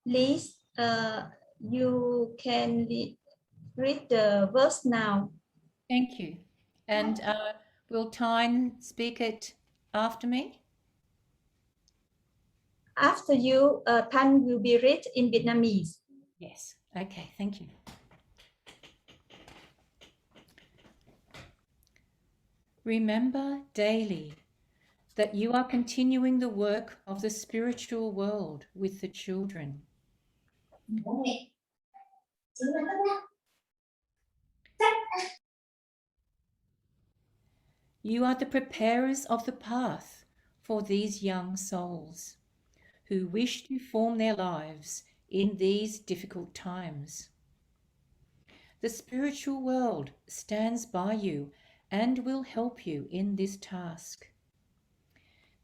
Please, you can read the verse now. Thank you. And will Tyne speak it after me? After you, Thanh will be read in Vietnamese. Yes. Okay, thank you. Remember daily that you are continuing the work of the spiritual world with the children. You are the preparers of the path for these young souls who wish to form their lives in these difficult times. The spiritual world stands by you and will help you in this task.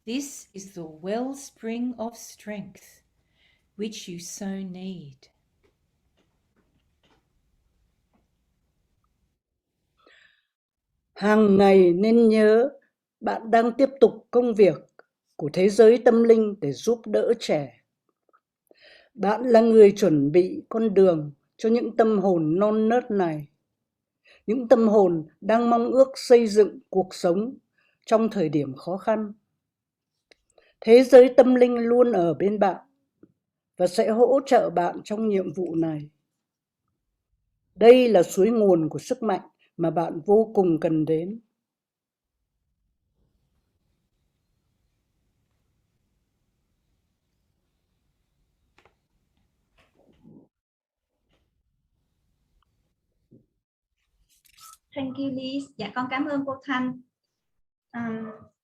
This is the wellspring of strength which you so need. Hàng ngày nên nhớ bạn đang tiếp tục công việc của thế giới tâm linh để giúp đỡ trẻ. Bạn là người chuẩn bị con đường cho những tâm hồn non nớt này. Những tâm hồn đang mong ước xây dựng cuộc sống trong thời điểm khó khăn. Thế giới tâm linh luôn ở bên bạn và sẽ hỗ trợ bạn trong nhiệm vụ này. Đây là suối nguồn của sức mạnh mà bạn vô cùng cần đến. Thank you, Liz. Dạ, con cảm ơn cô Thanh.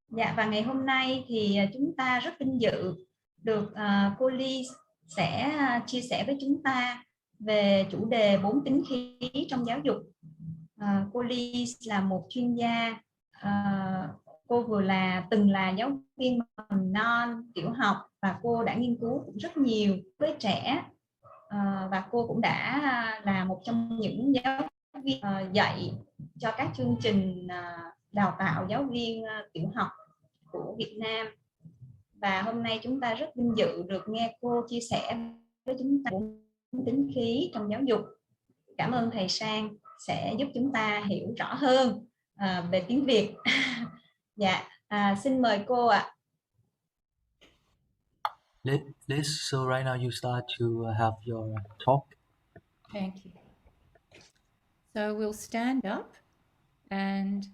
Dạ, và ngày hôm nay thì chúng ta rất vinh dự được cô Liz sẽ chia sẻ với chúng ta về chủ đề 4 tính khí trong giáo dục. Cô Liz là một chuyên gia, cô vừa từng là giáo viên mầm non, tiểu học và cô đã nghiên cứu cũng rất nhiều với trẻ, và cô cũng đã là một trong những giáo viên dạy cho các chương trình đào tạo giáo viên tiểu học của Việt Nam. Và hôm nay chúng ta rất vinh dự được nghe cô chia sẻ với chúng ta 4 tính khí trong giáo dục. Cảm ơn thầy Sang sẽ giúp chúng ta hiểu rõ hơn về tiếng Việt. Dạ, xin mời cô ạ. Liz, so right now you start to have your talk. Thank you. So we'll stand up and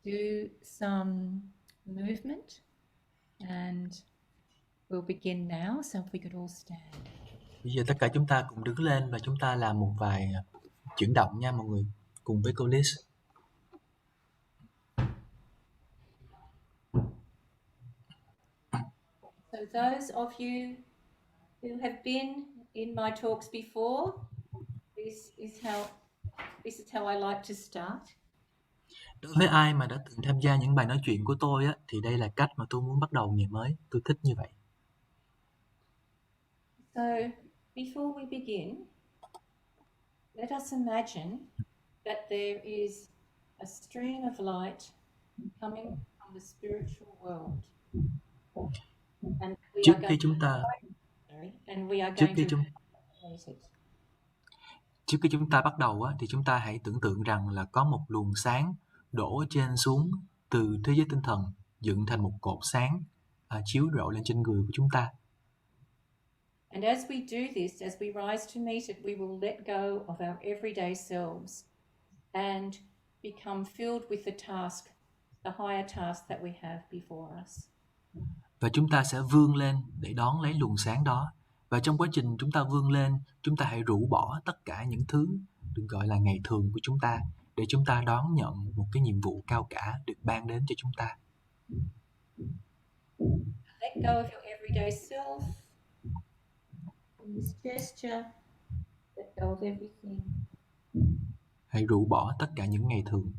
do some movement, and we'll begin now. So if we could all stand. Bây giờ tất cả chúng ta cùng đứng lên và chúng ta làm một vài chuyển động nha mọi người, cùng với cô Liz. So those of you who have been in my talks before, this is how I like to start. Đối với ai mà đã từng tham gia những bài nói chuyện của tôi á, thì đây là cách mà tôi muốn bắt đầu ngày mới. Tôi thích như vậy. So before we begin, let us imagine that there is a stream of light coming from the spiritual world. And Trước khi chúng ta bắt đầu á, thì chúng ta hãy tưởng tượng rằng là có một luồng sáng đổ trên xuống từ thế giới tinh thần, dựng thành một cột sáng chiếu rọi lên trên người của chúng ta. And as we do this, as we rise to meet it, we will let go of our everyday selves and become filled with the task, the higher task that we have before us. Và chúng ta sẽ vươn lên để đón lấy luồng sáng đó. Và trong quá trình chúng ta vươn lên, chúng ta hãy rũ bỏ tất cả những thứ được gọi là ngày thường của chúng ta để chúng ta đón nhận một cái nhiệm vụ cao cả được ban đến cho chúng ta. Let go of your everyday self. In this gesture, let go of everything. Hãy rũ bỏ tất cả những ngày thường.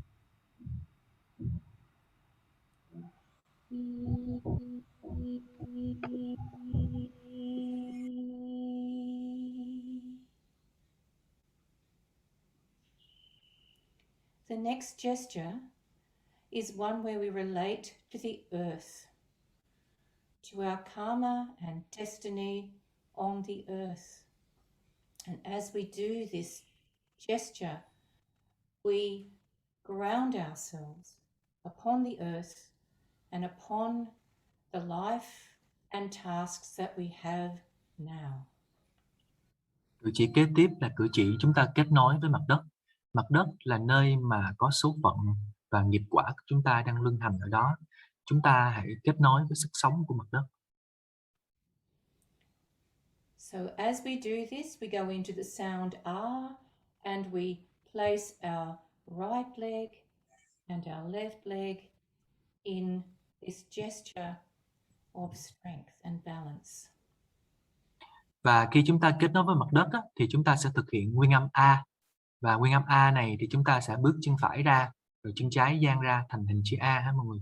The next gesture is one where we relate to the earth, to our karma and destiny on the earth. And as we do this gesture, we ground ourselves upon the earth and upon the life and tasks that we have now. Cử chỉ kế tiếp là cử chỉ chúng ta kết nối với mặt đất. Mặt đất là nơi mà có số phận và nghiệp quả của chúng ta đang luân hành ở đó. Chúng ta hãy kết nối với sức sống của mặt đất. So as we do this, we go into the sound R and we place our right leg and our left leg in this gesture of strength and balance. Và khi chúng ta kết nối với mặt đất á, thì chúng ta sẽ thực hiện nguyên âm A. Và nguyên âm A này thì chúng ta sẽ bước chân phải ra, rồi chân trái dang ra thành hình chữ A ha mọi người.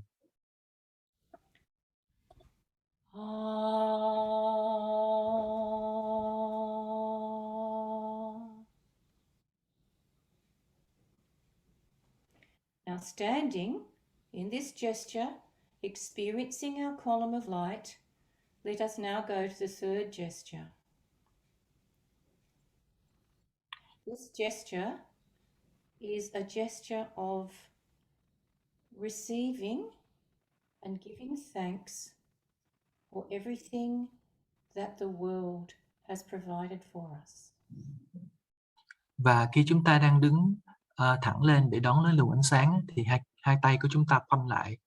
Now standing in this gesture, experiencing our column of light, let us now go to the third gesture. This gesture is a gesture of receiving and giving thanks for everything that the world has provided for us. Và khi chúng ta đang đứng thẳng lên để đón lấy luồng ánh sáng thì hai tay của chúng ta khoanh lại,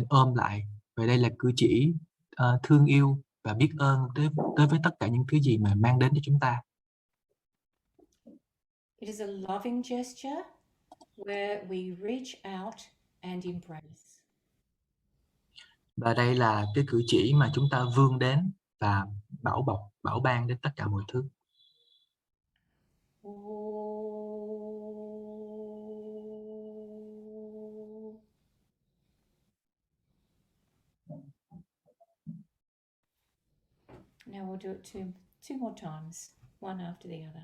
ôm lại. Và đây là cử chỉ thương yêu và biết ơn tới với tất cả những thứ gì mà mang đến cho chúng ta. It is a loving gesture where we reach out and embrace. Và đây là cái cử chỉ mà chúng ta vươn đến và bảo bọc, bảo ban đến tất cả mọi thứ. Now we'll do it two more times, one after the other.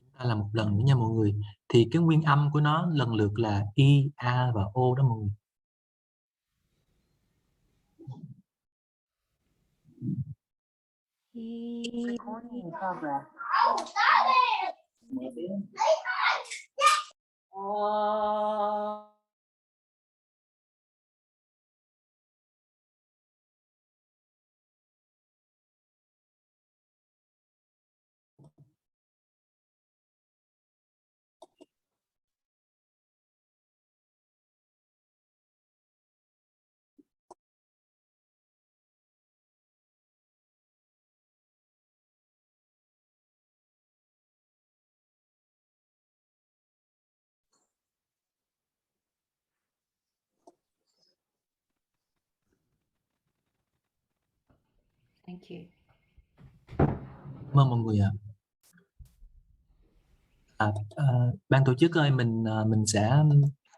Chúng ta làm một lần nữa nha mọi người. Thì cái nguyên âm của nó lần lượt là I, A và O đó mọi người. Recording in progress. Thank you. Cảm ơn mọi người ạ. Ban tổ chức ơi, mình sẽ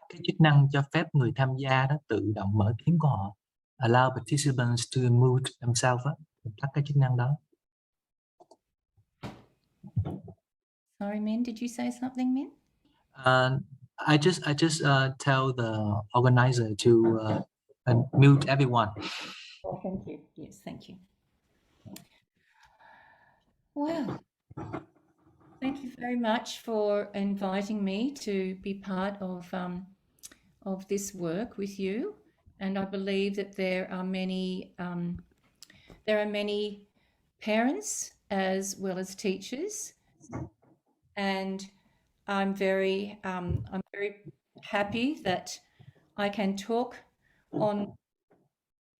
cái chức năng cho phép người tham gia đó tự động mở tiếng của họ. Allow participants to mute themselves. Mình tắt cái chức năng đó. Sorry, Min, did you say something, Min? I just tell the organizer to mute everyone. Oh, thank you. Yes, thank you. Well, thank you very much for inviting me to be part of this work with you. And I believe that there are many parents as well as teachers, and I'm very happy that I can talk on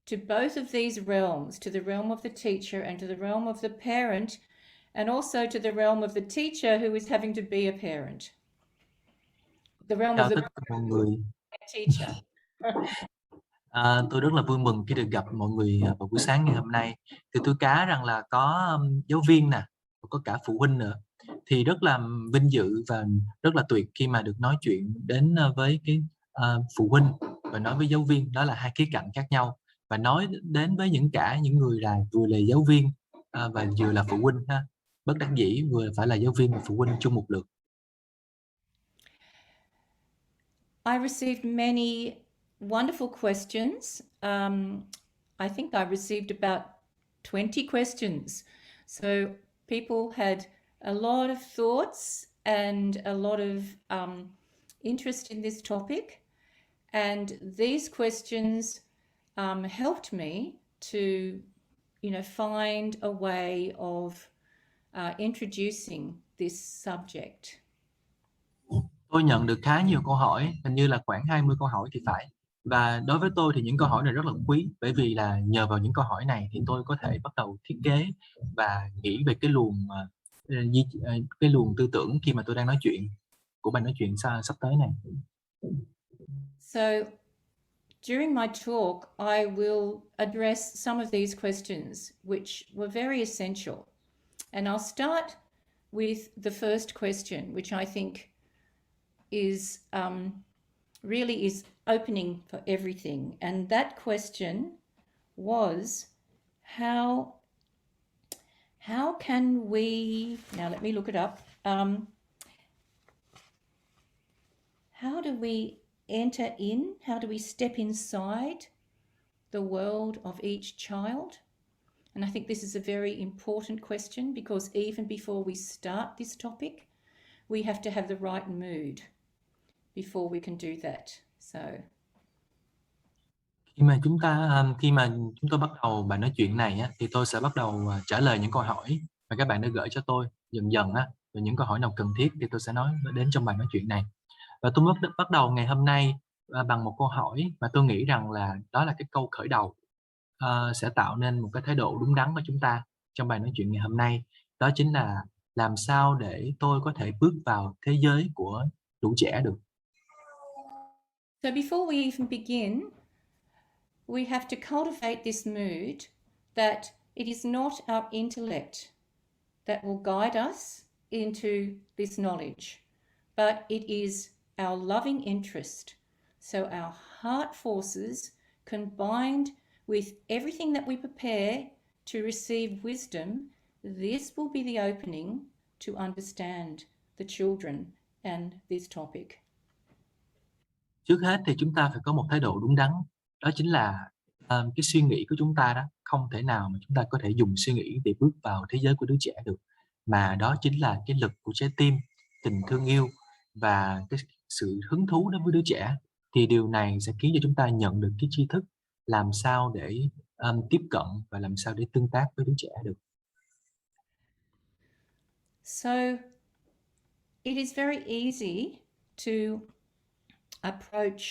to both of these realms, to the realm of the teacher and to the realm of the parent, and also to the realm of the teacher who is having to be a parent. The realm Chào of the tất cả mọi người. teacher. Tôi rất là vui mừng khi được gặp mọi người vào buổi sáng ngày hôm nay. Thì tôi cá rằng là có giáo viên nè, có cả phụ huynh nữa. Thì rất là vinh dự và rất là tuyệt khi mà được nói chuyện đến với cái phụ huynh và nói với giáo viên. Đó là hai khía cạnh khác nhau. Và nói đến với những người là vừa là giáo viên và vừa là phụ huynh ha. Bất đắc dĩ vừa phải là giáo viên và phụ huynh chung một lượt. I received many wonderful questions. I think I received about 20 questions. So people had a lot of thoughts and a lot of interest in this topic. And these questions helped me to, find a way of introducing this subject. Tôi nhận được khá nhiều câu hỏi, hình như là khoảng 20 câu hỏi thì phải. Và đối với tôi thì những câu hỏi này rất là quý, bởi vì là nhờ vào những câu hỏi này thì tôi có thể bắt đầu thiết kế và nghĩ về cái luồng tư tưởng khi mà tôi đang nói chuyện của bài nói chuyện sắp tới này. So during my talk, I will address some of these questions, which were very essential. And I'll start with the first question, which I think is really is opening for everything. And that question was, how can we, now let me look it up, how do we enter in, how do we step inside the world of each child? And I think this is a very important question, because even before we start this topic, we have to have the right mood before we can do that. So Khi mà chúng tôi bắt đầu bài nói chuyện này á, thì tôi sẽ bắt đầu trả lời những câu hỏi mà các bạn đã gửi cho tôi dần dần á, và những câu hỏi nào cần thiết thì tôi sẽ nói đến trong bài nói chuyện này. Và tôi bắt đầu ngày hôm nay bằng một câu hỏi mà tôi nghĩ rằng là đó là cái câu khởi đầu sẽ tạo nên một cái thái độ đúng đắn của chúng ta trong bài nói chuyện ngày hôm nay. Đó chính là làm sao để tôi có thể bước vào thế giới của lũ trẻ được. So before we even begin, we have to cultivate this mood that it is not our intellect that will guide us into this knowledge, but it is our loving interest. So our heart forces combined with everything that we prepare to receive wisdom, this will be the opening to understand the children and this topic. Trước hết thì chúng ta phải có một thái độ đúng đắn. Đó chính là cái suy nghĩ của chúng ta đó không thể nào mà chúng ta có thể dùng suy nghĩ để bước vào thế giới của đứa trẻ được, mà đó chính là cái lực của trái tim, tình thương yêu và cái sự hứng thú đối với đứa trẻ. Thì điều này sẽ khiến cho chúng ta nhận được cái tri thức làm sao để tiếp cận và làm sao để tương tác với đứa trẻ được. So it is very easy to approach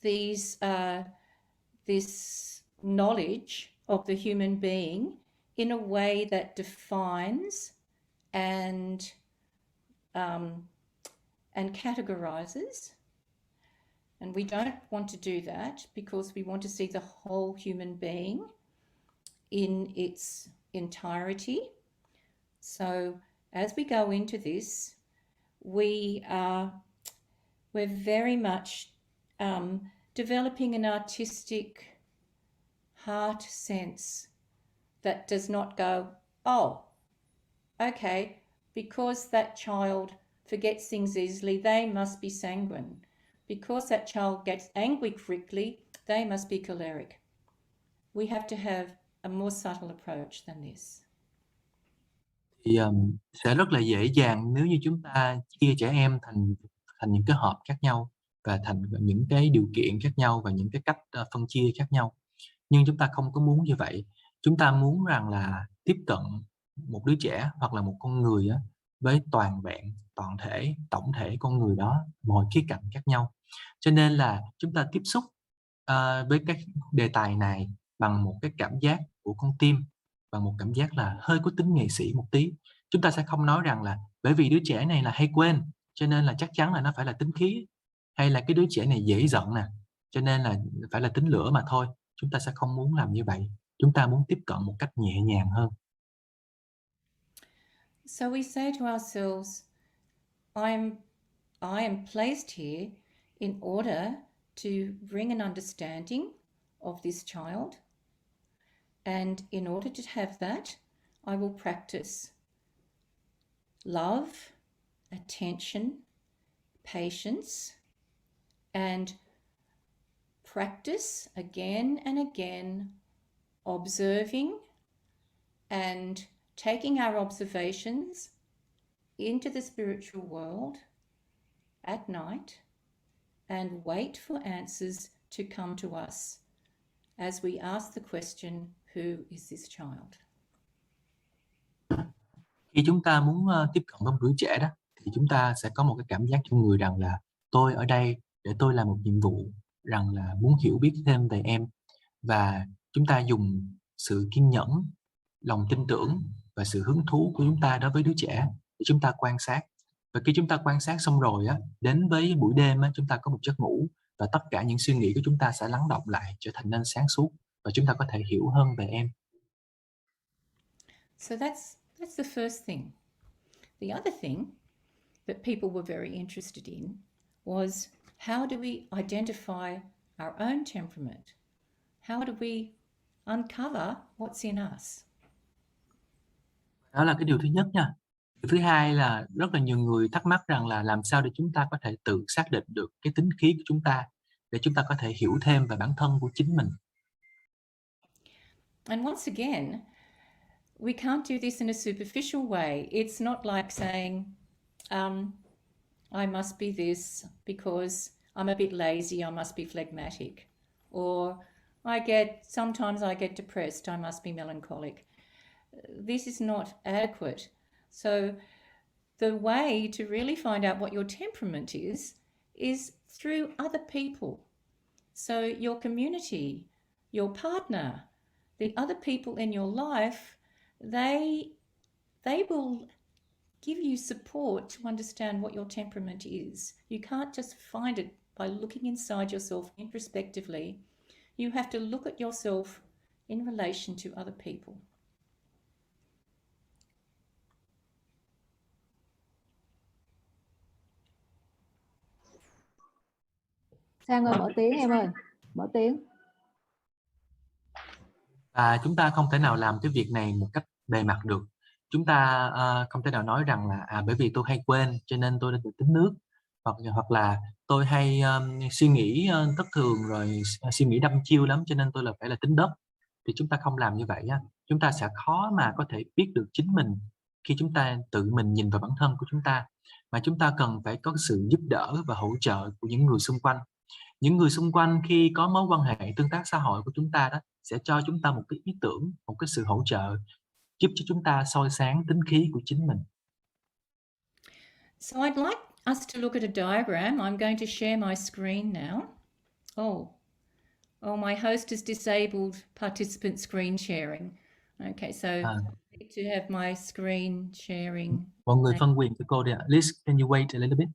this knowledge of the human being in a way that defines and categorizes. And we don't want to do that, because we want to see the whole human being in its entirety. So as we go into this, we're very much developing an artistic heart sense that does not go, oh, okay, because that child forgets things easily, they must be sanguine. Because that child gets angry quickly, they must be choleric. We have to have a more subtle approach than this. Thì sẽ rất là dễ dàng nếu như chúng ta chia trẻ em thành những cái hộp khác nhau và thành những cái điều kiện khác nhau và những cái cách phân chia khác nhau. Nhưng chúng ta không có muốn như vậy. Chúng ta muốn rằng là tiếp cận một đứa trẻ hoặc là một con người á, với toàn vẹn, toàn thể, tổng thể con người đó, mọi khía cạnh khác nhau. Cho nên là chúng ta tiếp xúc với cái đề tài này bằng một cái cảm giác của con tim, bằng một cảm giác là hơi có tính nghệ sĩ một tí. Chúng ta sẽ không nói rằng là bởi vì đứa trẻ này là hay quên, cho nên là chắc chắn là nó phải là tính khí, hay là cái đứa trẻ này dễ giận nè, cho nên là phải là tính lửa mà thôi. Chúng ta sẽ không muốn làm như vậy. Chúng ta muốn tiếp cận một cách nhẹ nhàng hơn. So we say to ourselves, I am placed here in order to bring an understanding of this child. And in order to have that, I will practice love, attention, patience, and practice again and again, observing and taking our observations into the spiritual world at night and wait for answers to come to us as we ask the question, who is this child? Khi chúng ta muốn tiếp cận với một đứa trẻ đó, thì chúng ta sẽ có một cái cảm giác trong người rằng là tôi ở đây để tôi làm một nhiệm vụ, rằng là muốn hiểu biết thêm về em, và chúng ta dùng sự kiên nhẫn, lòng tin tưởng và sự hứng thú của chúng ta đối với đứa trẻ để chúng ta quan sát. Và khi chúng ta quan sát xong rồi á, đến với buổi đêm á, chúng ta có một giấc ngủ và tất cả những suy nghĩ của chúng ta sẽ lắng đọng lại, trở thành nên sáng suốt và chúng ta có thể hiểu hơn về em. So that's the first thing. The other thing that people were very interested in was, how do we identify our own temperament? How do we uncover what's in us? Đó là cái điều thứ nhất nha. Điều thứ hai là rất là nhiều người thắc mắc rằng là làm sao để chúng ta có thể tự xác định được cái tính khí của chúng ta, để chúng ta có thể hiểu thêm về bản thân của chính mình. And once again, we can't do this in a superficial way. It's not like saying, I must be this because I'm a bit lazy, I must be phlegmatic. Or sometimes I get depressed, I must be melancholic. This is not adequate. So the way to really find out what your temperament is through other people. So your community, your partner, the other people in your life, they will give you support to understand what your temperament is. You can't just find it by looking inside yourself introspectively. You have to look at yourself in relation to other people. Sang ơi, mở tiếng em ơi, mở tiếng. Và chúng ta không thể nào làm cái việc này một cách bề mặt được. Chúng ta không thể nào nói rằng là bởi vì tôi hay quên cho nên tôi đã bị tính nước, hoặc là tôi hay suy nghĩ thất thường rồi suy nghĩ đăm chiêu lắm cho nên tôi là phải là tính đất. Thì chúng ta không làm như vậy á. Chúng ta sẽ khó mà có thể biết được chính mình khi chúng ta tự mình nhìn vào bản thân của chúng ta, mà chúng ta cần phải có sự giúp đỡ và hỗ trợ của những người xung quanh. Những người xung quanh khi có mối quan hệ tương tác xã hội của chúng ta đó sẽ cho chúng ta một cái ý tưởng, một cái sự hỗ trợ giúp cho chúng ta soi sáng tính khí của chính mình. So I'd like us to look at a diagram. I'm going to share my screen now. Oh, my host has disabled participant screen sharing. Okay, so I need to have my screen sharing. Mọi người phân quyền cho cô đi ạ. Liz, can you wait a little bit?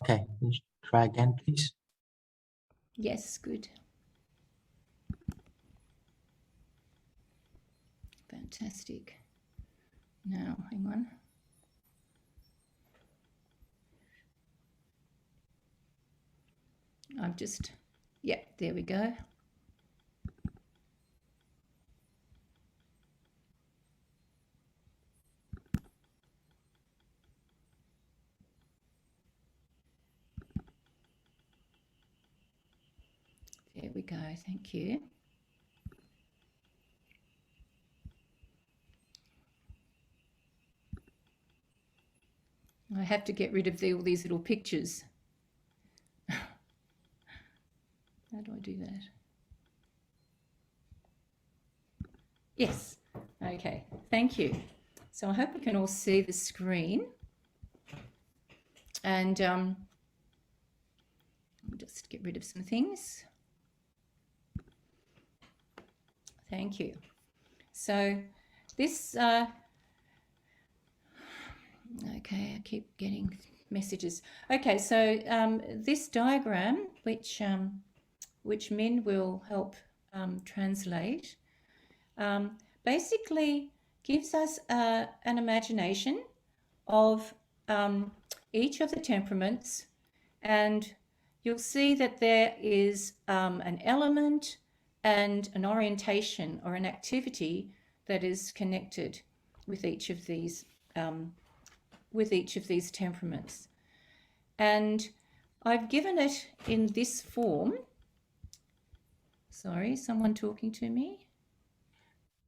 Okay, try again, please. Yes, good. Fantastic. Now, hang on. I'm just, there we go. There we go, thank you. I have to get rid of all these little pictures. How do I do that? Yes, okay, thank you. So I hope you can all see the screen. And I'll just get rid of some things. Thank you. So this, okay, I keep getting messages. Okay, so this diagram, which Min will help translate, basically gives us an imagination of each of the temperaments and you'll see that there is an element and an orientation or an activity that is connected with each of these temperaments. And I've given it in this form. Sorry, someone talking to me?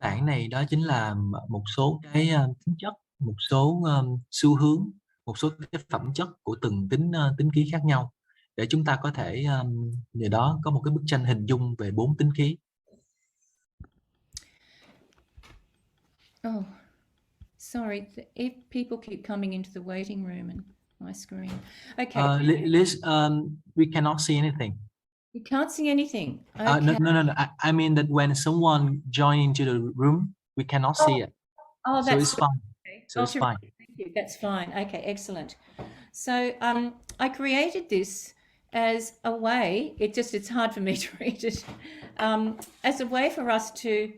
Bảng này đó chính là một số cái tính chất, một số xu hướng, một số cái phẩm chất của từng tính khí khác nhau để chúng ta có thể nhờ đó có một cái bức tranh hình dung về 4 tính khí. Oh, sorry, if people keep coming into the waiting room and my screen. Okay. Liz, we cannot see anything. You can't see anything. Okay. No. I mean that when someone join into the room, we cannot see it. Oh, so it's fine. Okay. So it's fine. Thank you. That's fine. Okay, excellent. So I created this as a way, it's hard for me to read it, as a way for us to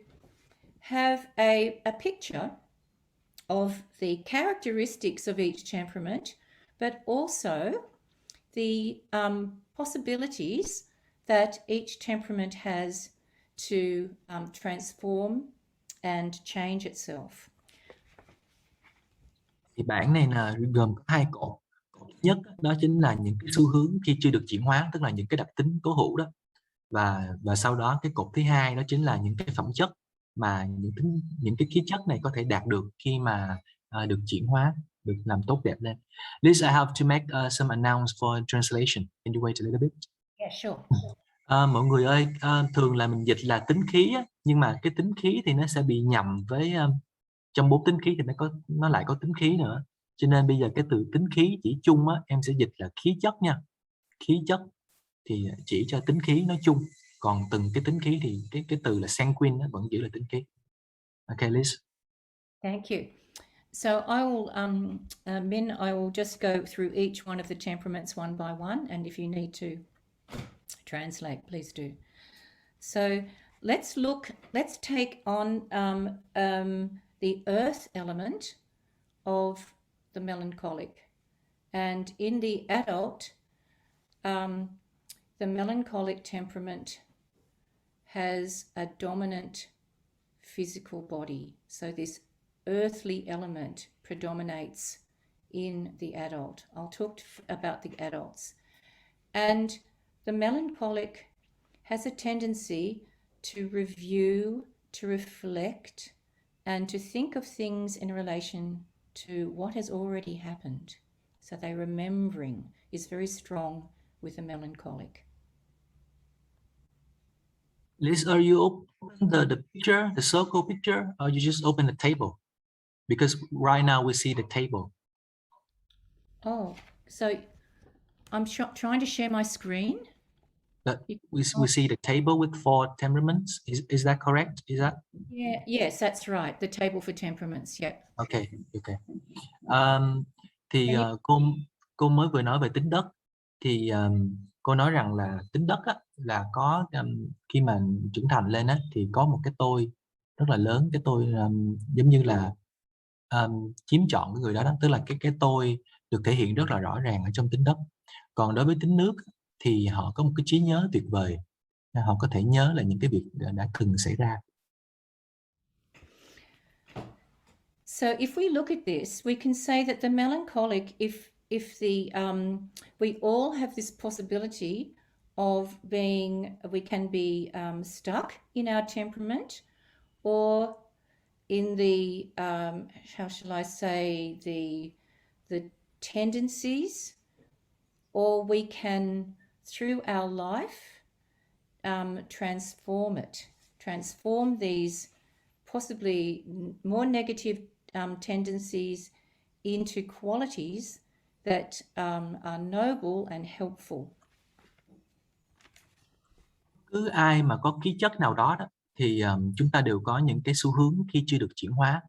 have a picture of the characteristics of each temperament, but also the possibilities that each temperament has to transform and change itself. Thì bảng này là gồm có 2 cột. Cột thứ nhất đó chính là những cái xu hướng khi chưa được chuyển hóa, tức là những cái đặc tính cố hữu đó. Và sau đó cái cột thứ hai đó chính là những cái phẩm chất mà những cái khí chất này có thể đạt được khi mà được chuyển hóa, được làm tốt đẹp lên. Liz, I have to make some announce for translation. Can you wait a little bit? Yeah, sure. Mọi người ơi, thường là mình dịch là tính khí á, nhưng mà cái tính khí thì nó sẽ bị nhầm với trong 4 tính khí thì nó lại có tính khí nữa. Cho nên bây giờ cái từ tính khí chỉ chung á, em sẽ dịch là khí chất nha. Khí chất thì chỉ cho tính khí nói chung, còn từng cái tính khí thì cái từ là sanguine vẫn giữ là tính khí. Okay, Liz. Thank you. So I will, Min, I will just go through each one of the temperaments one by one, and if you need to translate, please do. So let's take on the earth element of the melancholic. And in the adult, the melancholic temperament has a dominant physical body. So this earthly element predominates in the adult. I'll talk about the adults. And the melancholic has a tendency to review, to reflect, and to think of things in relation to what has already happened. So their remembering is very strong with the melancholic. Liz, are you open the picture, the circle picture, or you just open the table? Because right now we see the table. Oh, so I'm trying to share my screen. But we see the table with 4 temperaments. Is that correct? Is that? Yeah. Yes, that's right. The table for temperaments. Yeah. Okay. Thì cô mới vừa nói về tính đất. Thì cô nói rằng là tính đất á, là có khi mà trưởng thành lên á, thì có một cái tôi rất là lớn, cái tôi giống như là chiếm trọn cái người đó, tức là cái tôi được thể hiện rất là rõ ràng ở trong tính đất. Còn đối với tính nước thì họ có một cái trí nhớ tuyệt vời, họ có thể nhớ là những cái việc đã từng xảy ra. So if we look at this, we can say that the melancholic, if the we all have this possibility of we can be stuck in our temperament, or in the how shall I say, the tendencies, or we can, through our life, transform these possibly more negative tendencies into qualities that are noble and helpful. Cứ ai mà có khí chất nào đó thì chúng ta đều có những cái xu hướng khi chưa được chuyển hóa.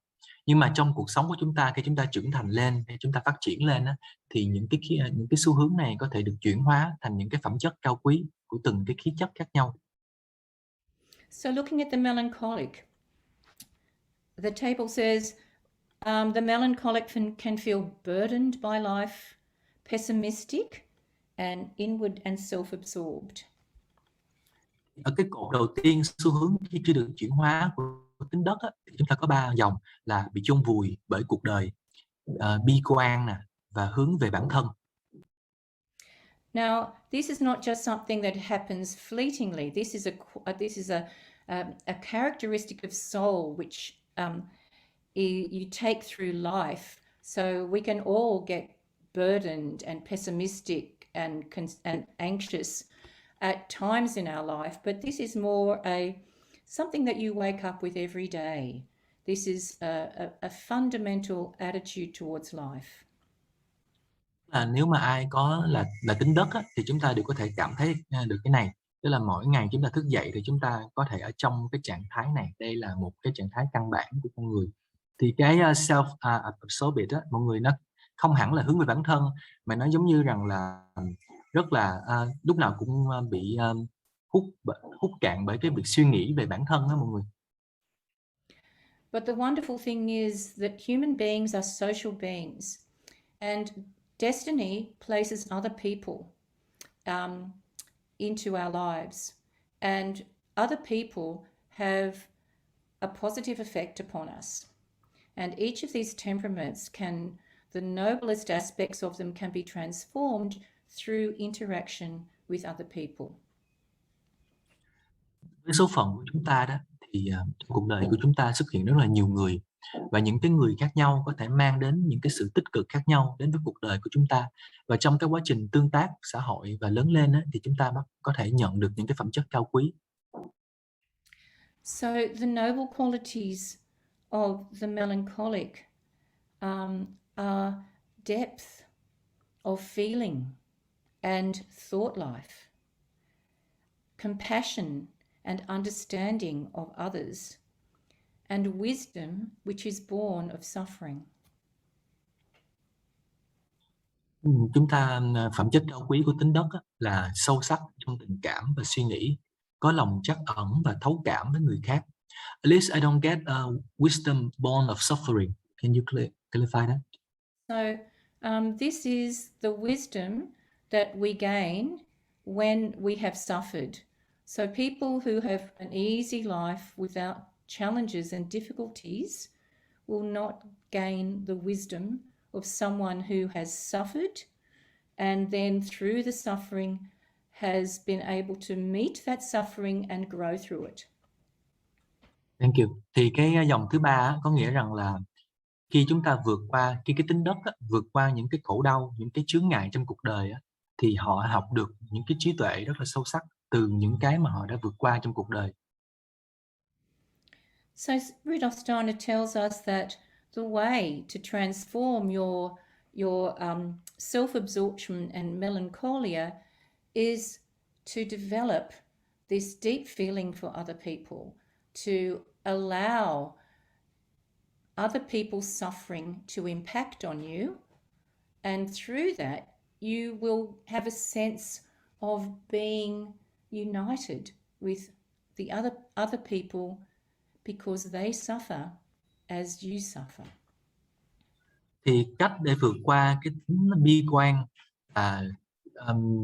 Nhưng mà trong cuộc sống của chúng ta, khi chúng ta trưởng thành lên, khi chúng ta phát triển lên thì những cái xu hướng này có thể được chuyển hóa thành những cái phẩm chất cao quý của từng cái khí chất khác nhau. So looking at the melancholic, the table says the melancholic can feel burdened by life, pessimistic, and inward and self-absorbed. Ở cái cột đầu tiên, xu hướng khi chưa được chuyển hóa của tính đất á, thì chúng ta có 3 dòng là bị chôn vùi bởi cuộc đời, bi quan nè, và hướng về bản thân. Now, this is not just something that happens fleetingly. This is a characteristic of soul which you take through life. So we can all get burdened and pessimistic and anxious at times in our life, but this is more something that you wake up with every day. This is a fundamental attitude towards life. Nếu mà ai có là tính đất á, thì chúng ta đều có thể cảm thấy được cái này, tức là mỗi ngày chúng ta thức dậy thì chúng ta có thể ở trong cái trạng thái này. Đây là một cái trạng thái căn bản của con người. Thì cái self-absorbed á, mọi người nó không hẳn là hướng về bản thân, mà nó giống như rằng là rất là lúc nào cũng bị hút cạn bởi cái việc suy nghĩ về bản thân đó mọi người. But the wonderful thing is that human beings are social beings, and destiny places other people into our lives, and other people have a positive effect upon us. And each of these temperaments the noblest aspects of them can be transformed through interaction with other people. Với số phận của chúng ta đó, thì trong cuộc đời của chúng ta xuất hiện rất là nhiều người, và những cái người khác nhau có thể mang đến những cái sự tích cực khác nhau đến với cuộc đời của chúng ta. Và trong cái quá trình tương tác xã hội và lớn lên á, thì chúng ta có thể nhận được những cái phẩm chất cao quý. So the noble qualities of the melancholic are depth of feeling and thought life, compassion and understanding of others, and wisdom which is born of suffering. Chúng ta phẩm chất cao quý của tính đất á, là sâu sắc trong tình cảm và suy nghĩ, có lòng trắc ẩn và thấu cảm với người khác. At least I don't get wisdom born of suffering. Can you clarify that? So this is the wisdom that we gain when we have suffered. So people who have an easy life without challenges and difficulties will not gain the wisdom of someone who has suffered, and then through the suffering has been able to meet that suffering and grow through it. Thank you. Thì cái dòng thứ ba có nghĩa rằng là khi chúng ta vượt qua cái tính đất á, vượt qua những cái khổ đau, những cái chướng ngại trong cuộc đời á, thì họ học được những cái trí tuệ rất là sâu sắc từ những cái mà họ đã vượt qua trong cuộc đời. So Rudolf Steiner tells us that the way to transform your self-absorption and melancholia is to develop this deep feeling for other people, to allow other people's suffering to impact on you, and through that you will have a sense of being united with the other people because they suffer as you suffer. Thì cách để vượt qua cái tính bi quan và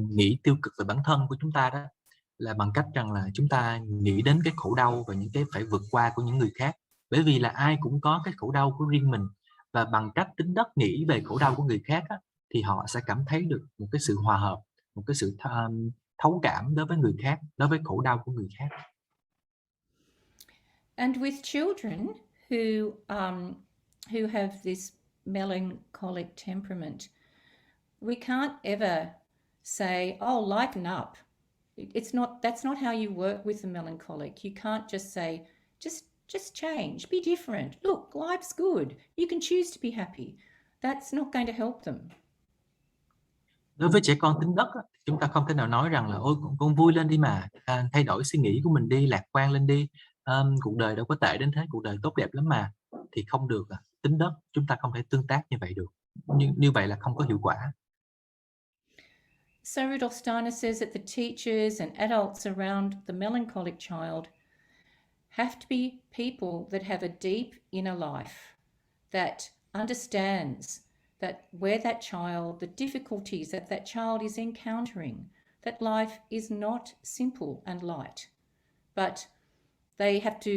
nghĩ tiêu cực về bản thân của chúng ta đó là bằng cách rằng là chúng ta nghĩ đến cái khổ đau và những cái phải vượt qua của những người khác. Bởi vì là ai cũng có cái khổ đau của riêng mình, và bằng cách tính đất nghĩ về khổ đau của người khác á, thì họ sẽ cảm thấy được một cái sự hòa hợp, một cái sự thấu cảm đối với người khác, đối với khổ đau của người khác. And with children who have this melancholic temperament, we can't ever say, "Oh, lighten up." That's not how you work with the melancholic. You can't just say, just change, be different. Look, life's good. You can choose to be happy. That's not going to help them. Đối với trẻ con tính đất á, chúng ta không thể nào nói rằng là ôi con vui lên đi mà, thay đổi suy nghĩ của mình đi, lạc quan lên đi, cuộc đời đâu có tệ đến thế, cuộc đời tốt đẹp lắm mà. Thì không được, tính đất chúng ta không thể tương tác như vậy được. Như vậy là không có hiệu quả. So Rudolf Steiner says that the teachers and adults around the melancholic child have to be people that have a deep inner life, that understands that where that child, the difficulties that that child is encountering, that life is not simple and light, but they have to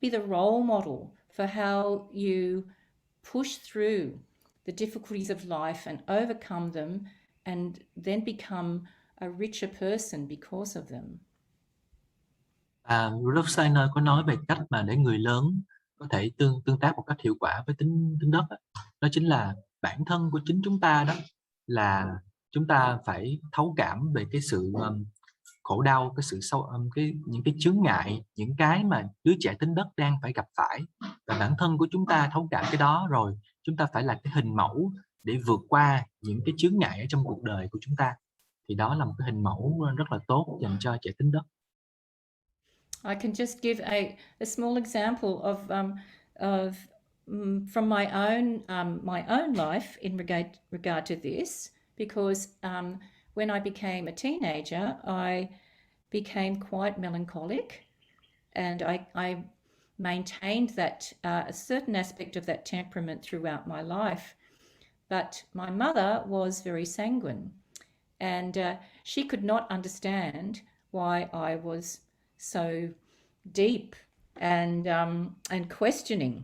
be the role model for how you push through the difficulties of life and overcome them and then become a richer person because of them. Rudolf Steiner có nói về cách mà để người lớn có thể tương tác một cách hiệu quả với tính đất á. Đó chính là bản thân của chính chúng ta đó, là chúng ta phải thấu cảm về cái sự khổ đau, cái sự những cái chướng ngại, những cái mà đứa trẻ tính đất đang phải gặp phải, và bản thân của chúng ta thấu cảm cái đó rồi chúng ta phải là cái hình mẫu để vượt qua những cái chướng ngại ở trong cuộc đời của chúng ta, thì đó là một cái hình mẫu rất là tốt dành cho trẻ tính đất. I can just give a small example from my own life in regard to this, because when I became a teenager, I became quite melancholic, and I maintained that a certain aspect of that temperament throughout my life. But my mother was very sanguine, and she could not understand why I was so deep and questioning.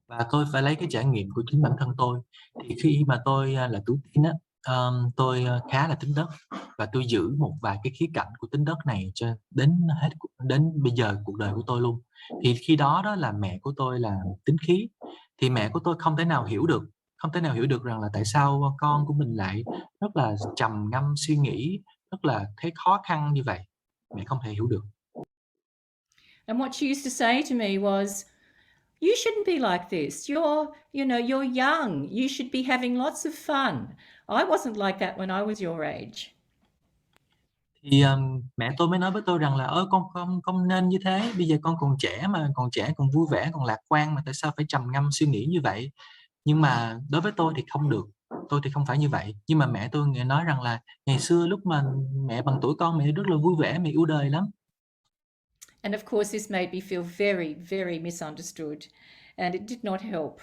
Và tôi phải lấy cái trải nghiệm của chính bản thân tôi. Thì khi mà tôi là tuổi teen á, tôi khá là tính đất, và tôi giữ một vài cái khía cạnh của tính đất này cho đến bây giờ cuộc đời của tôi luôn. Thì khi đó đó là mẹ của tôi là tính khí, thì mẹ của tôi không thể nào hiểu được rằng là tại sao con của mình lại rất là trầm ngâm suy nghĩ, rất là thấy khó khăn như vậy. Mẹ không thể hiểu được. And what she used to say to me was, you shouldn't be like this. You're young. You should be having lots of fun. I wasn't like that when I was your age. Thì mẹ tôi mới nói với tôi rằng là con không nên như thế, bây giờ con còn trẻ mà, còn vui vẻ, còn lạc quan mà, tại sao phải trầm ngâm suy nghĩ như vậy. Nhưng mà đối với tôi thì không được, tôi thì không phải như vậy. Nhưng mà mẹ tôi nói rằng là ngày xưa lúc mà mẹ bằng tuổi con, mẹ rất là vui vẻ, mẹ yêu đời lắm. And of course this made me feel very, very misunderstood, and it did not help.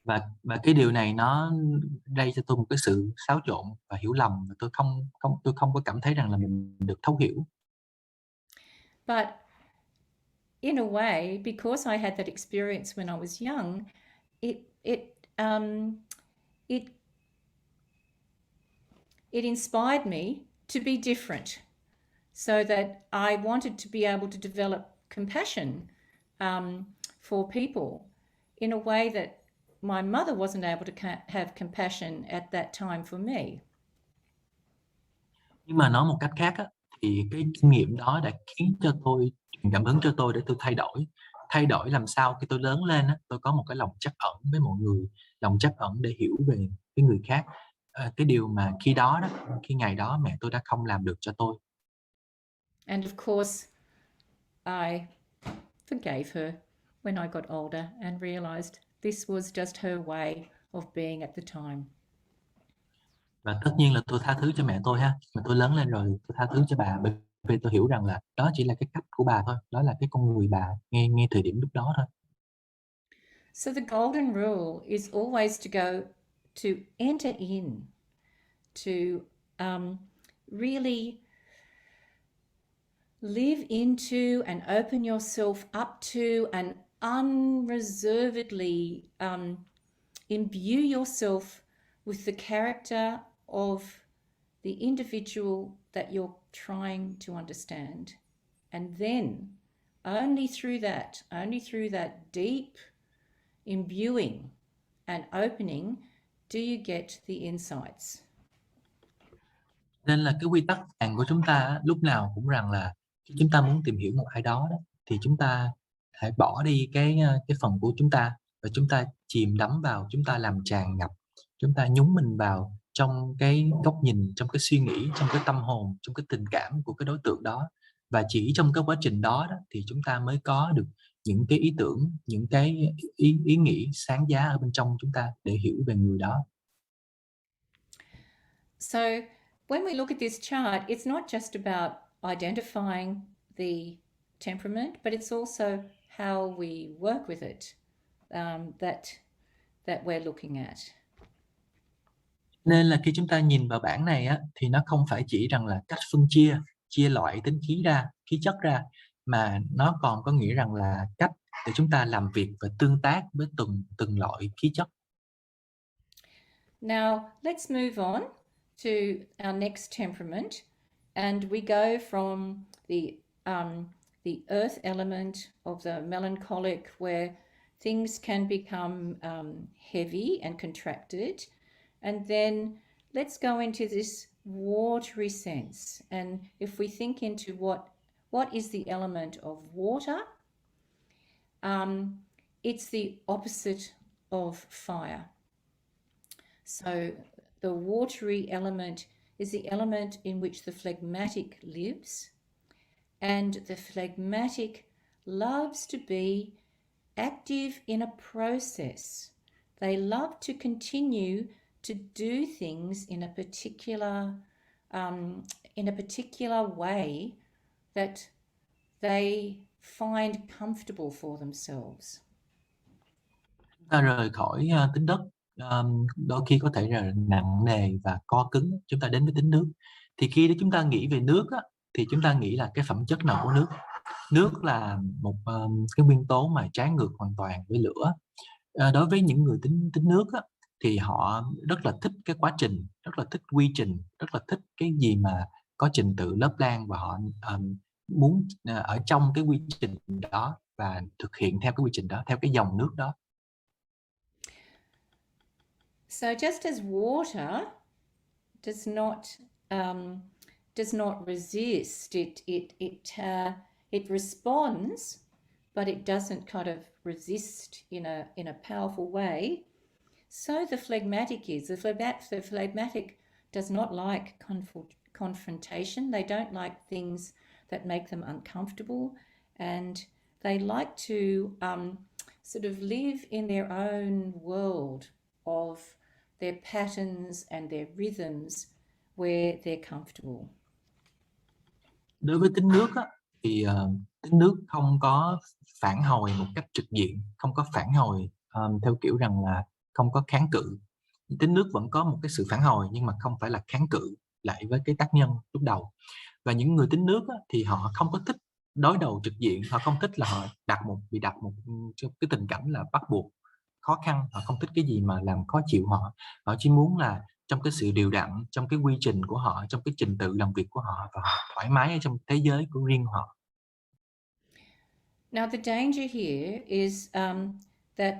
Và cái điều này nó gây cho tôi một cái sự xáo trộn và hiểu lầm, và tôi không có cảm thấy rằng là mình được thấu hiểu. But in a way, because I had that experience when I was young, it inspired me to be different, so that I wanted to be able to develop compassion for people in a way that my mother wasn't able to have compassion at that time for me. Nhưng mà nói một cách khác á, thì cái kinh nghiệm đó đã khiến cho tôi, truyền cảm hứng cho tôi để tôi thay đổi làm sao khi tôi lớn lên á, tôi có một cái lòng trắc ẩn với mọi người, lòng trắc ẩn để hiểu về cái người khác, cái điều mà khi ngày đó mẹ tôi đã không làm được cho tôi. And of course, I forgave her when I got older and realized this was just her way of being at the time. Và tất nhiên là tôi tha thứ cho mẹ tôi ha, mà tôi lớn lên rồi tôi tha thứ cho bà, bởi vì tôi hiểu rằng là đó chỉ là cái cách của bà thôi, đó là cái con người bà ngay thời điểm lúc đó thôi. So the golden rule is always to enter in, to really live into and open yourself up to and unreservedly imbue yourself with the character of the individual that you're trying to understand. And then only through that deep imbuing and opening do you get the insights. Nên là cái quy tắc vàng của chúng ta lúc nào cũng rằng là khi chúng ta muốn tìm hiểu một ai đó, thì chúng ta hãy bỏ đi cái phần của chúng ta, và chúng ta chìm đắm vào, chúng ta làm tràn ngập, chúng ta nhúng mình vào trong cái góc nhìn, trong cái suy nghĩ, trong cái tâm hồn, trong cái tình cảm của cái đối tượng đó. Và chỉ trong cái quá trình đó thì chúng ta mới có được những cái ý tưởng, những cái ý nghĩ sáng giá ở bên trong chúng ta để hiểu về người đó. So when we look at this chart, it's not just about identifying the temperament, but it's also how we work with it. that we're looking at. Nên là khi chúng ta nhìn vào bảng này á, thì nó không phải chỉ rằng là cách phân chia loại tính khí ra, khí chất ra, mà nó còn có nghĩa rằng là cách để chúng ta làm việc và tương tác với từng loại khí chất. Now let's move on to our next temperament, and we go from the earth element of the melancholic, where things can become heavy and contracted, and then let's go into this watery sense. And if we think into what is the element of water, it's the opposite of fire. So the watery element is the element in which the phlegmatic lives, and the phlegmatic loves to be active in a process. They love to continue to do things in a particular way that they find comfortable for themselves. Chúng ta rời khỏi tính đất, đôi khi có thể là nặng nề và co cứng, chúng ta đến với tính nước. Thì khi đó chúng ta nghĩ về nước á, thì chúng ta nghĩ là cái phẩm chất nào của nước. Nước là một cái nguyên tố mà trái ngược hoàn toàn với lửa. Đối với những người tính nước á, thì họ rất là thích cái quá trình, rất là thích quy trình, rất là thích cái gì mà có trình tự lớp lang, và họ muốn ở trong cái quy trình đó và thực hiện theo cái quy trình đó, theo cái dòng nước đó. So just as water does not resist, it responds, but it doesn't kind of resist in a powerful way. So the phlegmatic is. The phlegmatic does not like confrontation. They don't like things that make them uncomfortable, and they like to sort of live in their own world of their patterns and their rhythms where they're comfortable. Đối với tính nước á, thì tính nước không có phản hồi một cách trực diện, không có phản hồi theo kiểu rằng là không có kháng cự. Tính nước vẫn có một cái sự phản hồi, nhưng mà không phải là kháng cự lại với cái tác nhân lúc đầu. Và những người tính nước á, thì họ không có thích đối đầu trực diện, họ không thích là họ bị đặt một cái tình cảnh là bắt buộc, khó khăn. Họ không thích cái gì mà làm khó chịu họ. Họ chỉ muốn là trong cái sự đều đặn, trong cái quy trình của họ, trong cái trình tự làm việc của họ, và họ thoải mái ở trong thế giới của riêng họ. Now the danger here is that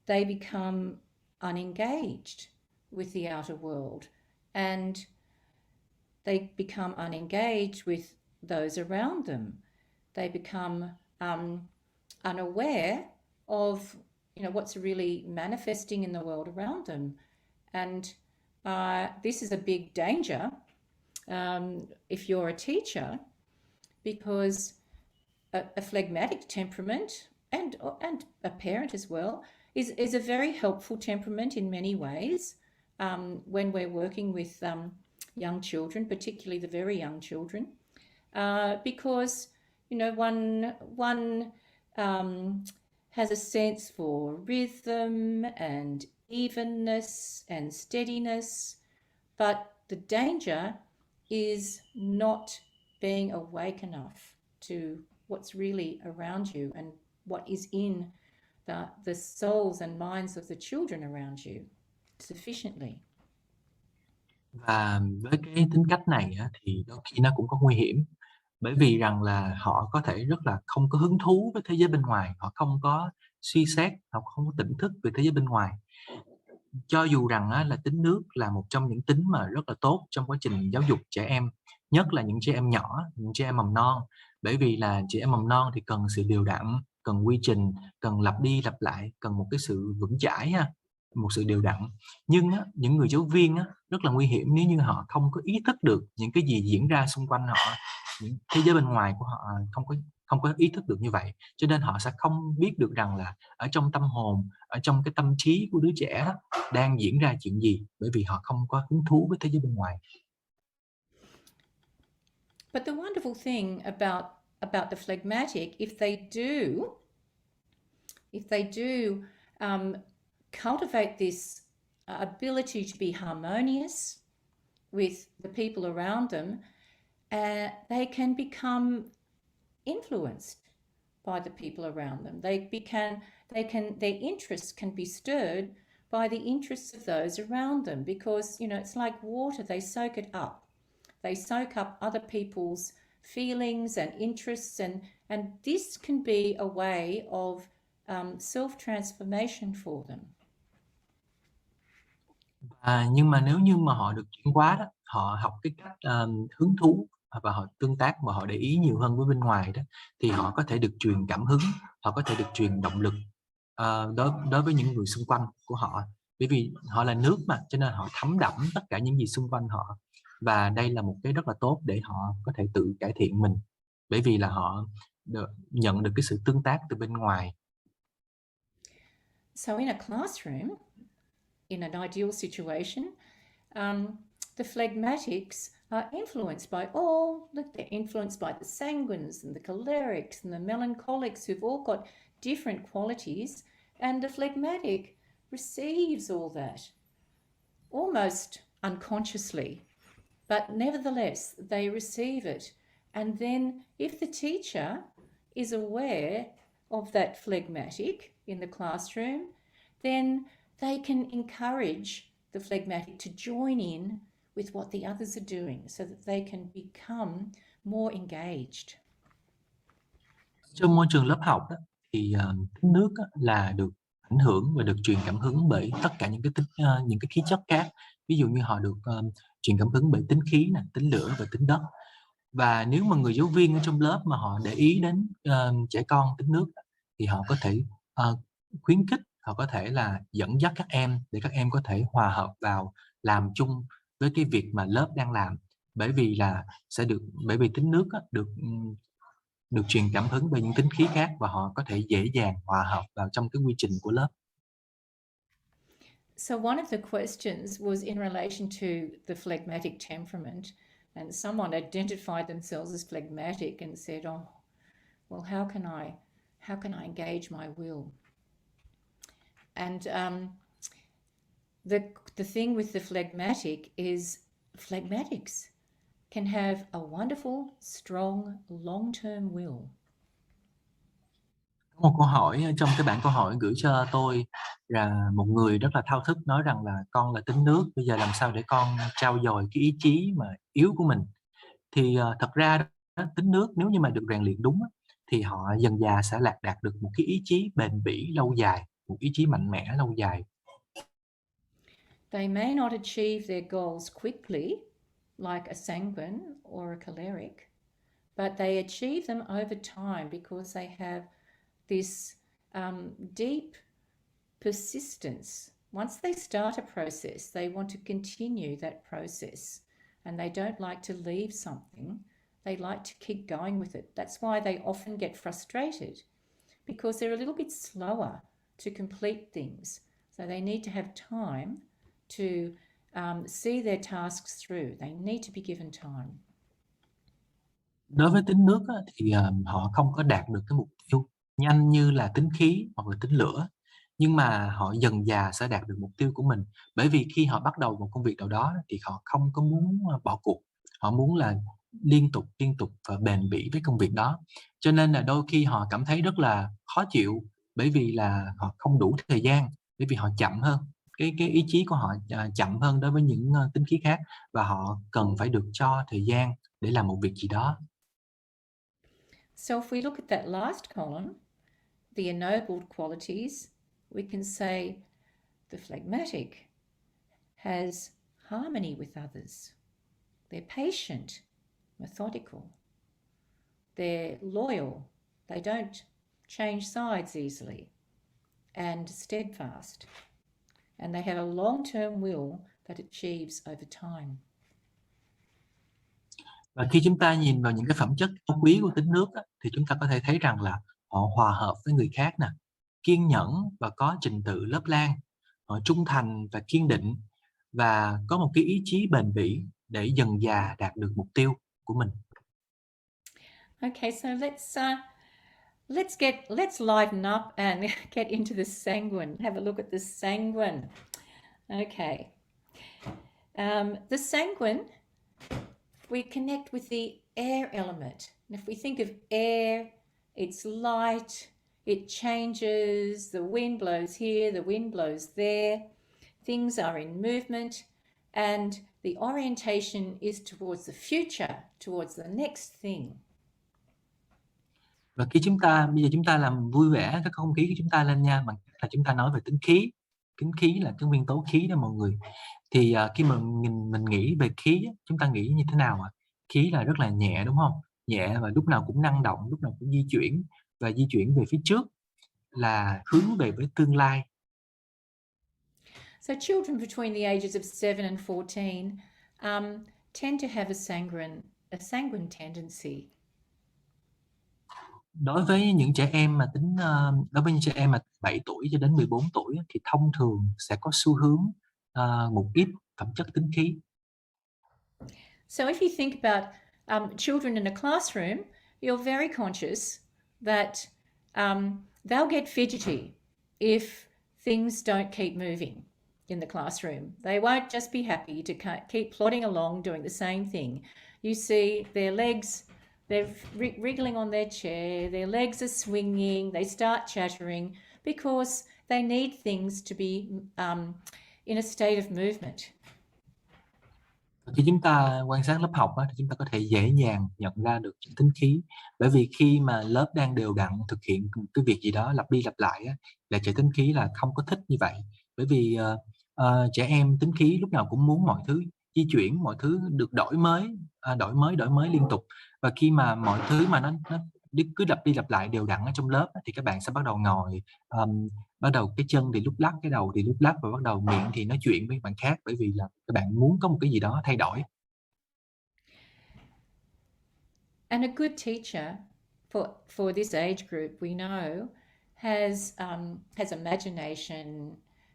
they become unengaged with the outer world, and they become unengaged with those around them. They become unaware of what's really manifesting in the world around them, and this is a big danger if you're a teacher, because a phlegmatic temperament and a parent as well is a very helpful temperament in many ways when we're working with young children, particularly the very young children, because one has a sense for rhythm and evenness and steadiness, but the danger is not being awake enough to what's really around you and what is in the souls and minds of the children around you sufficiently. Và với cái tính cách này á, thì đôi khi nó cũng có nguy hiểm, bởi vì rằng là họ có thể rất là không có hứng thú với thế giới bên ngoài, họ không có suy xét, họ không có tỉnh thức về thế giới bên ngoài. Cho dù rằng á, là tính nước là một trong những tính mà rất là tốt trong quá trình giáo dục trẻ em, nhất là những trẻ em nhỏ, những trẻ em mầm non, bởi vì là trẻ em mầm non thì cần sự đều đặn, cần quy trình, cần lặp đi lặp lại, cần một cái sự vững chãi ha, một sự đều đặn. Nhưng á, những người giáo viên á, rất là nguy hiểm nếu như họ không có ý thức được những cái gì diễn ra xung quanh họ, những thế giới bên ngoài của họ không có ý thức được như vậy, cho nên họ sẽ không biết được rằng là ở trong tâm hồn, ở trong cái tâm trí của đứa trẻ đó, đang diễn ra chuyện gì, bởi vì họ không có hứng thú với thế giới bên ngoài. But the wonderful thing about the phlegmatic, if they do cultivate this ability to be harmonious with the people around them, they can become influenced by the people around them. Their interests can be stirred by the interests of those around them, because it's like water, they soak it up. They soak up other people's feelings and interests, and this can be a way of self-transformation for them. Nhưng mà nếu như mà họ được chuyển hóa đó, họ học cái cách hứng thú và họ tương tác và họ để ý nhiều hơn với bên ngoài đó, thì họ có thể được truyền cảm hứng, họ có thể được truyền động lực đối với những người xung quanh của họ, bởi vì họ là nước mà, cho nên họ thấm đẫm tất cả những gì xung quanh họ, và đây là một cái rất là tốt để họ có thể tự cải thiện mình, bởi vì là họ nhận được cái sự tương tác từ bên ngoài. So in a classroom, in an ideal situation, the phlegmatics are influenced by they're influenced by the sanguines and the cholerics and the melancholics, who've all got different qualities, and the phlegmatic receives all that almost unconsciously, but nevertheless they receive it. And then if the teacher is aware of that phlegmatic in the classroom, then they can encourage the phlegmatic to join in with what the others are doing, so that they can become more engaged. Trong môi trường lớp học đó, thì tính nước là được ảnh hưởng và được truyền cảm hứng bởi tất cả những cái khí chất khác. Ví dụ như họ được truyền cảm hứng bởi tính khí, tính lửa và tính đất. Và nếu mà người giáo viên ở trong lớp mà họ để ý đến trẻ con tính nước, thì họ có thể khuyến khích, họ có thể là dẫn dắt các em để các em có thể hòa hợp vào làm chung với cái việc mà lớp đang làm, bởi vì tính nước được truyền cảm hứng bởi những tính khí khác, và họ có thể dễ dàng hòa hợp vào trong cái quy trình của lớp. So one of the questions was in relation to the phlegmatic temperament, and someone identified themselves as phlegmatic and said, well, how can I engage my will? And the thing with the phlegmatic is phlegmatics can have a wonderful, strong, long-term will. Một câu hỏi trong cái bảng câu hỏi gửi cho tôi là một người rất là thao thức nói rằng là con là tính nước, bây giờ làm sao để con trau dồi cái ý chí mà yếu của mình. Thì thật ra đó, tính nước nếu như mà được rèn luyện đúng thì họ dần dà sẽ đạt được một cái ý chí bền bỉ lâu dài, một ý chí mạnh mẽ lâu dài. They may not achieve their goals quickly, like a sanguine or a choleric, but they achieve them over time because they have this deep persistence. Once they start a process, they want to continue that process, and they don't like to leave something. They like to keep going with it. That's why they often get frustrated, because they're a little bit slower to complete things. So they need to have time to see their tasks through. They need to be given time. Đối với tính nước thì họ không có đạt được cái mục tiêu nhanh như là tính khí hoặc là tính lửa, nhưng mà họ dần dà sẽ đạt được mục tiêu của mình, bởi vì khi họ bắt đầu một công việc nào đó thì họ không có muốn bỏ cuộc, họ muốn là liên tục và bền bỉ với công việc đó, cho nên là đôi khi họ cảm thấy rất là khó chịu, bởi vì là họ không đủ thời gian, bởi vì họ chậm hơn, cái ý chí của họ chậm hơn đối với những tính khí khác, và họ cần phải được cho thời gian để làm một việc gì đó. So if we look at that last column, the ennobled qualities, we can say the phlegmatic has harmony with others. They're patient, methodical. They're loyal. They don't change sides easily, and steadfast. And they have a long-term will that achieves over time. Và khi chúng ta nhìn vào những cái phẩm chất cao quý của tính nước thì chúng ta có thể thấy rằng là họ hòa hợp với người khác nè, kiên nhẫn và có trình tự lớp lang, họ trung thành và kiên định, và có một cái ý chí bền bỉ để dần dà đạt được mục tiêu của mình. Okay, so let's let's liven up and get into the sanguine. Have a look at the sanguine. Okay. The sanguine, we connect with the air element. And if we think of air, it's light, it changes, the wind blows here, the wind blows there, things are in movement, and the orientation is towards the future, towards the next thing. Và bây giờ chúng ta làm vui vẻ cái không khí của chúng ta lên nha, bằng cách là chúng ta nói về tính khí. Tính khí là cái nguyên tố khí đó mọi người. Thì khi mà mình nghĩ về khí, chúng ta nghĩ như thế nào ạ? Khí là rất là nhẹ đúng không? Nhẹ và lúc nào cũng năng động, lúc nào cũng di chuyển và di chuyển về phía trước, là hướng về với tương lai. So children between the ages of 7 and 14 tend to have a sanguine tendency. Đối với những trẻ em mà đối với những trẻ em mà 7 tuổi cho đến 14 tuổi thì thông thường sẽ có xu hướng một ít phẩm chất tính khí. So if you think about children in a classroom, you're very conscious that they'll get fidgety if things don't keep moving in the classroom. They won't just be happy to keep plodding along doing the same thing. You see their legs, they're wriggling on their chair, their legs are swinging, they start chattering because they need things to be in a state of movement. Khi chúng ta quan sát lớp học thì chúng ta có thể dễ dàng nhận ra được tính khí, bởi vì khi mà lớp đang đều đặn thực hiện cái việc gì đó lặp đi lặp lại là trẻ tính khí là không có thích như vậy, bởi vì trẻ em tính khí lúc nào cũng muốn mọi thứ di chuyển, mọi thứ được đổi mới liên tục, và khi mà mọi thứ mà nó cứ lặp đi lặp lại đều đặn ở trong lớp thì các bạn sẽ bắt đầu ngồi, bắt đầu cái chân thì lúc lắc, cái đầu thì lúc lắc, và bắt đầu miệng thì nói chuyện với bạn khác, bởi vì là các bạn muốn có một cái gì đó thay đổi. And a good teacher for this age group, we know, has imagination,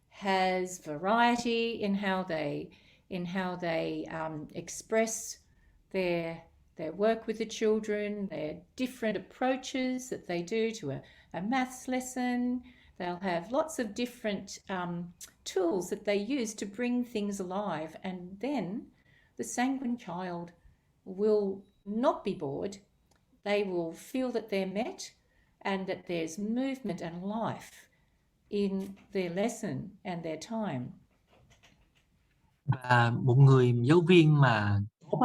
has variety in how they express their work with the children, their different approaches that they do to a maths lesson. They'll have lots of different tools that they use to bring things alive, and then the sanguine child will not be bored. They will feel that they're met and that there's movement and life in their lesson and their time. Và một người giáo viên mà tốt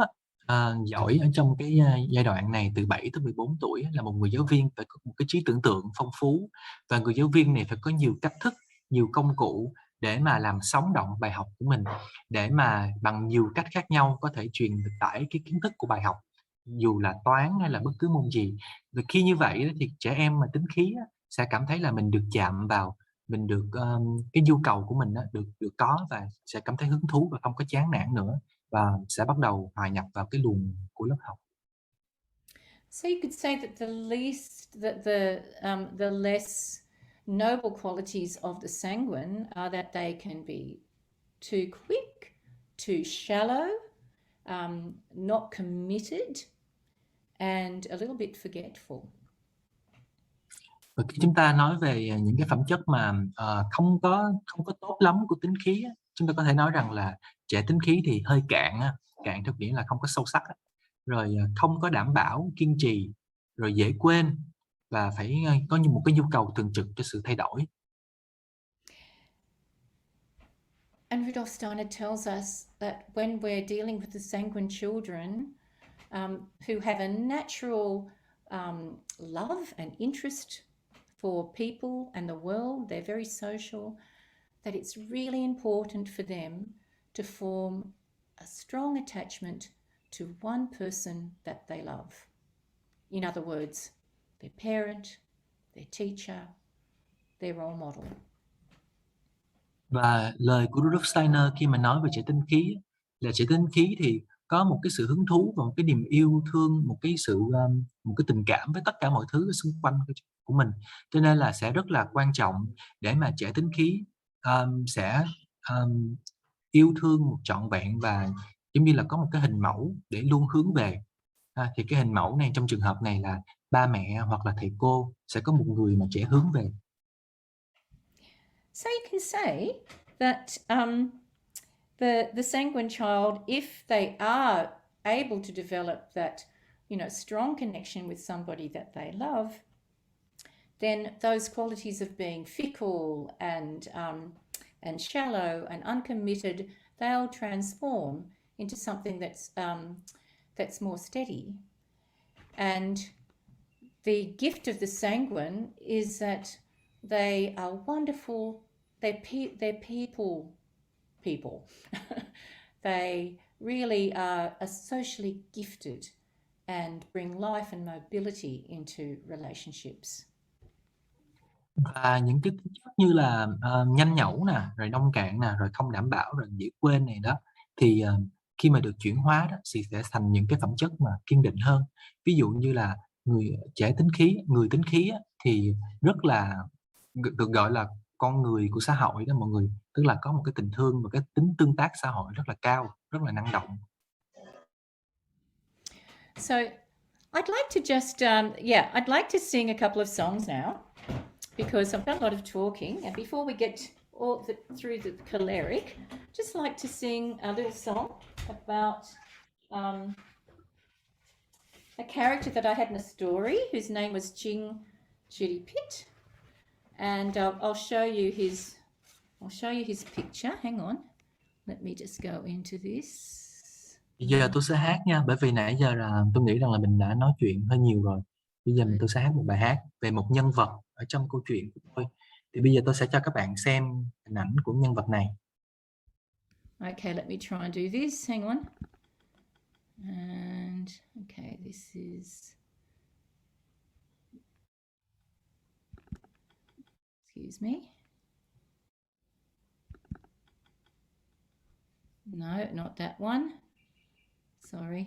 giỏi ở trong cái giai đoạn này từ 7 tới 14 tuổi là một người giáo viên phải có một cái trí tưởng tượng phong phú, và người giáo viên này phải có nhiều cách thức, nhiều công cụ để mà làm sống động bài học của mình, để mà bằng nhiều cách khác nhau có thể truyền tải cái kiến thức của bài học, dù là toán hay là bất cứ môn gì. Và khi như vậy thì trẻ em mà tính khí sẽ cảm thấy là mình được chạm vào, mình được cái nhu cầu của mình được có, và sẽ cảm thấy hứng thú và không có chán nản nữa, và sẽ bắt đầu hòa nhập vào cái luồng của lớp học. So you could say that the less noble qualities of the sanguine are that they can be too quick, too shallow, not committed, and a little bit forgetful. Và khi chúng ta nói về những cái phẩm chất mà không có tốt lắm của tính khí, chúng ta có thể nói rằng là trẻ tính khí thì hơi cạn theo nghĩa là không có sâu sắc, rồi không có đảm bảo kiên trì, rồi dễ quên, và phải có một cái nhu cầu thường trực cho sự thay đổi. And Rudolf Steiner tells us that when we're dealing with the sanguine children who have a natural love and interest for people and the world, they're very social, that it's really important for them to form a strong attachment to one person that they love. In other words, their parent, their teacher, their role model. Và lời của Rudolf Steiner khi mà nói về trẻ tính khí là trẻ tính khí thì có một cái sự hứng thú và một cái niềm yêu thương, một cái tình cảm với tất cả mọi thứ xung quanh của mình, cho nên là sẽ rất là quan trọng để mà trẻ tính khí sẽ yêu thương một trọn vẹn, và giống như là có một cái hình mẫu để luôn hướng về. Thì cái hình mẫu này trong trường hợp này là ba mẹ hoặc là thầy cô sẽ có một người mà trẻ hướng về. So you can say that the sanguine child, if they are able to develop that, strong connection with somebody that they love, then those qualities of being fickle and shallow and uncommitted, they'll transform into something that's more steady. And the gift of the sanguine is that they are wonderful. They're people. They really are socially gifted and bring life and mobility into relationships. Và những cái tính chất như là nhanh nhẩu nè, rồi nông cạn nè, rồi không đảm bảo, rồi dễ quên này đó, thì khi mà được chuyển hóa đó thì sẽ thành những cái phẩm chất mà kiên định hơn. Ví dụ như là người tính khí á, thì rất là được gọi là con người của xã hội đó mọi người, tức là có một cái tình thương và cái tính tương tác xã hội rất là cao, rất là năng động. So I'd like to just I'd like to sing a couple of songs now, because I've done a lot of talking, and before we get through the choleric, just like to sing a little song about a character that I had in a story whose name was Judy Pitt, and I'll show you his picture. Hang on, let me just go into this. Bây giờ tôi sẽ hát nha, bởi vì nãy giờ là tôi nghĩ rằng là mình đã nói chuyện hơi nhiều rồi. Bây giờ tôi sẽ hát một bài hát về một nhân vật ở trong câu chuyện của tôi. Thì bây giờ tôi sẽ cho các bạn xem hình ảnh của nhân vật này. Okay, let me try and do this. Hang on. And okay, this is, excuse me. No, not that one. Sorry.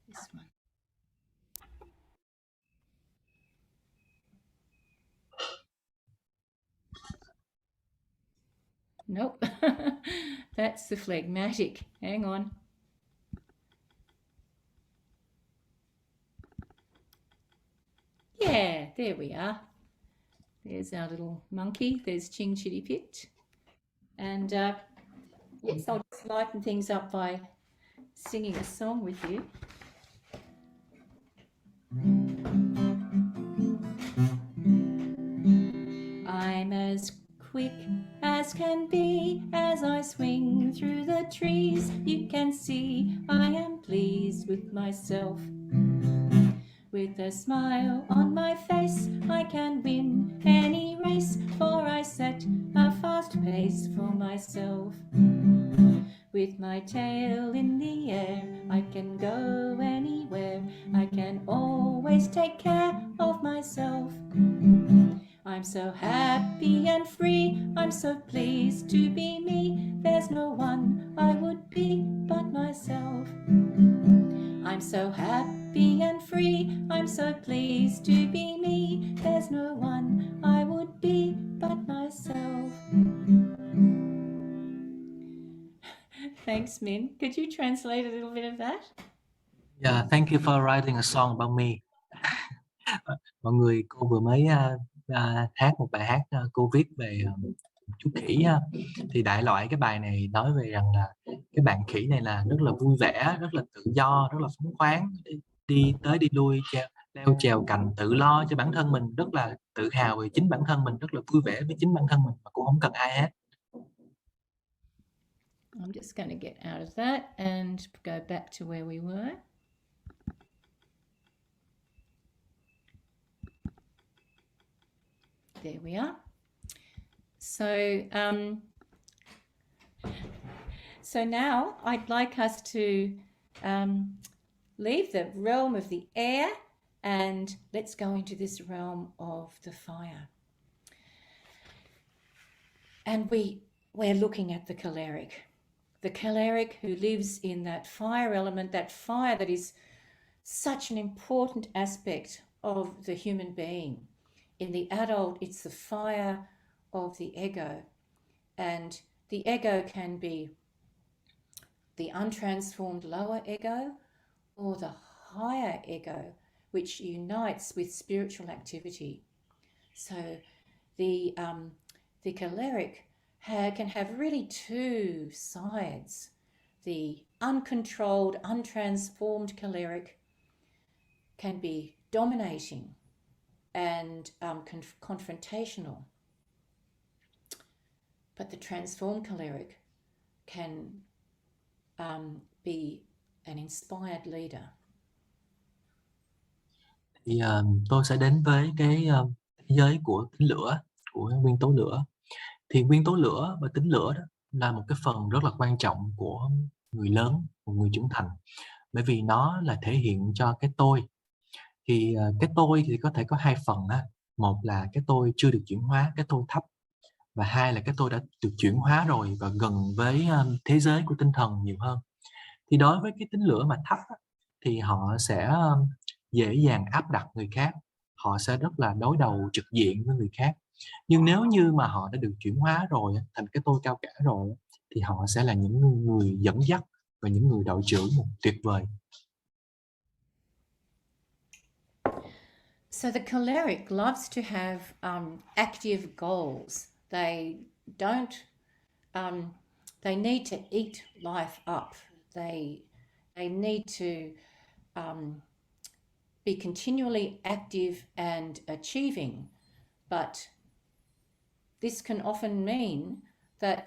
This one. Nope. That's the phlegmatic. Hang on. Yeah, there we are. There's our little monkey. There's Ching Chitty Pit. And yes, I'll just lighten things up by singing a song with you. I'm as quick as can be as I swing through the trees. You can see I am pleased with myself. With a smile on my face, I can win any race, for I set a fast pace for myself. With my tail in the air, I can go anywhere. I can always take care of myself. I'm so happy and free, I'm so pleased to be me. There's no one I would be but myself. I'm so happy and free, I'm so pleased to be me. There's no one I would be but myself. Thanks, Min. Could you translate a little bit of that? Yeah, thank you for writing a song about me. Mọi người, cô vừa mới hát một bài hát cô viết về chú khỉ ha. Thì đại loại cái bài này nói về rằng là cái bạn khỉ này là rất là vui vẻ, rất là tự do, rất là phóng khoáng, đi tới đi lui, leo trèo cành, tự lo cho bản thân mình, rất là tự hào về chính bản thân mình, rất là vui vẻ với chính bản thân mình mà cũng không cần ai hết. I'm just going to get out of that and go back to where we were. There we are. So now I'd like us to leave the realm of the air and let's go into this realm of the fire. And we're looking at the choleric who lives in that fire element, that fire that is such an important aspect of the human being. in the adult, it's the fire of the ego. And the ego can be the untransformed lower ego or the higher ego, which unites with spiritual activity. So the choleric can have really two sides. The uncontrolled, untransformed choleric can be dominating and confrontational. But the transformed choleric can be an inspired leader. Thì tôi sẽ đến với cái thế giới của tính lửa, của nguyên tố lửa. Thì nguyên tố lửa và tính lửa đó là một cái phần rất là quan trọng của người lớn, của người trưởng thành, bởi vì nó là thể hiện cho cái tôi. Thì cái tôi thì có thể có hai phần á. Một là cái tôi chưa được chuyển hóa, cái tôi thấp, và hai là cái tôi đã được chuyển hóa rồi và gần với thế giới của tinh thần nhiều hơn. Thì đối với cái tính lửa mà thấp á, thì họ sẽ dễ dàng áp đặt người khác, họ sẽ rất là đối đầu trực diện với người khác. Nhưng nếu như mà họ đã được chuyển hóa rồi thành cái tôi cao cả rồi, thì họ sẽ là những người dẫn dắt và những người đội trưởng tuyệt vời. So the choleric loves to have active goals. They don't. They need to eat life up. They need to be continually active and achieving, but this can often mean that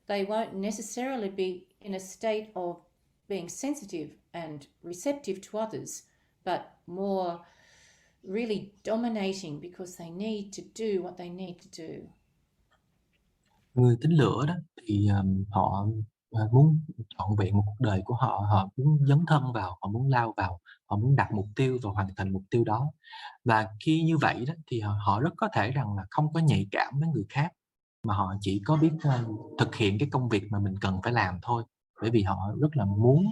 they won't necessarily be in a state of being sensitive and receptive to others, but more really dominating because they need to do what they need to do. Người tính lửa đó thì họ muốn trọn vẹn một cuộc đời của họ, họ muốn dấn thân vào, họ muốn lao vào, họ muốn đặt mục tiêu và hoàn thành mục tiêu đó. Và khi như vậy đó thì họ rất có thể rằng là không có nhạy cảm với người khác, mà họ chỉ có biết thực hiện cái công việc mà mình cần phải làm thôi, bởi vì họ rất là muốn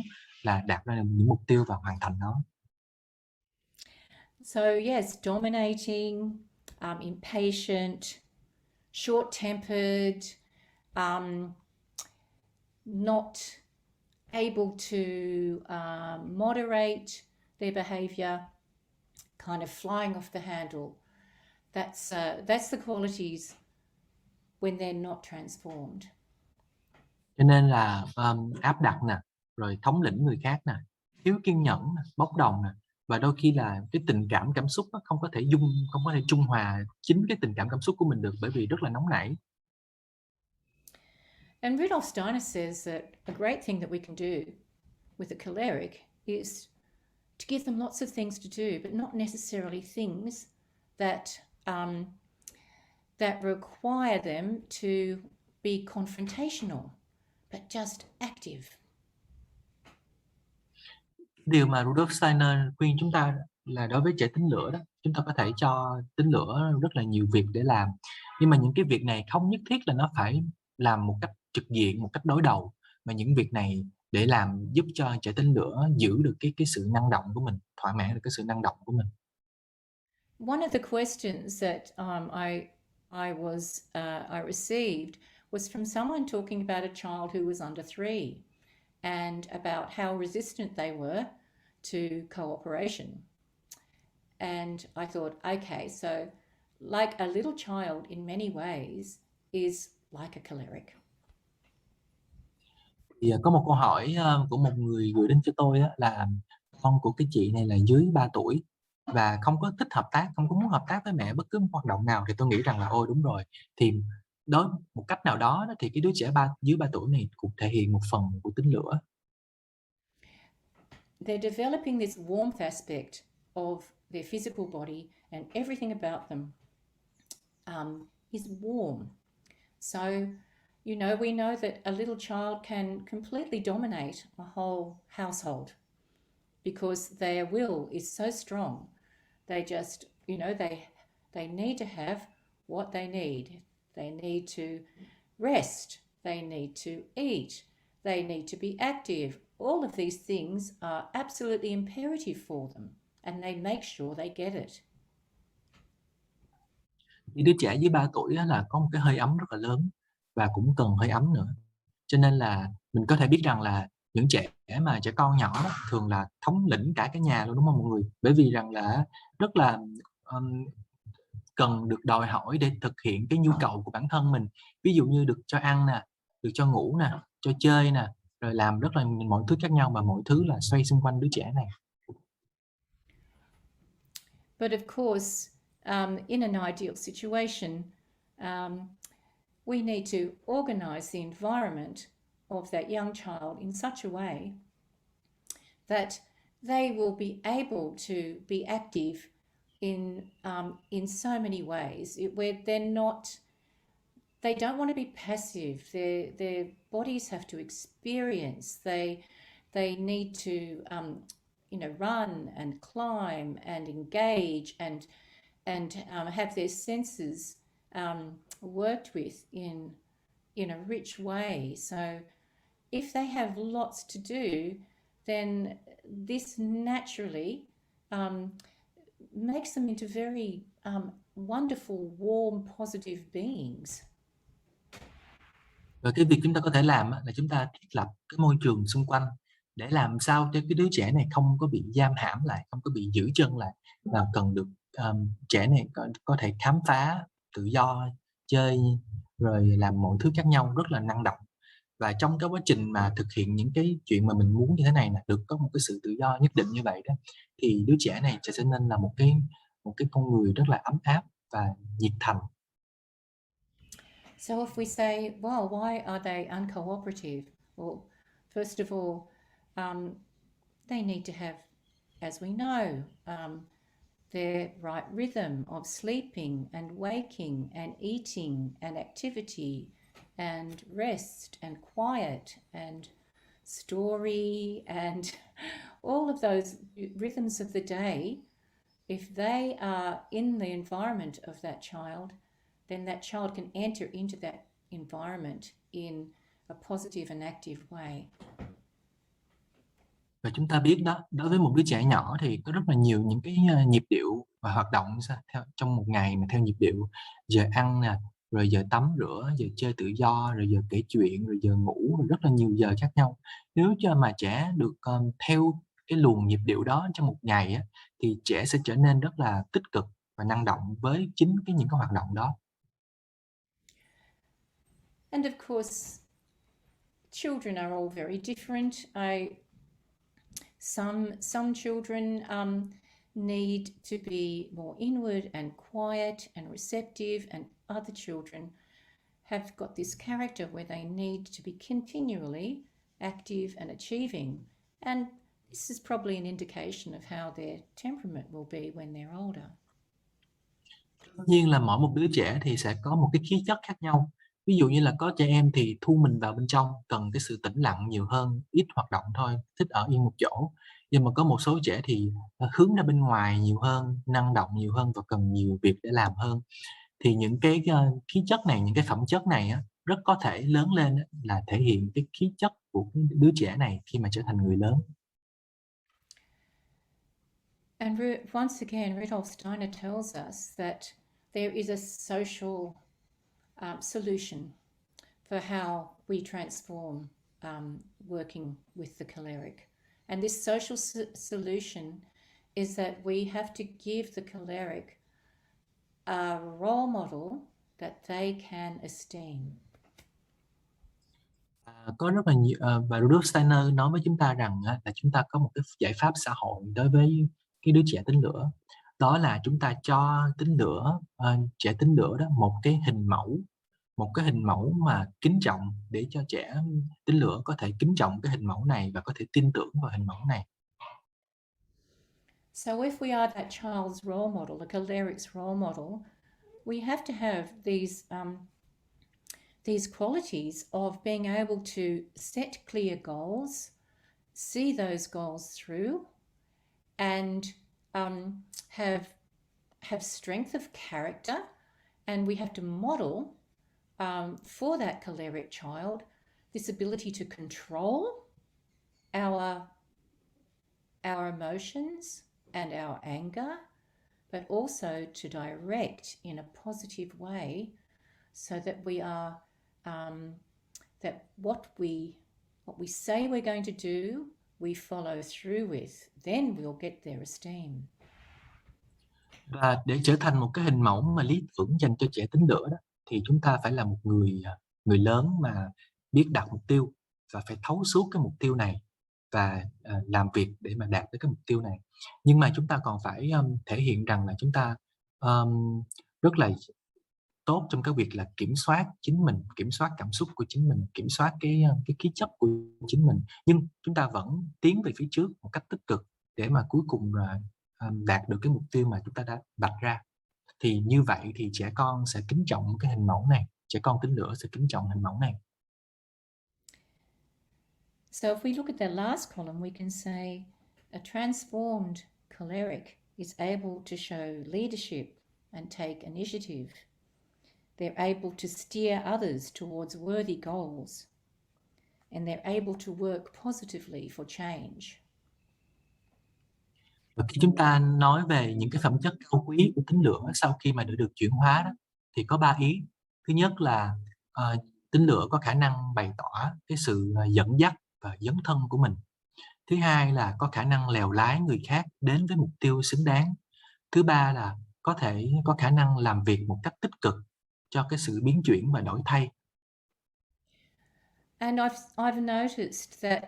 là đạt ra những mục tiêu và hoàn thành nó. So yes, dominating, impatient, short-tempered, not able to moderate their behavior, kind of flying off the handle. That's the qualities when they're not transformed. Cho nên là áp đặt nè, rồi thống lĩnh người khác nè, thiếu kiên nhẫn nè, bốc đồng nè, và đôi khi là cái cảm xúc nó không có thể trung hòa chính cái cảm xúc của mình được, bởi vì rất là nóng nảy. And Rudolf Steiner says that a great thing that we can do with the choleric is to give them lots of things to do, but not necessarily things that that require them to be confrontational, but just active. Điều mà Rudolf Steiner khuyên chúng ta là đối với trẻ tính lửa đó, chúng ta có thể cho tính lửa rất là nhiều việc để làm, nhưng mà những cái việc này không nhất thiết là nó phải làm một cách trực diện, một cách đối đầu, mà những việc này để làm giúp cho trẻ tính lửa giữ được cái sự năng động của mình, thỏa mãn được cái sự năng động của mình. One of the questions that I received was from someone talking about a child who was under 3 and about how resistant they were to cooperation. And I thought, okay, so like a little child in many ways is like a choleric. Thì có một câu hỏi của một người gửi đến cho tôi là con của cái chị này là dưới 3 tuổi và không có thích hợp tác, không có muốn hợp tác với mẹ bất cứ một hoạt động nào. Thì tôi nghĩ rằng là ôi đúng rồi, thì đối một cách nào đó thì cái đứa trẻ dưới 3 tuổi này cũng thể hiện một phần của tính lửa. They're developing this warmth aspect of their physical body, and everything about them is warm. So, we know that a little child can completely dominate a whole household because their will is so strong. They just, they need to have what they need. They need to rest. They need to eat. They need to be active. All of these things are absolutely imperative for them, and they make sure they get it. Thì đứa trẻ dưới 3 tuổi á, là có một cái hơi ấm rất là lớn và cũng cần hơi ấm nữa. Cho nên là mình có thể biết rằng là những trẻ con nhỏ đó, thường là thống lĩnh cả cái nhà luôn, đúng không mọi người? Bởi vì rằng là rất là cần được đòi hỏi để thực hiện cái nhu cầu của bản thân mình. Ví dụ như được cho ăn nè, được cho ngủ nè, cho chơi nè, rồi làm rất là mọi thứ khác nhau, mà mọi thứ là xoay xung quanh đứa trẻ này. But of course, in an ideal situation, we need to organize the environment of that young child in such a way that they will be able to be active in so many ways, where they don't want to be passive. Their bodies have to experience. They need to run and climb and engage and have their senses worked with in a rich way. So if they have lots to do, then this naturally makes them into very wonderful, warm, positive beings. Và cái việc chúng ta có thể làm là chúng ta thiết lập cái môi trường xung quanh để làm sao cho cái đứa trẻ này không có bị giam hãm lại, không có bị giữ chân lại, và cần được trẻ này có thể khám phá tự do, chơi rồi làm mọi thứ khác nhau rất là năng động. Và trong cái quá trình mà thực hiện những cái chuyện mà mình muốn như thế này nè, được có một cái sự tự do nhất định như vậy đó, thì đứa trẻ này sẽ nên là một cái con người rất là ấm áp và nhiệt thành. So if we say, well, why are they uncooperative? Well, first of all, they need to have, as we know, their right rhythm of sleeping and waking and eating and activity and rest and quiet and story and all of those rhythms of the day. If they are in the environment of that child, then that child can enter into that environment in a positive and active way. Và chúng ta biết đó, đối với một đứa trẻ nhỏ thì có rất là nhiều những cái nhịp điệu và hoạt động theo trong một ngày mà theo nhịp điệu. Giờ ăn nè, rồi giờ tắm rửa, giờ chơi tự do, rồi giờ kể chuyện, rồi giờ ngủ, rồi rất là nhiều giờ khác nhau. Nếu cho mà trẻ được theo cái luồng nhịp điệu đó trong một ngày á, thì trẻ sẽ trở nên rất là tích cực và năng động với chính những cái hoạt động đó. And of course, children are all very different. Some children need to be more inward and quiet and receptive, and other children have got this character where they need to be continually active and achieving. And this is probably an indication of how their temperament will be when they're older. Tất nhiên là mỗi một đứa trẻ thì sẽ có một cái khí chất khác nhau. Ví dụ như là có trẻ em thì thu mình vào bên trong, cần cái sự tĩnh lặng nhiều hơn, ít hoạt động thôi, thích ở yên một chỗ. Nhưng mà có một số trẻ thì hướng ra bên ngoài nhiều hơn, năng động nhiều hơn và cần nhiều việc để làm hơn. Thì những cái khí chất này, những cái phẩm chất này á, rất có thể lớn lên là thể hiện cái khí chất của cái đứa trẻ này khi mà trở thành người lớn. And once again, Rudolf Steiner tells us that there is a social solution for how we transform working with the choleric. And this social solution is that we have to give the choleric a role model that they can esteem. Có rất là nhiều và Rudolf Steiner nói với chúng ta rằng là chúng ta có một cái giải pháp xã hội đối với cái đứa trẻ tính lửa. Đó là chúng ta cho trẻ tính lửa đó một cái hình mẫu mà kính trọng, để cho trẻ tính lửa có thể kính trọng cái hình mẫu này và có thể tin tưởng vào hình mẫu này. So if we are that child's role model, the choleric's role model, we have to have these qualities of being able to set clear goals, see those goals through, and have strength of character. And we have to model for that choleric child this ability to control our emotions and our anger, but also to direct in a positive way, so that we are that what we say we're going to do, we follow through with. Then we'll get their esteem. Và để trở thành một cái hình mẫu mà lý tưởng dành cho trẻ tính lửa đó, thì chúng ta phải là một người lớn mà biết đặt mục tiêu và phải thấu suốt cái mục tiêu này và làm việc để mà đạt tới cái mục tiêu này. Nhưng mà chúng ta còn phải thể hiện rằng là chúng ta rất là tốt trong cái việc là kiểm soát chính mình, kiểm soát cảm xúc của chính mình, kiểm soát cái khí chất của chính mình, nhưng chúng ta vẫn tiến về phía trước một cách tích cực để mà cuối cùng là đạt được cái mục tiêu mà chúng ta đã vạch ra. Thì như vậy thì trẻ con sẽ kính trọng cái hình mẫu này, trẻ con tính lửa sẽ kính trọng hình mẫu này. So if we look at the last column, we can say a transformed choleric is able to show leadership and take initiative. They're able to steer others towards worthy goals, and they're able to work positively for change. Và khi chúng ta nói về những cái phẩm chất cao quý của tính lửa sau khi mà đã được chuyển hóa đó, thì có 3 ý. Thứ nhất là tính lửa có khả năng bày tỏ cái sự dẫn dắt và dấn thân của mình. Thứ hai là có khả năng lèo lái người khác đến với mục tiêu xứng đáng. Thứ ba là có khả năng làm việc một cách tích cực cho cái sự biến chuyển và đổi thay. And I've noticed that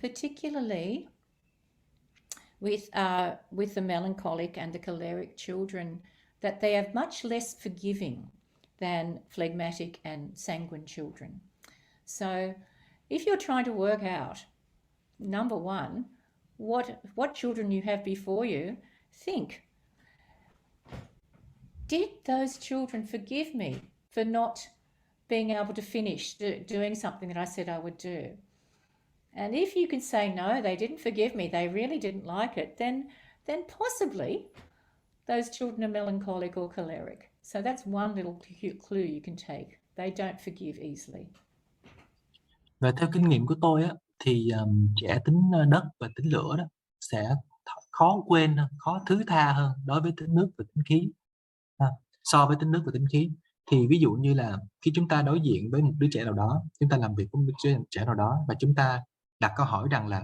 particularly with the melancholic and the choleric children, that they are much less forgiving than phlegmatic and sanguine children. So if you're trying to work out, number one, what children you have before you, think, did those children forgive me for not being able to finish doing something that I said I would do? And if you can say, no, they didn't forgive me, they really didn't like it, then possibly those children are melancholic or choleric. So that's one little clue you can take. They don't forgive easily. Và theo kinh nghiệm của tôi á, thì trẻ tính đất và tính lửa đó sẽ khó quên hơn, khó thứ tha hơn đối với tính nước và tính khí so với tính nước và tính khí. Thì ví dụ như là khi chúng ta đối diện với một đứa trẻ nào đó, chúng ta làm việc với một đứa trẻ nào đó và chúng ta đặt câu hỏi rằng là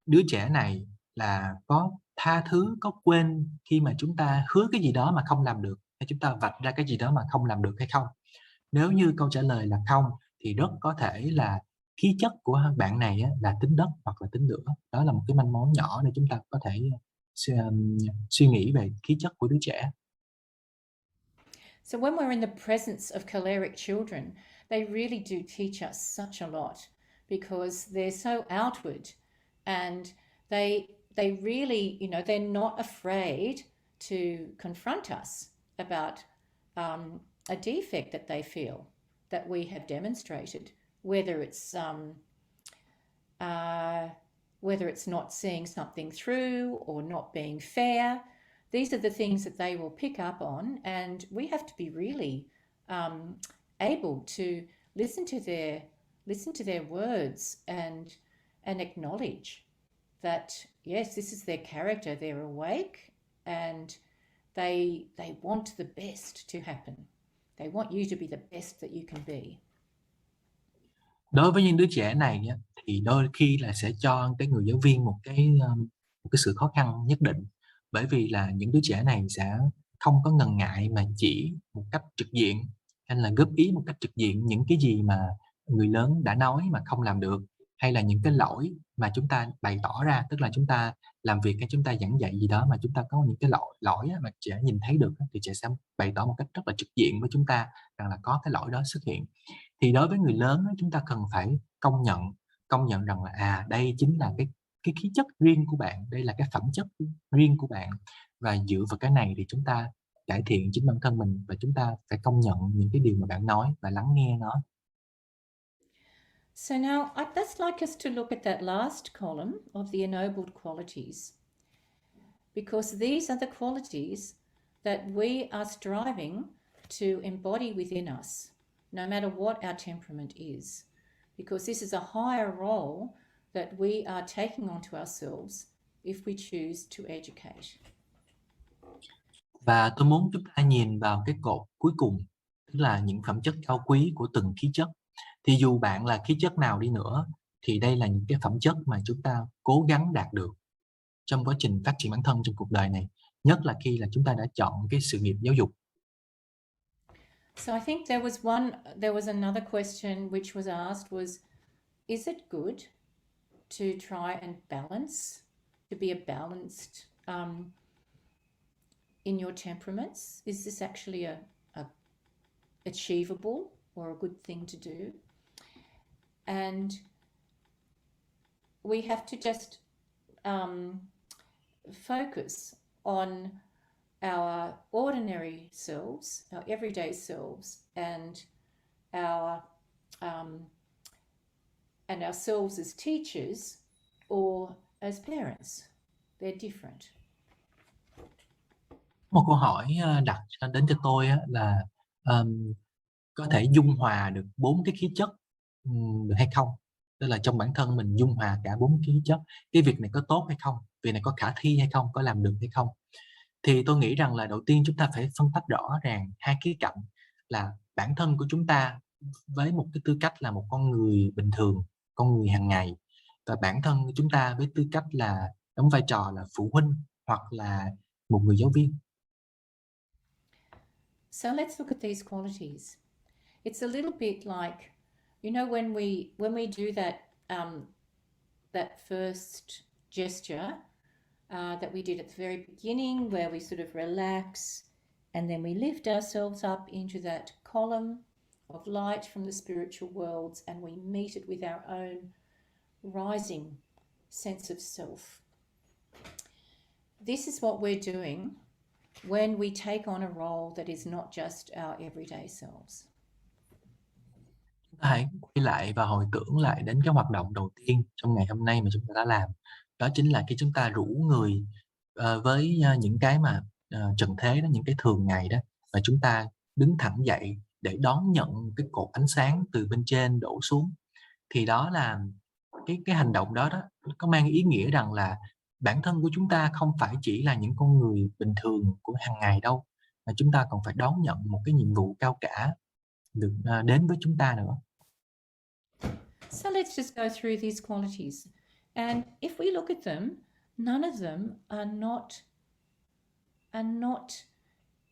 đứa trẻ này là có tha thứ, có quên khi mà chúng ta hứa cái gì đó mà không làm được, hay chúng ta vạch ra cái gì đó mà không làm được hay không. Nếu như câu trả lời là không, thì rất có thể là khí chất của bạn này là tính đất hoặc là tính lửa. Đó là một cái manh mối nhỏ để chúng ta có thể suy nghĩ về khí chất của đứa trẻ. So when we're in the presence of choleric children, they really do teach us such a lot, because they're so outward, and they really, they're not afraid to confront us about a defect that they feel that we have demonstrated, whether it's not seeing something through or not being fair. These are the things that they will pick up on, and we have to be really able to listen to their words and acknowledge that, yes, this is their character. They're awake, and they want the best to happen. They want you to be the best that you can be. Đối với những đứa trẻ này thì đôi khi là sẽ cho cái người giáo viên một cái sự khó khăn nhất định, bởi vì là những đứa trẻ này sẽ không có ngần ngại mà chỉ một cách trực diện hay là góp ý một cách trực diện những cái gì mà người lớn đã nói mà không làm được, hay là những cái lỗi mà chúng ta bày tỏ ra, tức là chúng ta làm việc hay chúng ta giảng dạy gì đó mà chúng ta có những cái lỗi mà trẻ nhìn thấy được, thì trẻ sẽ bày tỏ một cách rất là trực diện với chúng ta rằng là có cái lỗi đó xuất hiện. Thì đối với người lớn chúng ta cần phải công nhận rằng là đây chính là cái khí chất riêng của bạn, đây là cái phẩm chất riêng của bạn, và dựa vào cái này thì chúng ta cải thiện chính bản thân mình, và chúng ta phải công nhận những cái điều mà bạn nói và lắng nghe nó. So now I'd just like us to look at that last column of the ennobled qualities, because these are the qualities that we are striving to embody within us, no matter what our temperament is, because this is a higher role that we are taking onto ourselves if we choose to educate. Và tôi muốn chúng ta nhìn vào cái cột cuối cùng, tức là những phẩm chất cao quý của từng khí chất. Thì dù bạn là khí chất nào đi nữa, thì đây là những cái phẩm chất mà chúng ta cố gắng đạt được trong quá trình phát triển bản thân trong cuộc đời này, nhất là khi là chúng ta đã chọn cái sự nghiệp giáo dục. So I think there was another question which was asked was, is it good to try and balance, to be a balanced in your temperaments? Is this actually a achievable or a good thing to do? And we have to just focus on our ordinary selves, our everyday selves, and ourselves as teachers or as parents. They're different. Một câu hỏi đặt đến cho tôi là có thể dung hòa được 4 cái khí chất được hay không? Tức là trong bản thân mình dung hòa cả 4 khí chất. Cái việc này có tốt hay không? Việc này có khả thi hay không? Có làm được hay không? Thì tôi nghĩ rằng là đầu tiên chúng ta phải phân tách rõ ràng hai khía cạnh là bản thân của chúng ta với một cái tư cách là một con người bình thường, con người hàng ngày, và bản thân của chúng ta với tư cách là đóng vai trò là phụ huynh hoặc là một người giáo viên. So let's look at these qualities. It's a little bit like, you know, when we do that first gesture that we did at the very beginning, where we sort of relax and then we lift ourselves up into that column of light from the spiritual worlds, and we meet it with our own rising sense of self. This is what we're doing when we take on a role that is not just our everyday selves. Hãy quay lại và hồi tưởng lại đến cái hoạt động đầu tiên trong ngày hôm nay mà chúng ta đã làm. Đó chính là khi chúng ta rủ người với những cái mà trần thế đó, những cái thường ngày đó, và chúng ta đứng thẳng dậy để đón nhận cái cột ánh sáng từ bên trên đổ xuống. Thì đó là cái hành động đó có mang ý nghĩa rằng là bản thân của chúng ta không phải chỉ là những con người bình thường của hàng ngày đâu, mà chúng ta còn phải đón nhận một cái nhiệm vụ cao cả được đến với chúng ta nữa. So let's just go through these qualities. And if we look at them, none of them are not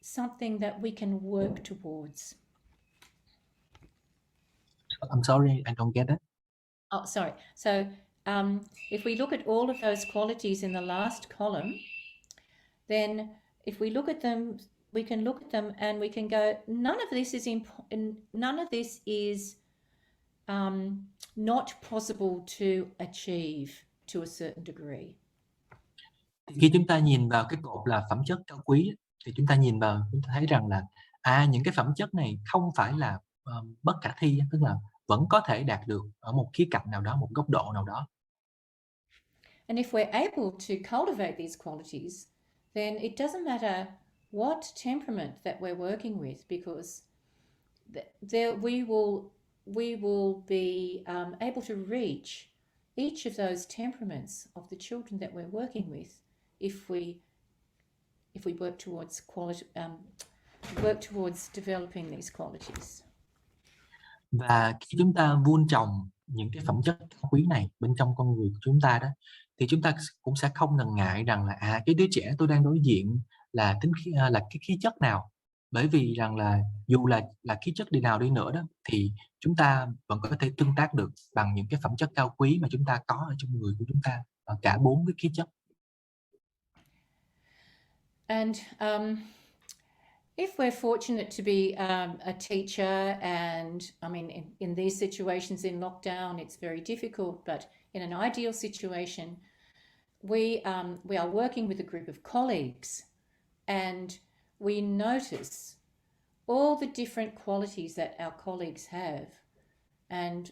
something that we can work towards. I'm sorry, I don't get it. Oh, sorry. So if we look at all of those qualities in the last column, then if we look at them, we can look at them and we can go, none of this is not possible to achieve to a certain degree. Thì khi chúng ta nhìn vào cái cột là phẩm chất cao quý, thì chúng ta nhìn vào, chúng ta thấy rằng là những cái phẩm chất này không phải là bất khả thi, tức là vẫn có thể đạt được ở một khía cạnh nào đó, một góc độ nào đó. And if we're able to cultivate these qualities, then it doesn't matter what temperament that we're working with, because we will be able to reach each of those temperaments of the children that we're working with if we work towards developing these qualities. Và khi chúng ta vun trồng những cái phẩm chất cao quý này bên trong con người của chúng ta đó, thì chúng ta cũng sẽ không ngần ngại rằng là cái đứa trẻ tôi đang đối diện là cái khí chất nào, bởi vì rằng là dù là khí chất đi nào đi nữa đó, thì chúng ta vẫn có thể tương tác được bằng những cái phẩm chất cao quý mà chúng ta có ở trong người của chúng ta, ở cả 4 cái khí chất. And if we're fortunate to be a teacher, and I mean, in these situations in lockdown, it's very difficult, but in an ideal situation, we are working with a group of colleagues, and we notice all the different qualities that our colleagues have, and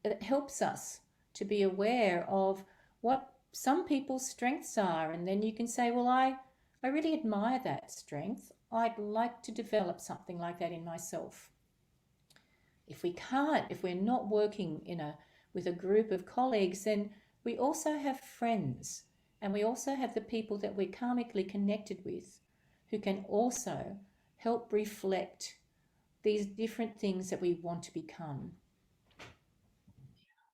it helps us to be aware of what some people's strengths are, and then you can say, well, I really admire that strength. I'd like to develop something like that in myself. If we're not working with a group of colleagues, then we also have friends, and we also have the people that we're karmically connected with, who can also help reflect these different things that we want to become.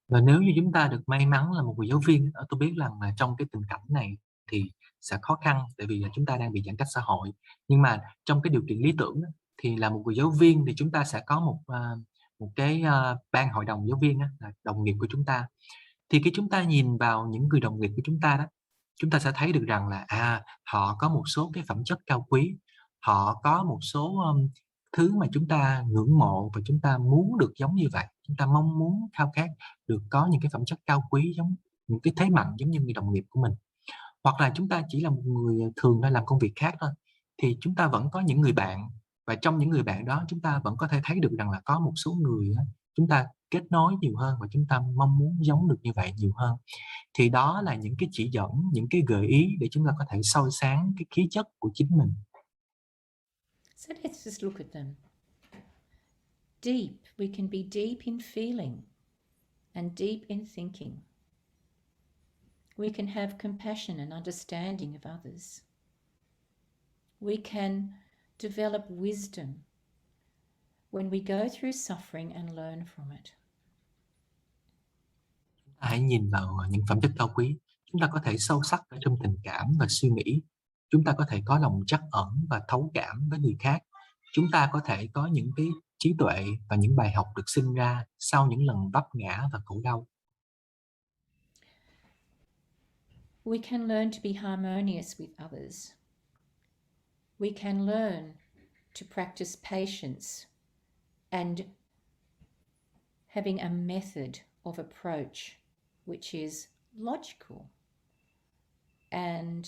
Và nếu như chúng ta được may mắn là một người giáo viên, tôi biết rằng là trong cái tình cảnh này thì sẽ khó khăn, tại vì là chúng ta đang bị giãn cách xã hội. Nhưng mà trong cái điều kiện lý tưởng thì là một người giáo viên thì chúng ta sẽ có một cái ban hội đồng giáo viên là đồng nghiệp của chúng ta. Thì khi chúng ta nhìn vào những người đồng nghiệp của chúng ta đó, chúng ta sẽ thấy được rằng là họ có một số cái phẩm chất cao quý, họ có một số thứ mà chúng ta ngưỡng mộ và chúng ta muốn được giống như vậy. Chúng ta mong muốn khao khát được có những cái phẩm chất cao quý, giống những cái thế mạnh giống như người đồng nghiệp của mình. Hoặc là chúng ta chỉ là một người thường đang làm công việc khác thôi, thì chúng ta vẫn có những người bạn, và trong những người bạn đó chúng ta vẫn có thể thấy được rằng là có một số người chúng ta kết nối nhiều hơn và chúng ta mong muốn giống được như vậy nhiều hơn. Thì đó là những cái chỉ dẫn, những cái gợi ý để chúng ta có thể soi sáng cái khí chất của chính mình. So let's just look at them. Deep, we can be deep in feeling and deep in thinking. We can have compassion and understanding of others. We can develop wisdom when we go through suffering and learn from it. Hãy nhìn vào những phẩm chất cao quý. Chúng ta có thể sâu sắc ở trong tình cảm và suy nghĩ. Chúng ta có thể có lòng trắc ẩn và thấu cảm với người khác. Chúng ta có thể có những cái trí tuệ và những bài học được sinh ra sau những lần vấp ngã và khổ đau. We can learn to be harmonious with others. We can learn to practice patience and having a method of approach which is logical and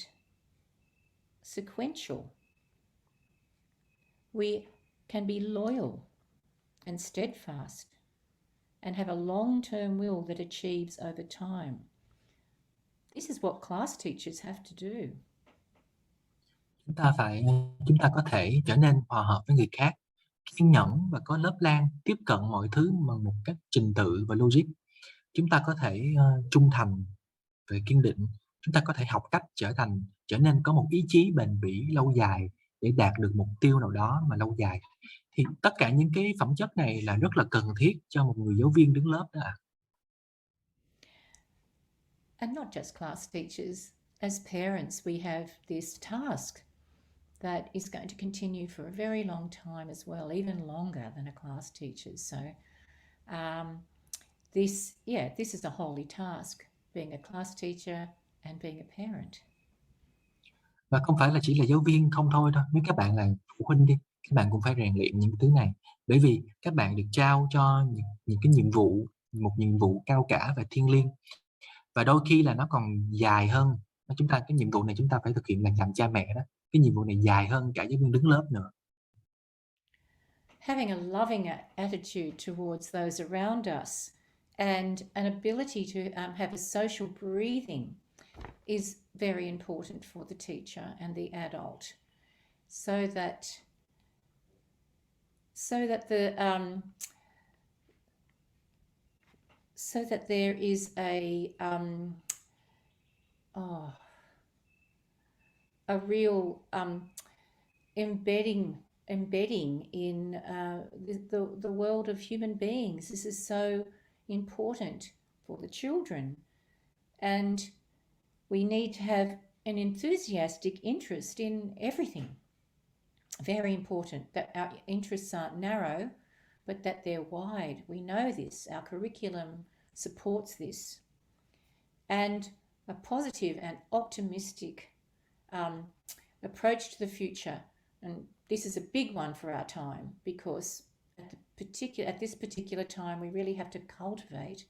sequential. We can be loyal and steadfast and have a long-term will that achieves over time. This is what class teachers have to do. Chúng ta có thể trở nên hòa hợp với người khác, kiên nhẫn và có lớp lang, tiếp cận mọi thứ bằng một cách trình tự và logic. Chúng ta có thể trung thành và kiên định. Chúng ta có thể học cách trở nên có một ý chí bền bỉ lâu dài để đạt được mục tiêu nào đó mà lâu dài. Thì tất cả những cái phẩm chất này là rất là cần thiết cho một người giáo viên đứng lớp đó ạ. And not just class teachers, as parents we have this task that is going to continue for a very long time as well, even longer than a class teacher. So this is a holy task, being a class teacher and being a parent. Và không phải là chỉ là giáo viên không thôi đâu. Nếu các bạn là phụ huynh đi, các bạn cũng phải rèn luyện những thứ này. Bởi vì các bạn được trao cho những cái nhiệm vụ, một nhiệm vụ cao cả và thiêng liêng. Và đôi khi là nó còn dài hơn. Cái nhiệm vụ này chúng ta phải thực hiện là làm cha mẹ đó. Cái nhiệm vụ này dài hơn cả giáo viên đứng lớp nữa. Having a loving attitude towards those around us and an ability to have a social breathing is very important for the teacher and the adult, so that there is a real embedding in the world of human beings. This is so important for the children, and we need to have an enthusiastic interest in everything. Very important that our interests aren't narrow, but that they're wide. We know this. Our curriculum supports this. And a positive and optimistic approach to the future. And this is a big one for our time, because at this particular time we really have to cultivate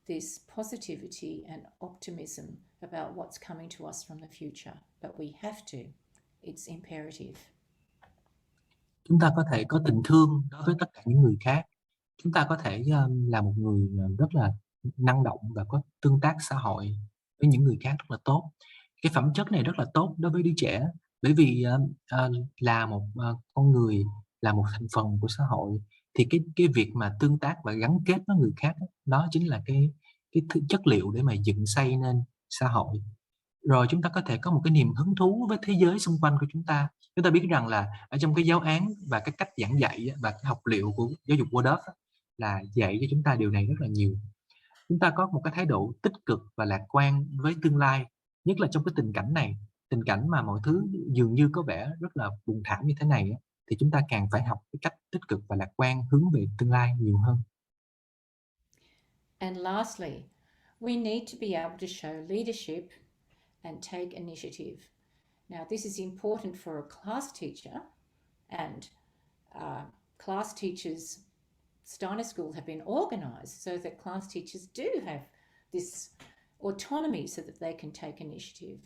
this positivity and optimism about what's coming to us from the future. But we have to. It's imperative. Chúng ta có thể có tình thương đối với tất cả những người khác. Chúng ta có thể là một người rất là năng động và có tương tác xã hội với những người khác rất là tốt. Cái phẩm chất này rất là tốt đối với đứa trẻ, bởi vì là một con người, là một thành phần của xã hội, thì cái việc mà tương tác và gắn kết với người khác đó chính là cái chất liệu để mà dựng xây nên xã hội. rồi chúng ta có thể có một cái niềm hứng thú với thế giới xung quanh của chúng ta. Chúng ta biết rằng là ở trong cái giáo án và cái cách giảng dạy và cái học liệu của giáo dục Waldorf là dạy cho chúng ta điều này rất là nhiều. Chúng ta có một cái thái độ tích cực và lạc quan với tương lai, nhất là trong cái tình cảnh này, tình cảnh mà mọi thứ dường như có vẻ rất là buồn thảm như thế này, thì chúng ta càng phải học cái cách tích cực và lạc quan hướng về tương lai nhiều hơn. And lastly, we need to be able to show leadership and take initiative. Now, this is important for a class teacher, and class teachers, Steiner School have been organised so that class teachers do have this autonomy so that they can take initiative.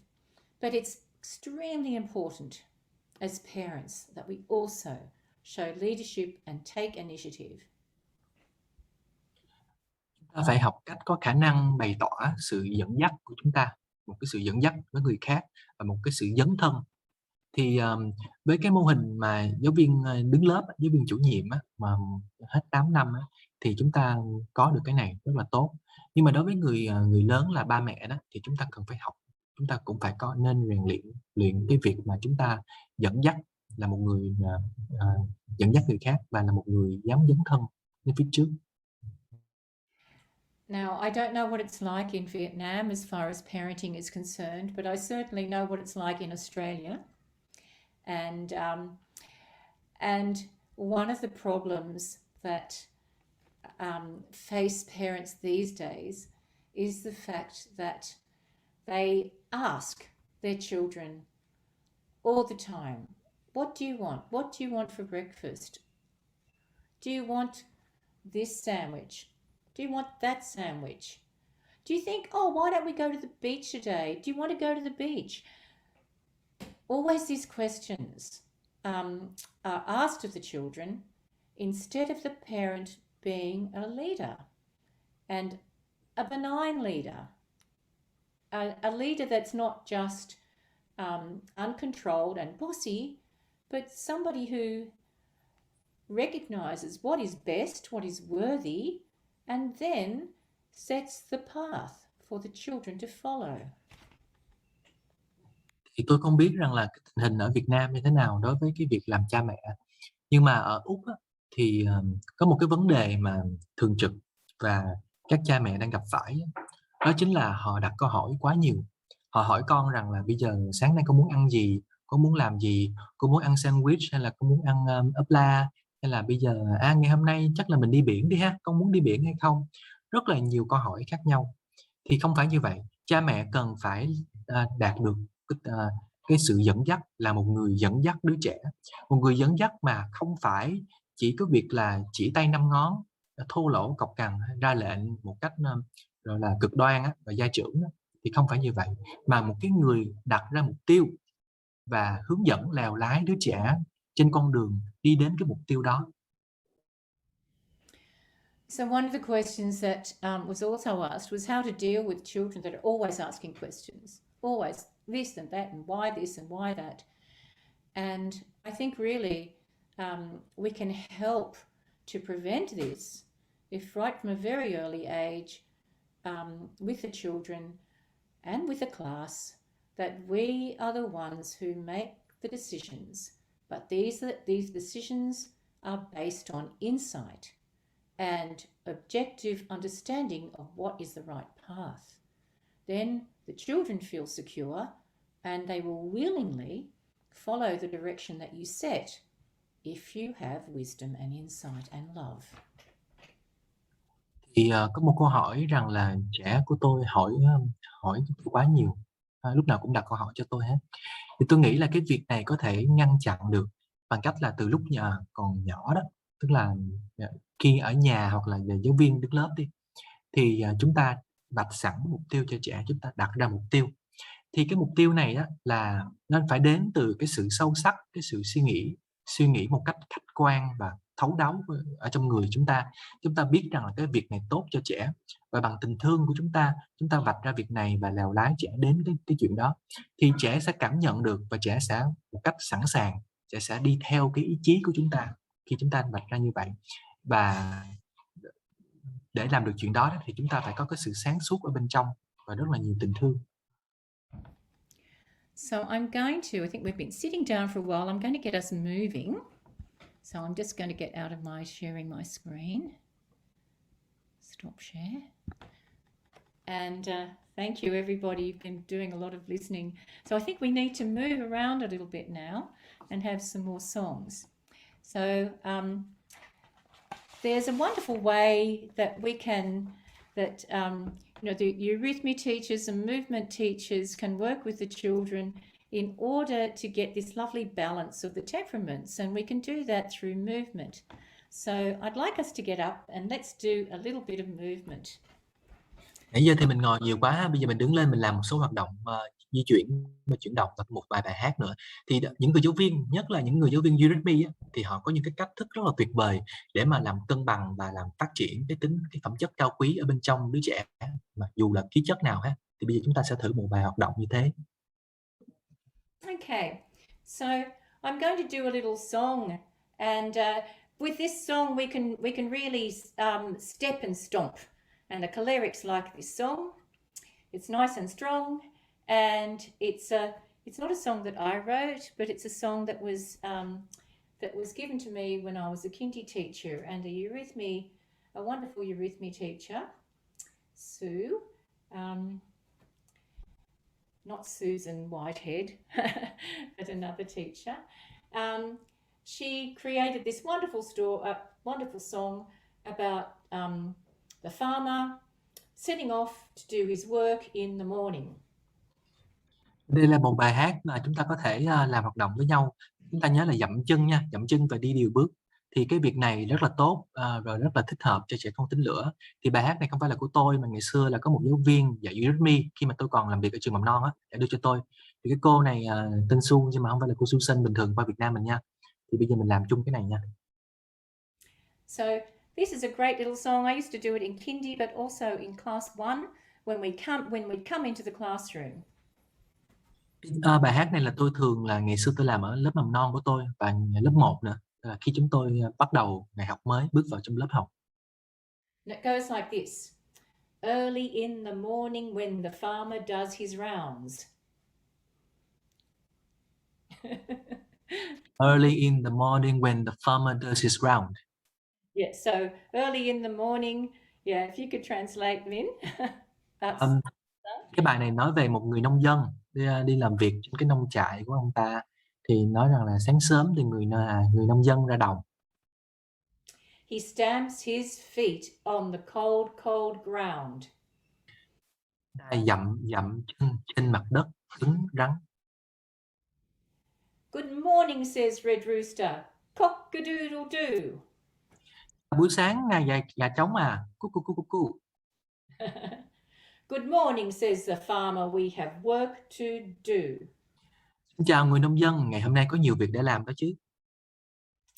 But it's extremely important as parents that we also show leadership and take initiative. Chúng ta phải học cách có khả năng bày tỏ sự dẫn dắt của chúng ta, một cái sự dẫn dắt với người khác và một cái sự dấn thân. Thì với cái mô hình mà giáo viên đứng lớp, giáo viên chủ nhiệm mà hết 8 năm thì chúng ta có được cái này rất là tốt. Nhưng mà đối với người lớn là ba mẹ đó, thì chúng ta cần phải học, chúng ta cũng phải nên rèn luyện cái việc mà chúng ta dẫn dắt, là một người dẫn dắt người khác và là một người dám dấn thân lên phía trước. Now, I don't know what it's like in Vietnam as far as parenting is concerned, but I certainly know what it's like in Australia. And one of the problems that face parents these days is the fact that they ask their children all the time, what do you want? What do you want for breakfast? Do you want this sandwich? Do you want that sandwich? Do you think, oh, why don't we go to the beach today? Do you want to go to the beach? Always these questions are asked of the children instead of the parent being a leader, and a benign leader, a leader that's not just uncontrolled and bossy, but somebody who recognises what is best, what is worthy, and then sets the path for the children to follow. Thì tôi không biết rằng là cái tình hình ở Việt Nam như thế nào đối với cái việc làm cha mẹ. Nhưng mà ở Úc thì có một cái vấn đề mà thường trực và các cha mẹ đang gặp phải, đó chính là họ đặt câu hỏi quá nhiều. Họ hỏi con rằng là bây giờ sáng nay con muốn ăn gì, con muốn làm gì, con muốn ăn sandwich hay là con muốn ăn ốp la, hay là bây giờ ngày hôm nay chắc là mình đi biển đi ha, con muốn đi biển hay không? Rất là nhiều câu hỏi khác nhau. Thì không phải như vậy, cha mẹ cần phải đạt được cái sự dẫn dắt, là một người dẫn dắt đứa trẻ, một người dẫn dắt mà không phải chỉ có việc là chỉ tay năm ngón, thô lỗ cọc cằn, ra lệnh một cách gọi là cực đoan và gia trưởng thì không phải như vậy, mà một cái người đặt ra mục tiêu và hướng dẫn lèo lái đứa trẻ trên con đường đi đến cái mục tiêu đó. So one of the questions that was also asked was how to deal with children that are always asking questions, always this and that and why this and why that. And I think really we can help to prevent this if right from a very early age with the children and with the class that we are the ones who make the decisions, but these decisions are based on insight and objective understanding of what is the right path. Then the children feel secure and they will willingly follow the direction that you set if you have wisdom and insight and love. Thì có một câu hỏi rằng là trẻ của tôi hỏi quá nhiều, lúc nào cũng đặt câu hỏi cho tôi hết. Thì tôi nghĩ là cái việc này có thể ngăn chặn được bằng cách là từ lúc còn nhỏ đó, tức là khi ở nhà hoặc là giáo viên đứng lớp đi, thì chúng ta vạch sẵn mục tiêu cho trẻ, chúng ta đặt ra mục tiêu. Thì cái mục tiêu này đó là nó phải đến từ cái sự sâu sắc, cái sự suy nghĩ một cách khách quan và thấu đáo ở trong người chúng ta. Chúng ta biết rằng là cái việc này tốt cho trẻ, và bằng tình thương của chúng ta vạch ra việc này và lèo lái trẻ đến cái chuyện đó, thì trẻ sẽ cảm nhận được và trẻ sẽ một cách sẵn sàng, trẻ sẽ đi theo cái ý chí của chúng ta khi chúng ta vạch ra như vậy. Và để làm được chuyện đó thì chúng ta phải có cái sự sáng suốt ở bên trong và rất là nhiều tình thương. So I'm going to, I think we've been sitting down for a while. I'm going to get us moving. So I'm just going to get out of my sharing my screen. Stop share. And thank you, everybody. You've been doing a lot of listening. So I think we need to move around a little bit now and have some more songs. So there's a wonderful way that we can, that you know, the eurythmy teachers and movement teachers can work with the children in order to get this lovely balance of the temperaments, and we can do that through movement. So I'd like us to get up and let's do a little bit of movement. Nãy giờ thì mình ngồi nhiều quá, bây giờ mình đứng lên mình làm một số hoạt động di chuyển và chuyển động và một vài bài hát nữa. Thì những người giáo viên, nhất là những người giáo viên eurythmy á, thì họ có những cái cách thức rất là tuyệt vời để mà làm cân bằng và làm phát triển cái phẩm chất cao quý ở bên trong đứa trẻ, mà dù là khí chất nào ha. Thì bây giờ chúng ta sẽ thử một vài hoạt động như thế. Okay, so I'm going to do a little song, and with this song we can really step and stomp, and the lyrics like this song. It's nice and strong, and it's not a song that I wrote, but it's a song that was given to me when I was a kindy teacher, and a wonderful eurythmy teacher, Sue. Not Susan Whitehead, but another teacher. She created this wonderful song about the farmer setting off to do his work in the morning. Đây là một bài hát mà chúng ta có thể làm hoạt động với nhau. Chúng ta nhớ là dậm chân nha, dậm chân và đi điều bước. Thì cái việc này rất là tốt, rồi rất là thích hợp cho trẻ con tính lửa. Thì bài hát này không phải là của tôi, mà ngày xưa là có một giáo viên dạy eurythmy khi mà tôi còn làm việc ở trường mầm non á, đã đưa cho tôi. Thì cái cô này tên Su, nhưng mà không phải là cô Susan bình thường qua Việt Nam mình nha. Thì bây giờ mình làm chung cái này nha. So this is a great little song. I used to do it in kindy, but also in class 1 when we come into the classroom. Bài hát này là tôi thường là ngày xưa tôi làm ở lớp mầm non của tôi và lớp 1 nữa, là khi chúng tôi bắt đầu ngày học mới, bước vào trong lớp học. And it goes like this. Early in the morning when the farmer does his rounds. Early in the morning when the farmer does his round. Yeah, so early in the morning, yeah, if you could translate, Min. Cái bài này nói về một người nông dân đi làm việc trên cái nông trại của ông ta, thì nói rằng là sáng sớm thì người nông dân ra đồng. He stamps his feet on the cold, cold ground. Dậm chân trên mặt đất cứng rắn. Good morning, says Red Rooster. Cock-a-doodle-doo. Buổi sáng gà trống à, cu cu cu cu cu. Good morning, says the farmer. We have work to do. Xin chào người nông dân, ngày hôm nay có nhiều việc để làm đó chứ.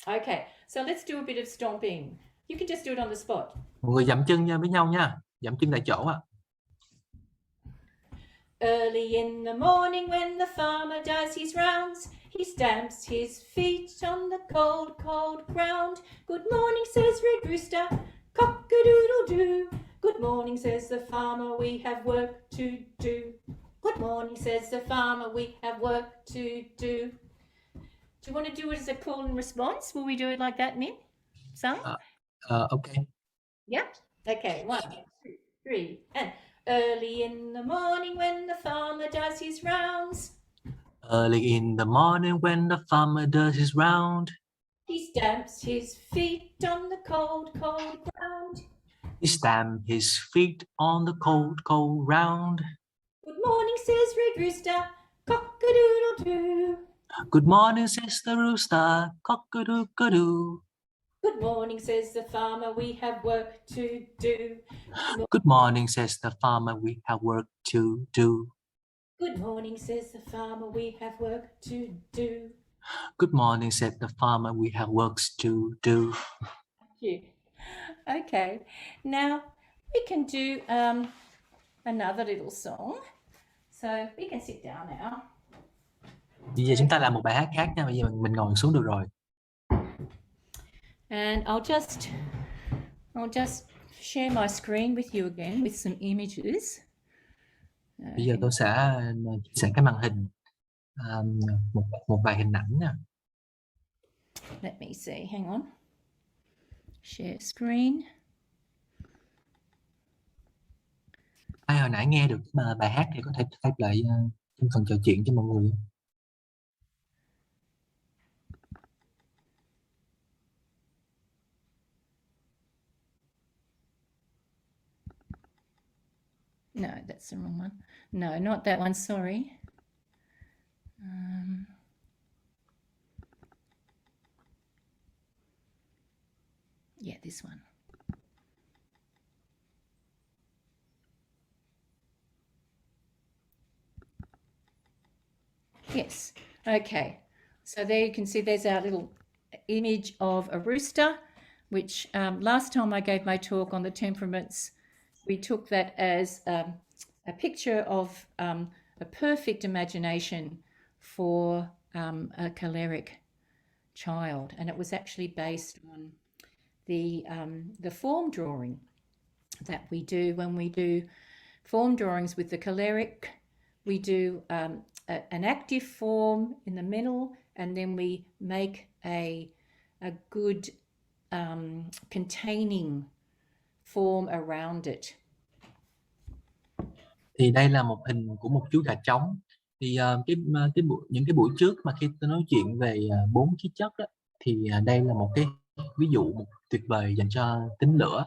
Okay, so let's do a bit of stomping. You can just do it on the spot. Mọi người dậm chân với nhau nha, dậm chân tại chỗ ạ. Early in the morning when the farmer does his rounds, he stamps his feet on the cold, cold ground. Good morning, says Red Rooster. Cock-a-doodle-doo. Good morning, says the farmer, we have work to do. Good morning, says the farmer, we have work to do. Do you want to do it as a call and response? Will we do it like that, Min? Some? Okay. Yeah? Okay, 1, 2, 3, and early in the morning when the farmer does his rounds. Early in the morning when the farmer does his round. He stamps his feet on the cold, cold ground. He stamps his feet on the cold, cold ground. Good morning, says Red Rooster. Cock-a-doodle-doo. Good morning, says the rooster. Cock-a-doodle-doo. Good morning, says the farmer, we have work to do. Good morning, says the farmer, we have work to do. Good morning, says the farmer, we have work to do. Good morning, said the farmer, we have works to do. Thank you. Okay, now we can do another little song. So we can sit down now. Bây giờ chúng ta làm một bài hát khác nha, bây giờ mình ngồi xuống được rồi. And I'll just share my screen with you again with some images. Bây giờ tôi sẽ chia sẻ cái màn hình một vài hình ảnh nè. Let me see, hang on. Share screen. Ai hồi nãy nghe được bài hát thì có thể type lại trong phần trò chuyện cho mọi người. No, that's the wrong one. No, not that one, sorry. Yeah, this one. Yes, okay. So there you can see there's our little image of a rooster, which last time I gave my talk on the temperaments, we took that as a picture of a perfect imagination for a choleric child, and it was actually based on the form drawing that we do when we do form drawings with the choleric. We do an active form in the middle, and then we make a good containing form around it. Thì đây là một hình của một chú gà trống. Thì những cái buổi trước mà khi tôi nói chuyện về 4 khí chất đó, thì đây là một cái ví dụ một tuyệt vời dành cho tính lửa.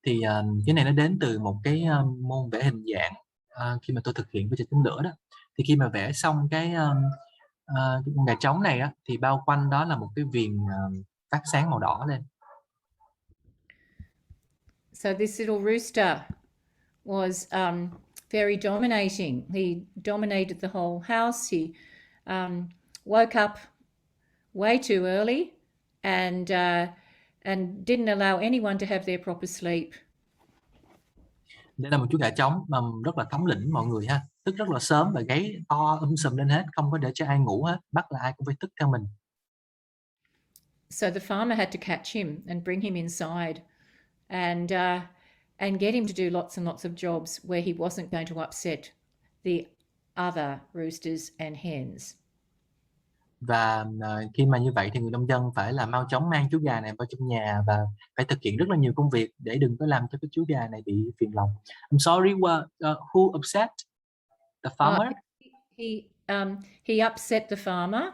Thì cái này nó đến từ một cái môn vẽ hình dạng khi mà tôi thực hiện với tính lửa đó. Thì khi mà vẽ xong cái con gà trống này á, thì bao quanh đó là một cái viền phát sáng màu đỏ lên. So this little rooster was very dominating. He dominated the whole house. He woke up way too early and didn't allow anyone to have their proper sleep. Đây là một chú gà trống mà rất là thống lĩnh mọi người ha, thức rất là sớm và gáy to sùm lên hết, không có để cho ai ngủ hết, bắt là ai cũng phải thức theo mình. So the farmer had to catch him and bring him inside and get him to do lots and lots of jobs where he wasn't going to upset the other roosters and hens. Và khi mà như vậy thì người nông dân phải là mau chóng mang chú gà này vào trong nhà và phải thực hiện rất là nhiều công việc để đừng có làm cho cái chú gà này bị phiền lòng. I'm sorry, who upset the farmer? He upset the farmer,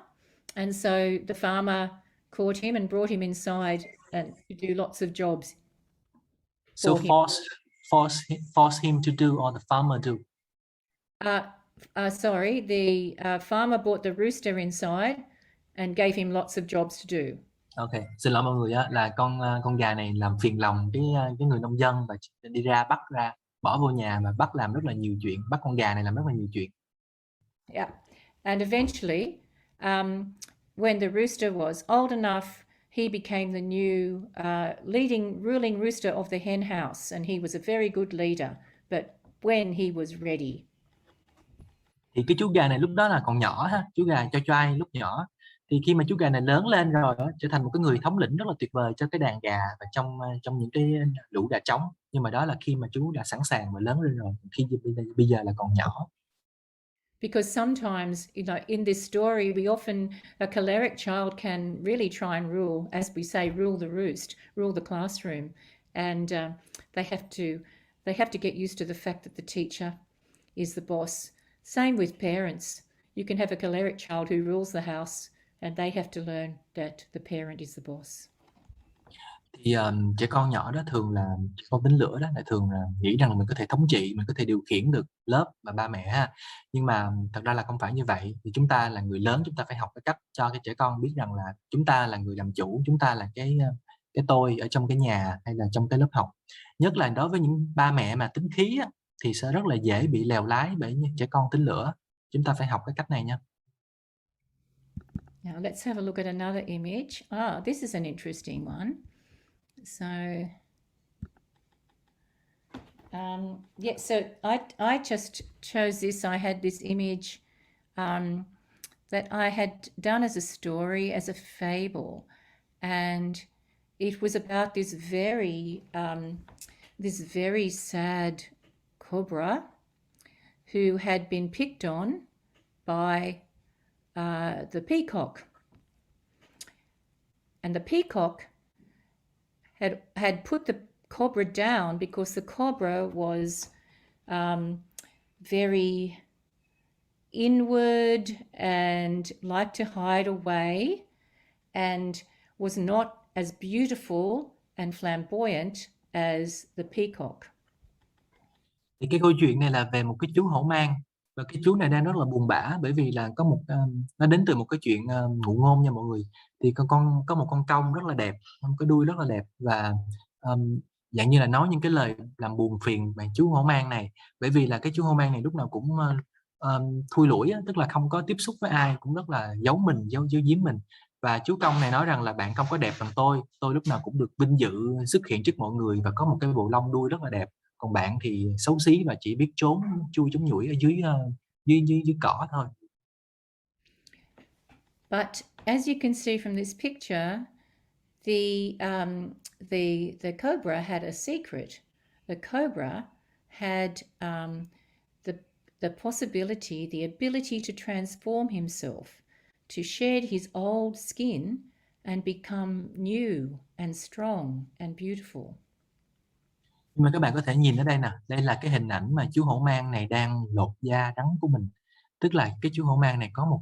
and so the farmer caught him and brought him inside and to do lots of jobs. So force him to do, or the farmer do? Sorry, the farmer brought the rooster inside and gave him lots of jobs to do. Ok, xin lỗi mọi người á, là con gà này làm phiền lòng cái người nông dân và đi ra bắt ra bỏ vô nhà và bắt làm rất là nhiều chuyện, bắt con gà này làm rất là nhiều chuyện. Yeah, and eventually, when the rooster was old enough, he became the new ruling rooster of the hen house, and he was a very good leader. But when he was ready. Thì cái chú gà này lúc đó là còn nhỏ ha, chú gà cho choai lúc nhỏ. Thì khi mà chú gà này lớn lên rồi đó, trở thành một cái người thống lĩnh rất là tuyệt vời cho cái đàn gà và trong những cái lũ gà trống. Nhưng mà đó là khi mà chú đã sẵn sàng và lớn lên rồi, khi bây giờ là còn nhỏ. Because sometimes, in this story, a choleric child can really try and rule, as we say, rule the roost, rule the classroom, and they have to get used to the fact that the teacher is the boss. Same with parents. You can have a choleric child who rules the house, and they have to learn that the parent is the boss. Thì trẻ con nhỏ đó thường là con tính lửa đó, lại thường là nghĩ rằng mình có thể thống trị, mình có thể điều khiển được lớp và ba mẹ ha. Nhưng mà thật ra là không phải như vậy. Thì chúng ta là người lớn, chúng ta phải học cái cách cho cái trẻ con biết rằng là chúng ta là người làm chủ, chúng ta là cái tôi ở trong cái nhà hay là trong cái lớp học. Nhất là đối với những ba mẹ mà tính khí á, thì sẽ rất là dễ bị lèo lái bởi những trẻ con tính lửa. Chúng ta phải học cái cách này nha. Now let's have a look at another image. This is an interesting one. So, so I just chose this. I had this image that I had done as a story, as a fable, and it was about this very sad cobra who had been picked on by the peacock. And the peacock had put the cobra down because the cobra was very inward and liked to hide away and was not as beautiful and flamboyant as the peacock. Thì cái câu chuyện này là về một cái chú hổ mang, và cái chú này đang rất là buồn bã bởi vì là có một nó đến từ một cái chuyện ngụ ngôn nha mọi người. Thì có một con công rất là đẹp, cái đuôi rất là đẹp, và dạng như là nói những cái lời làm buồn phiền bạn chú hổ mang này, bởi vì là cái chú hổ mang này lúc nào cũng thui lủi á, tức là không có tiếp xúc với ai, cũng rất là giấu giếm mình. Và chú công này nói rằng là bạn không có đẹp bằng tôi lúc nào cũng được vinh dự xuất hiện trước mọi người và có một cái bộ lông đuôi rất là đẹp, còn bạn thì xấu xí và chỉ biết trốn chui trốn nhủi ở dưới cỏ thôi. But as you can see from this picture, the cobra had a secret. The cobra had the possibility, the ability to transform himself, to shed his old skin and become new and strong and beautiful. Nhưng mà các bạn có thể nhìn ở đây nè, đây là cái hình ảnh mà chú hổ mang này đang lột da trắng của mình. Tức là cái chú hổ mang này có một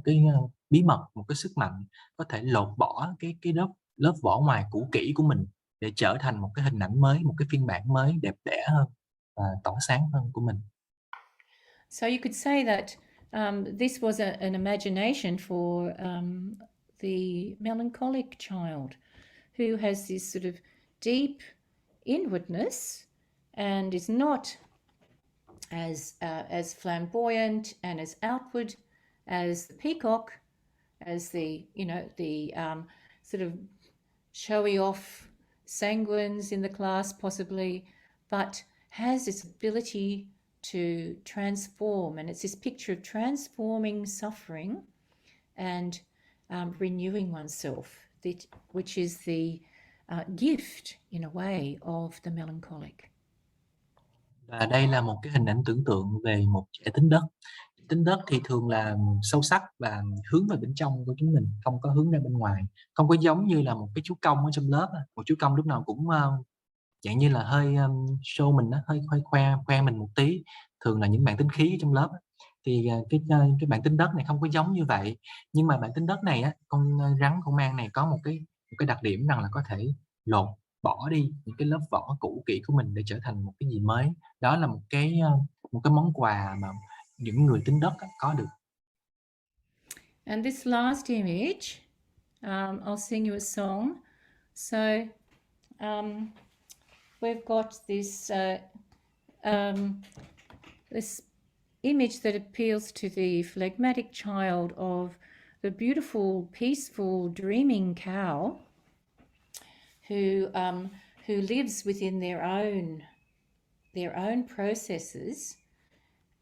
cái bí mật, một cái sức mạnh có thể lột bỏ cái lớp vỏ ngoài cũ kỹ của mình để trở thành một cái hình ảnh mới, một cái phiên bản mới đẹp đẽ hơn và tỏa sáng hơn của mình. So you could say that this was an imagination for the melancholic child who has this sort of deep inwardness and is not as flamboyant and as outward as the peacock, as the sort of showy off sanguines in the class possibly, but has this ability to transform, and it's this picture of transforming suffering and renewing oneself, which is the gift in a way of the melancholic. Và đây là một cái hình ảnh tưởng tượng về một trẻ tính đất. Tính đất thì thường là sâu sắc và hướng vào bên trong của chúng mình, không có hướng ra bên ngoài, không có giống như là một cái chú công ở trong lớp. Một chú công lúc nào cũng dạng như là hơi show mình, hơi khoe mình một tí. Thường là những bạn tính khí trong lớp. Thì cái bạn tính đất này không có giống như vậy. Nhưng mà bạn tính đất này á, con rắn con mang này có một cái đặc điểm rằng là có thể lột bỏ đi những cái lớp vỏ cũ kỹ của mình để trở thành một cái gì mới. Đó là một cái món quà mà những người tính đất có được. And this last image, I'll sing you a song. So we've got this this image that appeals to the phlegmatic child of the beautiful, peaceful, dreaming cow who lives within their own processes,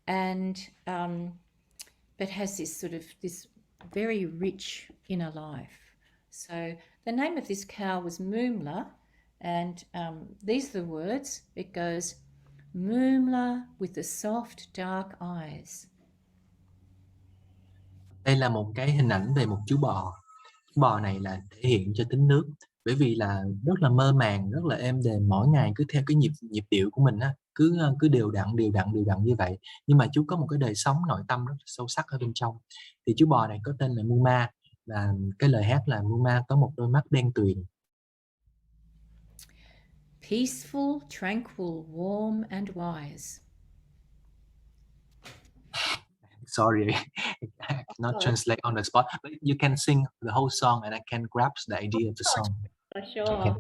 and but has this very rich inner life. So the name of this cow was Moomla, and these are the words. It goes, Moomla with the soft dark eyes. Đây là một cái hình ảnh về một chú bò. Chú bò này là thể hiện cho tính nước, bởi vì là rất là mơ màng, rất là êm đềm, mỗi ngày cứ theo cái nhịp điệu của mình á, cứ đều đặn như vậy. Nhưng mà chú có một cái đời sống nội tâm rất là sâu sắc ở bên trong. Thì chú bò này có tên là Muma, và cái lời hát là Muma có một đôi mắt đen tuyền. Peaceful, tranquil, warm and wise. Sorry, I cannot translate on the spot, but you can sing the whole song and I can grasp the idea of the song. Sure. Okay.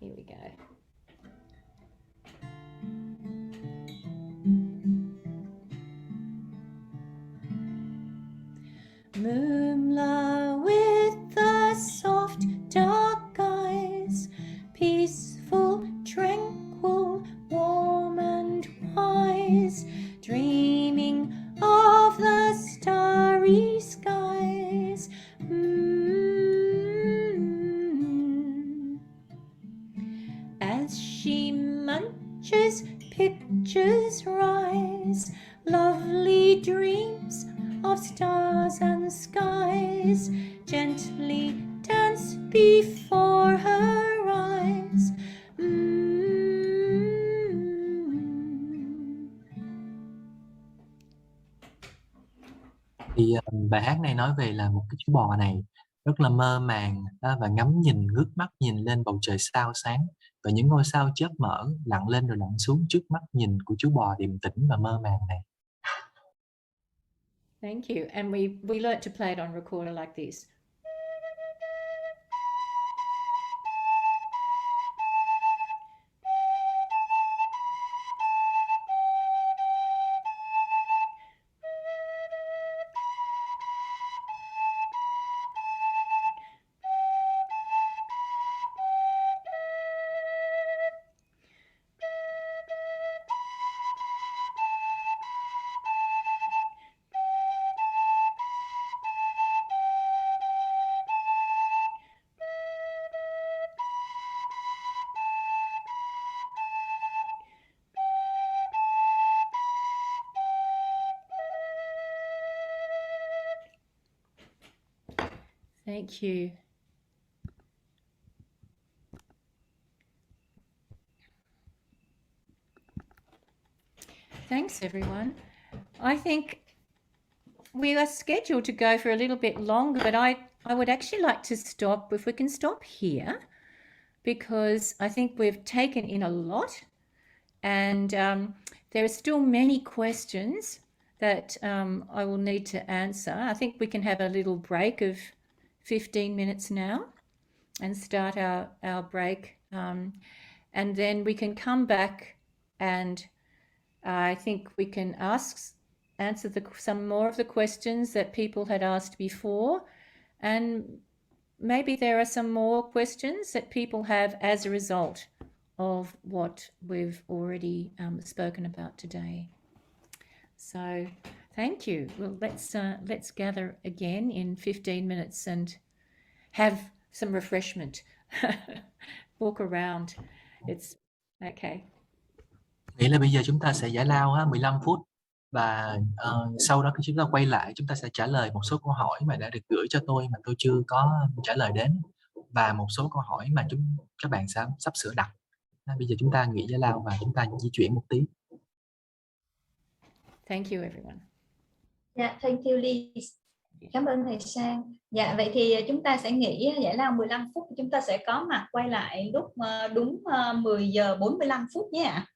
Here we go. Moomla with the soft dark eyes, peaceful, tranquil, warm and wise, dreaming of the starry skies. As she munches, pictures rise, lovely dreams of stars. eyes gently dance before her eyes. Thì bài hát này nói về là một cái chú bò này rất là mơ màng và ngắm nhìn, ngước mắt nhìn lên bầu trời sao sáng, và những ngôi sao chớp mở lặn lên rồi lặn xuống trước mắt nhìn của chú bò điềm tĩnh và mơ màng này. Thank you. And we learnt to play it on recorder like this. Thank you. Thanks, everyone. I think we are scheduled to go for a little bit longer, but I would actually like to stop, if we can stop here, because I think we've taken in a lot, and there are still many questions that I will need to answer. I think we can have a little break of 15 minutes now and start our break, and then we can come back, and I think we can answer some more of the questions that people had asked before, and maybe there are some more questions that people have as a result of what we've already spoken about today. So thank you. Well, let's gather again in 15 minutes and have some refreshment. Walk around. It's okay. Nghĩa là bây giờ chúng ta sẽ giải lao 15 phút, và sau đó khi chúng ta quay lại chúng ta sẽ trả lời một số câu hỏi mà đã được gửi cho tôi mà tôi chưa có trả lời đến, và một số câu hỏi mà các bạn sắp sửa đặt. Bây giờ chúng ta nghỉ giải lao và chúng ta di chuyển một tí. Thank you everyone. Dạ, thank you Liz. Cảm ơn thầy Sang. Dạ, vậy thì chúng ta sẽ nghỉ giải lao 15 phút. Chúng ta sẽ có mặt quay lại lúc đúng 10 giờ 45 phút nha.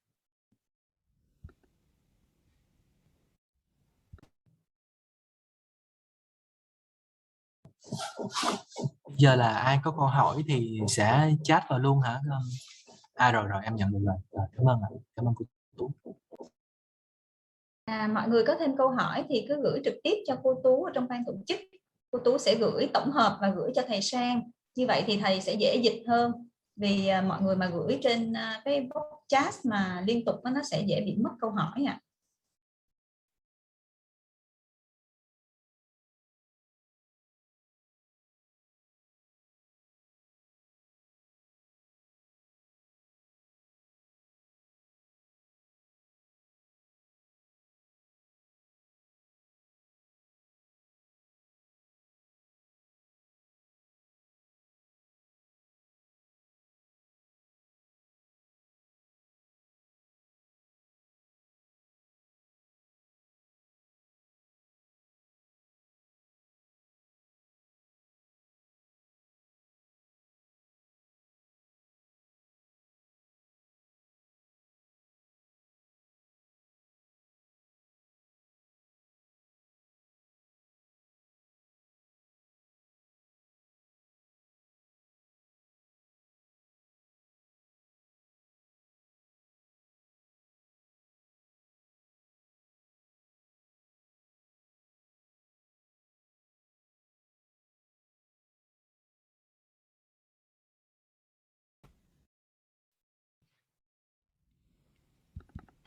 Giờ là ai có câu hỏi thì sẽ chat vào luôn hả? Rồi em nhận được rồi. Cảm ơn ạ. Cảm ơn cô Tú. Mọi người có thêm câu hỏi thì cứ gửi trực tiếp cho cô Tú ở trong ban tổ chức. Cô Tú sẽ gửi tổng hợp và gửi cho thầy Sang. Như vậy thì thầy sẽ dễ dịch hơn. Vì mọi người mà gửi trên cái box chat mà liên tục nó sẽ dễ bị mất câu hỏi ạ.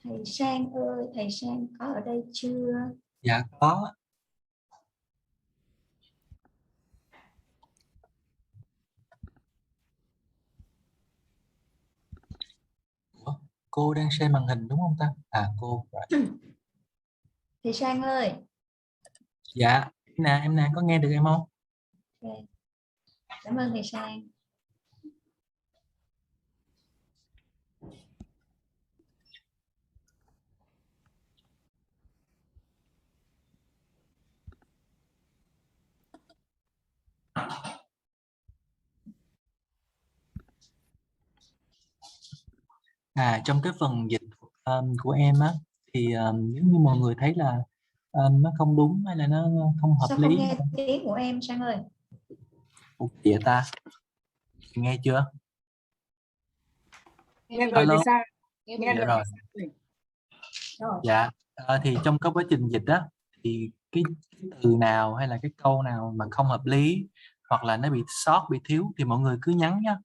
Thầy Sang ơi, thầy Sang có ở đây chưa? Dạ có. Cô đang share màn hình đúng không ta? Cô. Thầy Sang ơi. Dạ, em nè có nghe được em không? Ok. Cảm ơn thầy Sang. Trong cái phần dịch của em á thì nếu như mọi người thấy là nó không đúng hay là nó không hợp Sao lý. không nghe tiếng của em Sang ơi? Ủa, vậy ta nghe chưa? Nghe rồi Alo. thì sao? Nghe Nghe Dạ rồi rồi. thì sao? Rồi. Dạ, thì trong cái quá trình dịch á thì cái từ nào hay là cái câu nào mà không hợp lý hoặc là nó bị sót, bị thiếu thì mọi người cứ nhắn nhá.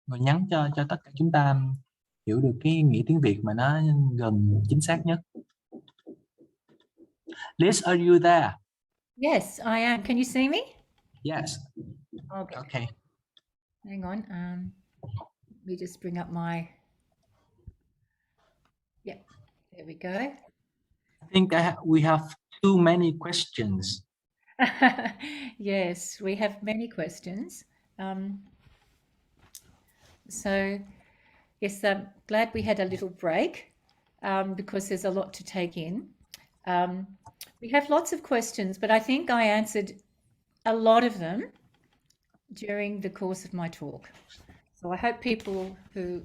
Rồi nhắn cho tất cả chúng ta hiểu được cái nghĩa tiếng Việt mà nó gần chính xác nhất. Liz, are you there? Yes, I am. Can you see me? Yes. Okay. Okay. Hang on. Let me just bring up my. Yep. There we go. I think we have too many questions. Yes, we have many questions. So, yes, I'm glad we had a little break because there's a lot to take in. We have lots of questions, but I think I answered a lot of them during the course of my talk. So I hope people who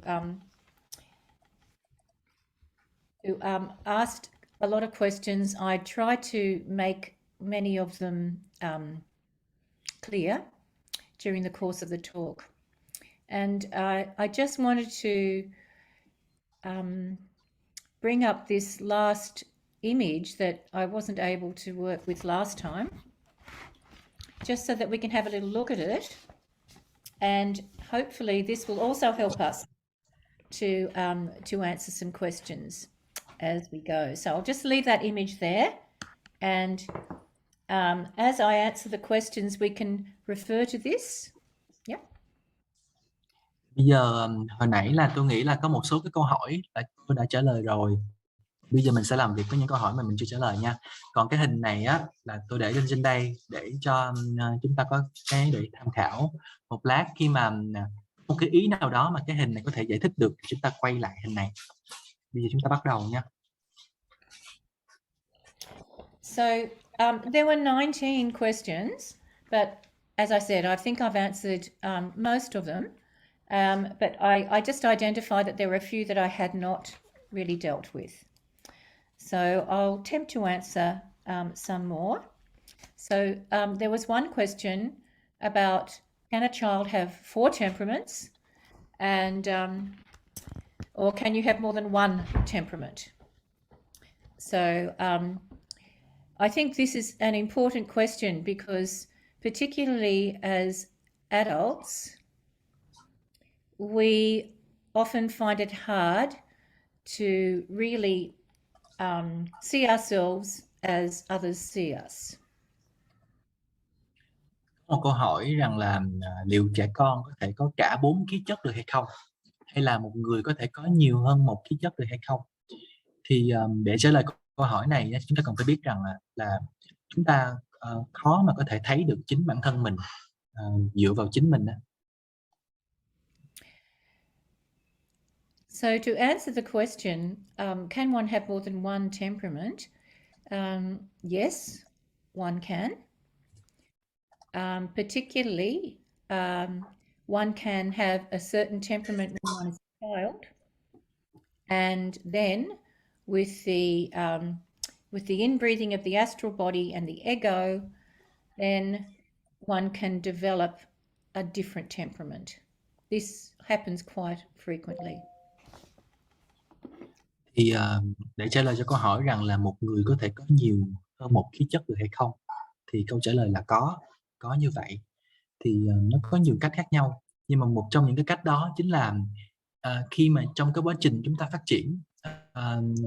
asked a lot of questions, I tried to make many of them clear during the course of the talk. And I just wanted to bring up this last image that I wasn't able to work with last time, just so that we can have a little look at it. And hopefully this will also help us to answer some questions as we go. So I'll just leave that image there. And as I answer the questions, we can refer to this. Yep. Bây giờ hồi nãy là tôi nghĩ là có một số cái câu hỏi là tôi đã trả lời rồi. Bây giờ mình sẽ làm việc với những câu hỏi mà mình chưa trả lời nha. Còn cái hình này á là tôi để lên trên đây để cho chúng ta có cái để tham khảo. Một lát khi mà một cái ý nào đó mà cái hình này có thể giải thích được thì chúng ta quay lại hình này. Bây giờ chúng ta bắt đầu nha. So there were 19 questions, but as I said, I think I've answered most of them. But I just identified that there were a few that I had not really dealt with. So I'll attempt to answer some more. So there was one question about, can a child have 4 temperaments, and or can you have more than one temperament? So I think this is an important question because particularly as adults, we often find it hard to really see ourselves as others see us. Một câu hỏi rằng là liệu trẻ con có thể có cả 4 khí chất được hay không? Hay là một người có thể có nhiều hơn một khí chất được hay không? Thì để trả lời câu hỏi này chúng ta cần phải biết rằng là chúng ta khó mà có thể thấy được chính bản thân mình dựa vào chính mình. So to answer the question, can one have more than one temperament? Yes, one can. Particularly, one can have a certain temperament when one is a child, and then with the inbreathing of the astral body and the ego, then one can develop a different temperament. This happens quite frequently. Thì để trả lời cho câu hỏi rằng là một người có thể có nhiều hơn một khí chất được hay không, thì câu trả lời là có như vậy. Thì nó có nhiều cách khác nhau, nhưng mà một trong những cái cách đó chính là khi mà trong cái quá trình chúng ta phát triển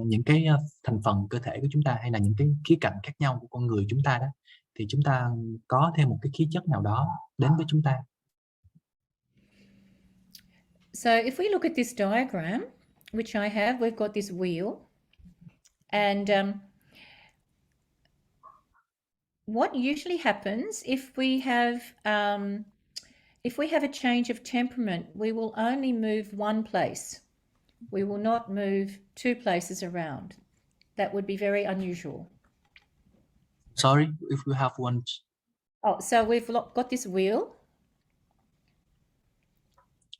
những cái thành phần cơ thể của chúng ta hay là những cái khía cạnh khác nhau của con người chúng ta đó, thì chúng ta có thêm một cái khí chất nào đó đến với chúng ta. So if we look at this diagram, which I have, we've got this wheel, and what usually happens if we have a change of temperament, we will only move one place. We will not move two places around. That would be very unusual. Sorry, if we have one. Oh, so we've got this wheel.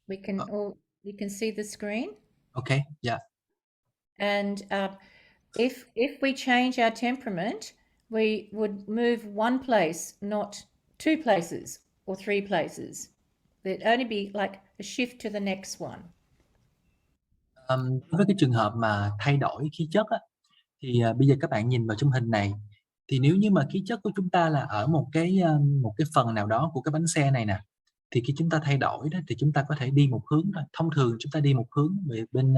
We can see the screen. Okay, yeah. And if we change our temperament, we would move one place, not two places or three places. There'd only be like a shift to the next one. Đối với cái trường hợp mà thay đổi khí chất á, thì bây giờ các bạn nhìn vào trong hình này, thì nếu như mà khí chất của chúng ta là ở một cái phần nào đó của cái bánh xe này nè, thì khi chúng ta thay đổi đó thì chúng ta có thể đi một hướng thôi. Thông thường chúng ta đi một hướng về bên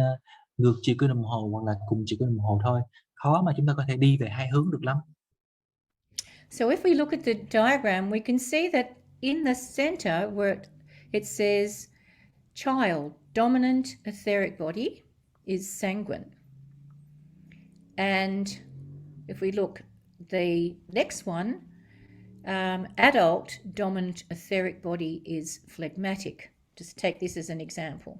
ngược chiều kim đồng hồ hoặc là cùng chiều kim đồng hồ thôi, khó mà chúng ta có thể đi về hai hướng được lắm. So if we look at the diagram, we can see that in the center where it says child, dominant etheric body is sanguine. And if we look the next one, adult dominant etheric body is phlegmatic. Just take this as an example.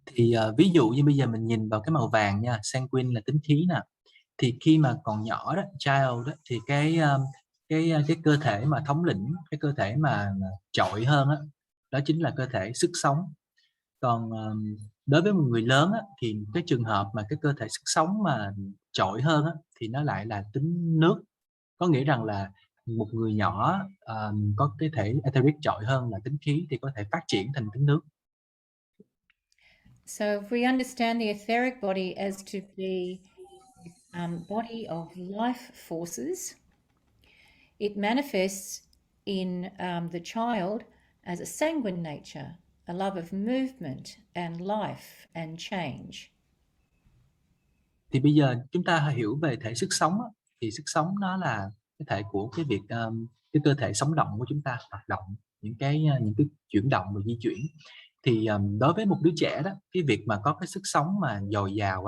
Thì ví dụ như bây giờ mình nhìn vào cái màu vàng nha, sanguine là tính khí nè. Thì khi mà còn nhỏ đó, child đó, thì cái cơ thể mà thống lĩnh, cái cơ thể mà trội hơn đó chính là cơ thể sức sống. Còn đối với một người lớn thì cái trường hợp mà cái cơ thể sức sống mà trội hơn thì nó lại là tính nước. Có nghĩa rằng là một người nhỏ có cái thể etheric trội hơn là tính khí thì có thể phát triển thành tính nước. So if we understand the etheric body as to be body of life forces, it manifests in the child as a sanguine nature, a love of movement and life and change. Thì bây giờ chúng ta hiểu về thể sức sống thì sức sống nó là cái thể của cái việc cái cơ thể sống động của chúng ta hoạt động, những cái chuyển động và di chuyển. Thì đối với một đứa trẻ đó, cái việc mà có cái sức sống mà dồi dào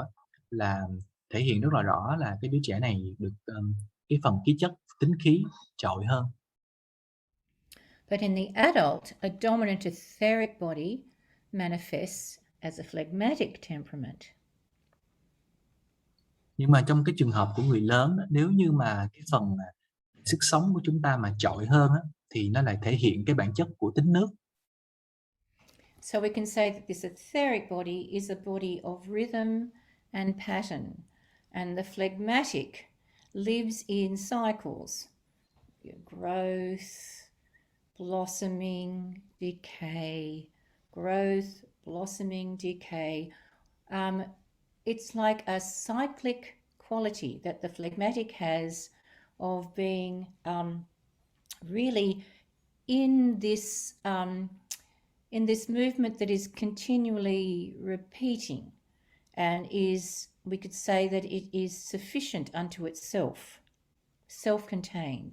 là thể hiện rất là rõ là cái đứa trẻ này được cái phần khí chất tính khí trội hơn. But in the adult, a dominant etheric body manifests as a phlegmatic temperament. Nhưng mà trong cái trường hợp của người lớn, nếu như mà cái phần sức sống của chúng ta mà trội hơn thì nó lại thể hiện cái bản chất của tính nước. So we can say that this etheric body is a body of rhythm and pattern, and the phlegmatic lives in cycles, growth, blossoming, decay, growth, blossoming, decay. It's like a cyclic quality that the phlegmatic has of being really in this movement that is continually repeating and we could say that it is sufficient unto itself, self-contained.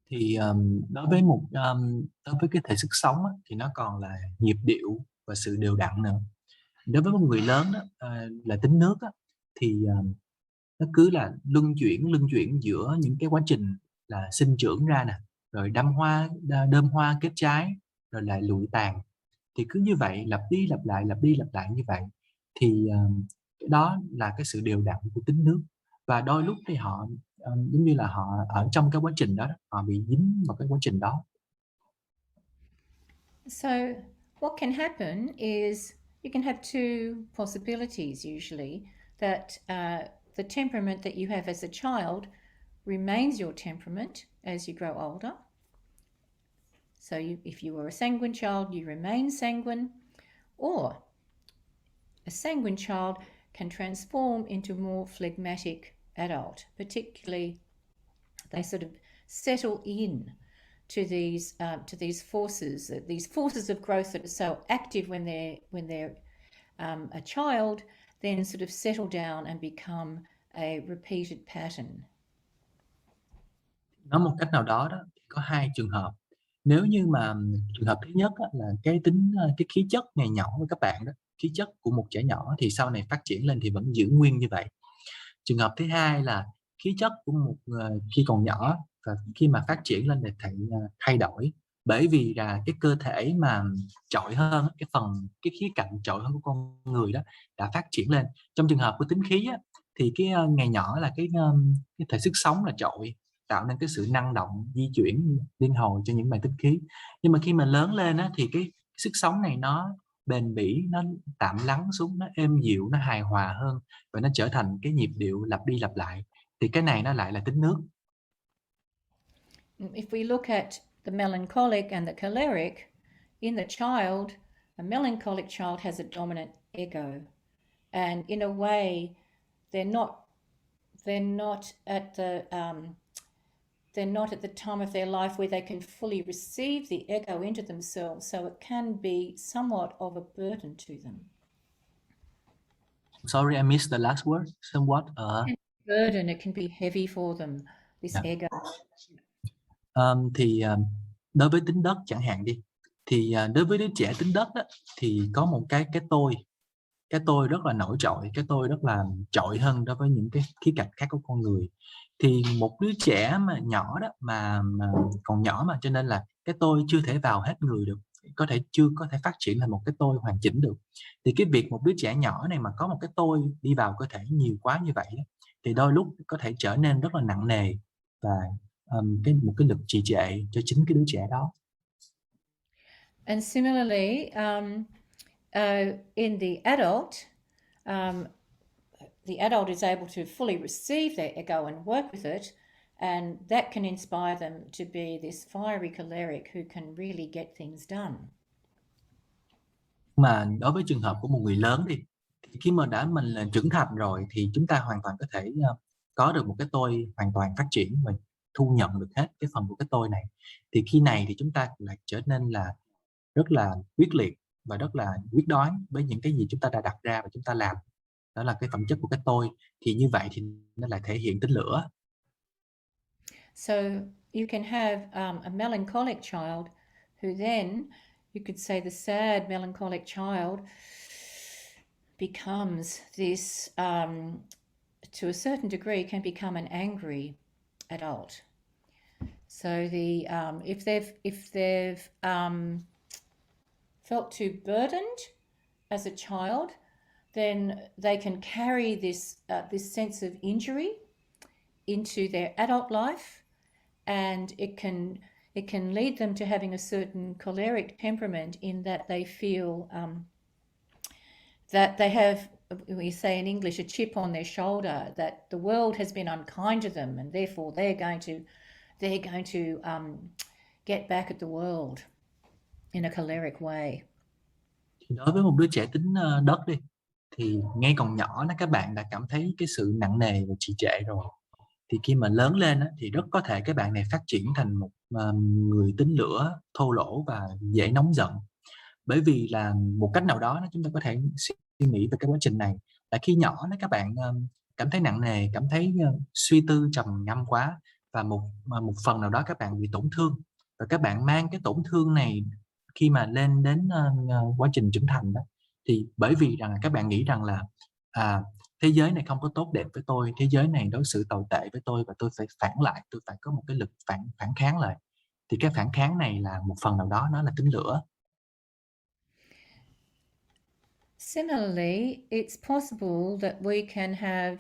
Thì đối với cái thể sức sống thì nó còn là nhịp điệu và sự đều đặn nữa. Đối với một người lớn là tính nước thì nó cứ là luân chuyển giữa những cái quá trình là sinh trưởng ra nè, rồi đơm hoa kết trái, rồi lại lụi tàn. Thì cứ như vậy lặp đi lặp lại như vậy. Thì đó là cái sự đều đặn của tính nước. Và đôi lúc thì họ giống như là họ ở trong cái quá trình đó, họ bị dính vào cái quá trình đó. So what can happen is you can have two possibilities usually, that the temperament that you have as a child remains your temperament as you grow older. So if you were a sanguine child, you remain sanguine, or a sanguine child can transform into more phlegmatic adult. Particularly, they sort of settle in to these forces of growth that are so active when they're a child, then sort of settle down and become a repeated pattern. Nói một cách nào đó thì có hai trường hợp. Nếu như mà trường hợp thứ nhất là cái khí chất ngày nhỏ của các bạn đó, khí chất của một trẻ nhỏ thì sau này phát triển lên thì vẫn giữ nguyên như vậy. Trường hợp thứ hai là khí chất của một người khi còn nhỏ và khi mà phát triển lên thì thay đổi, bởi vì là cái cơ thể mà trội hơn, cái khía cạnh trội hơn của con người đó đã phát triển lên. Trong trường hợp của tính khí á, thì cái ngày nhỏ là cái thể sức sống là trội, tạo nên cái sự năng động, di chuyển liên hồi cho những bài tính khí. Nhưng mà khi mà lớn lên á, thì cái sức sống này nó bền bỉ, nó tạm lắng xuống, nó êm dịu, nó hài hòa hơn và nó trở thành cái nhịp điệu lặp đi lặp lại. Thì cái này nó lại là tính nước. If we look at the melancholic and the choleric, in the child, a melancholic child has a dominant ego, and in a way, they're not at the time of their life where they can fully receive the ego into themselves, so it can be somewhat of a burden to them. Sorry, I missed the last word. Somewhat. Burden, it can be heavy for them, this ego. Đối với tính đất chẳng hạn đi, thì đối với đứa trẻ tính đất đó, thì có một cái tôi rất là nổi trội, cái tôi rất là trội hơn đối với những cái khía cạnh khác của con người. Thì một đứa trẻ mà nhỏ đó mà còn nhỏ mà, cho nên là cái tôi chưa thể vào hết người được, chưa có thể phát triển thành một cái tôi hoàn chỉnh được. Thì cái việc một đứa trẻ nhỏ này mà có một cái tôi đi vào cơ thể nhiều quá như vậy đó, thì đôi lúc có thể trở nên rất là nặng nề và một cái lực trì trệ cho chính cái đứa trẻ đó. And similarly, in the adult is able to fully receive their ego and work with it, and that can inspire them to be this fiery choleric who can really get things done. Mà đối với trường hợp của một người lớn đi, thì khi mà mình là trưởng thành rồi thì chúng ta hoàn toàn có thể có được một cái tôi hoàn toàn phát triển và thu nhận được hết cái phần của cái tôi này. Thì khi này thì chúng ta lại trở nên là rất là quyết liệt và rất là quyết đoán với những cái gì chúng ta đã đặt ra và chúng ta làm. Đó là cái phẩm chất của cái tôi. Thì như vậy thì nó lại thể hiện tính lửa. So you can have a melancholic child who then, you could say the sad melancholic child becomes this, to a certain degree, can become an angry adult. So if they've felt too burdened as a child, then they can carry this sense of injury into their adult life, and it can lead them to having a certain choleric temperament, in that they feel that they have, we say in English, a chip on their shoulder, that the world has been unkind to them, and therefore they're going to get back at the world in a choleric way. Đối với một đứa trẻ tính đất đi, thì ngay còn nhỏ đó các bạn đã cảm thấy cái sự nặng nề và trì trệ rồi. Thì khi mà lớn lên thì rất có thể các bạn này phát triển thành một người tính lửa, thô lỗ và dễ nóng giận. Bởi vì là một cách nào đó chúng ta có thể suy nghĩ về cái quá trình này là khi nhỏ các bạn cảm thấy nặng nề, cảm thấy suy tư trầm ngâm quá, và một phần nào đó các bạn bị tổn thương, và các bạn mang cái tổn thương này khi mà lên đến quá trình trưởng thành đó, thì bởi vì rằng các bạn nghĩ rằng là thế giới này không có tốt đẹp với tôi, thế giới này đối xử tồi tệ với tôi và tôi phải phản lại, tôi phải có một cái lực phản kháng lại. Thì cái phản kháng này là một phần nào đó nó là tính lửa. Similarly, it's possible that we can have,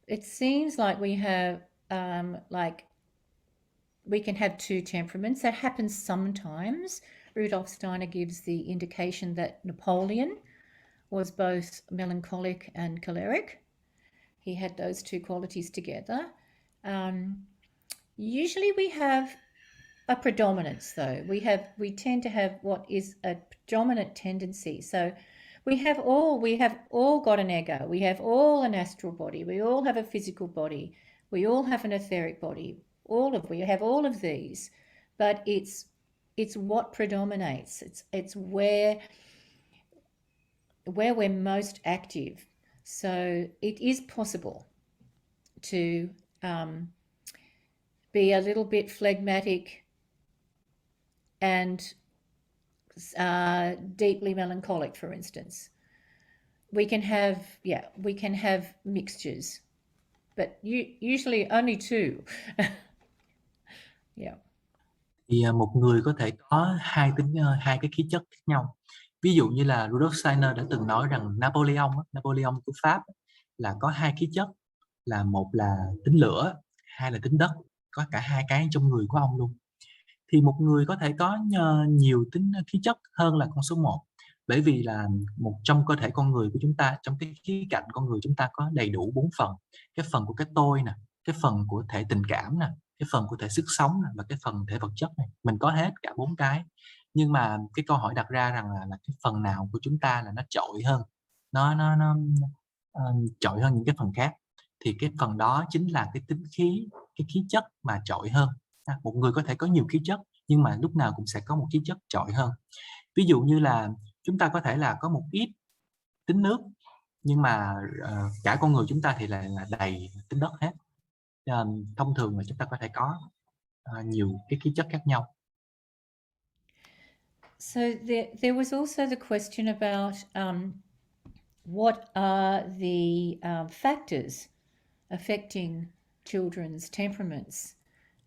it seems like we have we can have two temperaments. That happens sometimes. Rudolf Steiner gives the indication that Napoleon was both melancholic and choleric. He had those two qualities together. Usually we have a predominance, though. We tend to have what is a dominant tendency. So we have all got an ego. We have all an astral body. We all have a physical body. We all have an etheric body. We have all of these, but it's what predominates. It's where we're most active. So it is possible to be a little bit phlegmatic and deeply melancholic, for instance. We can have mixtures but usually only two. Yeah. Thì một người có thể có hai cái khí chất khác nhau. Ví dụ như là Rudolf Steiner đã từng nói rằng Napoleon của Pháp là có hai khí chất, là một là tính lửa, hai là tính đất, có cả hai cái trong người của ông luôn. Thì một người có thể có nhiều khí chất hơn là con số 1, bởi vì là trong cơ thể con người của chúng ta, trong cái khía cạnh con người chúng ta có đầy đủ 4 phần. Cái phần của cái tôi nè, cái phần của thể tình cảm nè, cái phần của thể sức sống nè, và cái phần thể vật chất này. Mình có hết cả 4 cái. Nhưng mà cái câu hỏi đặt ra rằng là cái phần nào của chúng ta là nó trội hơn, nó trội hơn những cái phần khác, thì cái phần đó chính là cái khí chất mà trội hơn. Một người có thể có nhiều khí chất, nhưng mà lúc nào cũng sẽ có một khí chất trội hơn. Ví dụ như là chúng ta có thể là có một ít tính nước, nhưng mà cả con người chúng ta thì là đầy tính đất hết. Thông thường là chúng ta có thể có nhiều cái khí chất khác nhau. So there was also the question about what are the factors affecting children's temperaments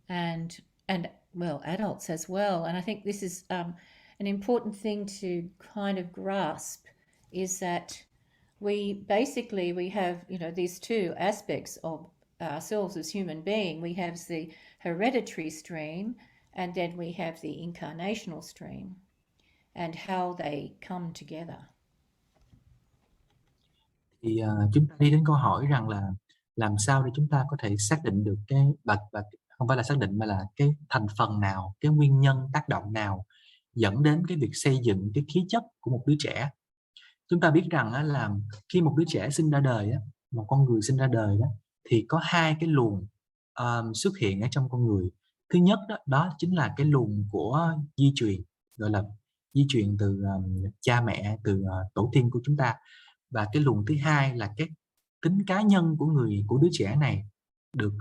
and well, adults as well. And I think this is an important thing to kind of grasp, is that we have, you know, these two aspects of ourselves as human being. We have the hereditary stream, and then we have the incarnational stream, and how they come together. Thì chúng ta đi đến câu hỏi rằng là làm sao để chúng ta có thể xác định được cái không phải là xác định mà là cái thành phần nào, cái nguyên nhân tác động nào dẫn đến cái việc xây dựng cái khí chất của một đứa trẻ. Chúng ta biết rằng là khi một đứa trẻ sinh ra đời, một con người sinh ra đời đó, thì có hai cái luồng xuất hiện ở trong con người. Thứ nhất đó chính là cái luồng của di truyền, gọi là di truyền từ cha mẹ, từ tổ tiên của chúng ta. Và cái luồng thứ hai là cái tính cá nhân của đứa trẻ này được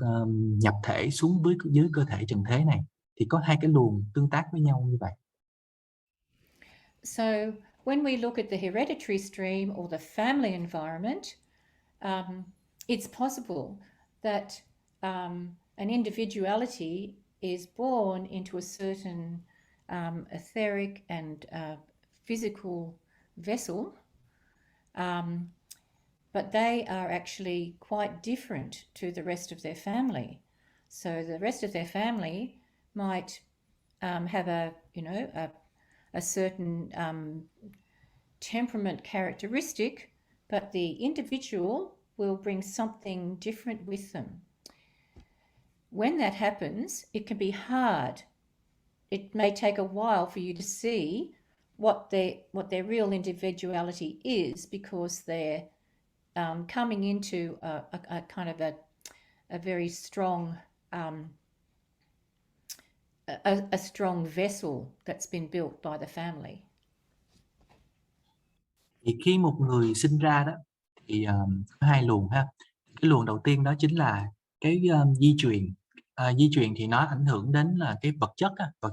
nhập thể xuống dưới cơ thể trần thế này. Thì có hai cái luồng tương tác với nhau như vậy. So when we look at the hereditary stream or the family environment, it's possible that an individuality is born into a certain etheric and physical vessel, but they are actually quite different to the rest of their family. So the rest of their family might have a certain temperament characteristic, but the individual will bring something different with them. When that happens, it can be hard. It may take a while for you to see what their real individuality is, because they're coming into a kind of a very strong a strong vessel that's been built by the family. Thì khi một người sinh ra đó thì có hai luồng ha. Cái luồng đầu tiên đó chính là cái di truyền. Di truyền thì nó ảnh hưởng đến là cái vật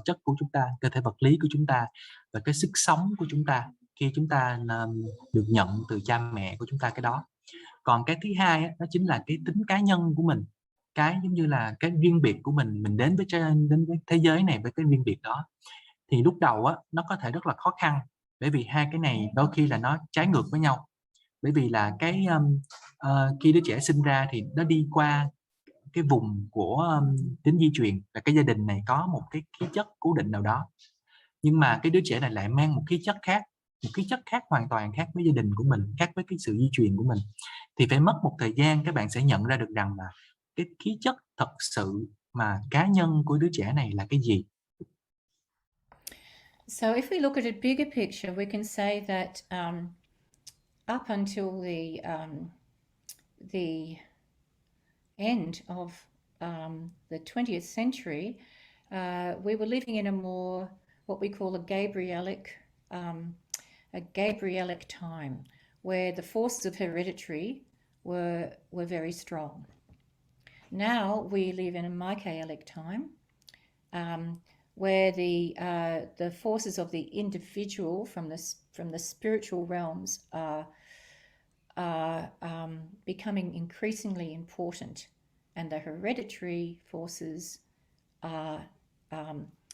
chất của chúng ta, cơ thể vật lý của chúng ta, và cái sức sống của chúng ta khi chúng ta được nhận từ cha mẹ của chúng ta cái đó. Còn cái thứ hai đó chính là cái tính cá nhân của mình, cái giống như là cái riêng biệt của mình đến với thế giới này với cái riêng biệt đó. Thì lúc đầu nó có thể rất là khó khăn, bởi vì hai cái này đôi khi là nó trái ngược với nhau. Bởi vì là cái khi đứa trẻ sinh ra thì nó đi qua cái vùng của tính di truyền, là cái gia đình này có một cái khí chất cố định nào đó, nhưng mà cái đứa trẻ này lại mang một khí chất khác hoàn toàn khác với gia đình của mình, khác với cái sự di truyền của mình. Thì phải mất một thời gian các bạn sẽ nhận ra được rằng là cái khí chất thật sự mà cá nhân của đứa trẻ này là cái gì. So if we look at a bigger picture, we can say that up until the end of the 20th century, we were living in a more what we call a Gabrielic time, where the forces of hereditary were very strong. Now we live in a Michaelic time, where the forces of the individual from the spiritual realms are are becoming increasingly important, and the hereditary forces are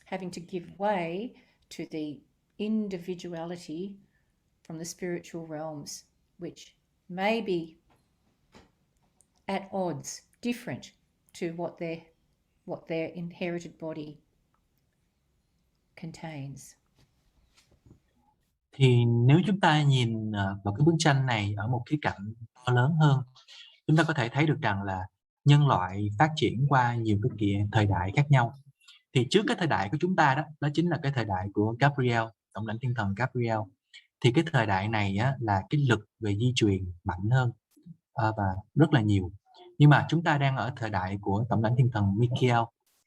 having to give way to the individuality from the spiritual realms, which may be at odds, different to what their inherited body contains. Thì nếu chúng ta nhìn vào cái bức tranh này ở một khía cạnh to lớn hơn, chúng ta có thể thấy được rằng là nhân loại phát triển qua nhiều cái thời đại khác nhau. Thì trước cái thời đại của chúng ta đó chính là cái thời đại của Gabriel, tổng lãnh thiên thần Gabriel. Thì cái thời đại này á, là cái lực về di truyền mạnh hơn và rất là nhiều. Nhưng mà chúng ta đang ở thời đại của tổng lãnh thiên thần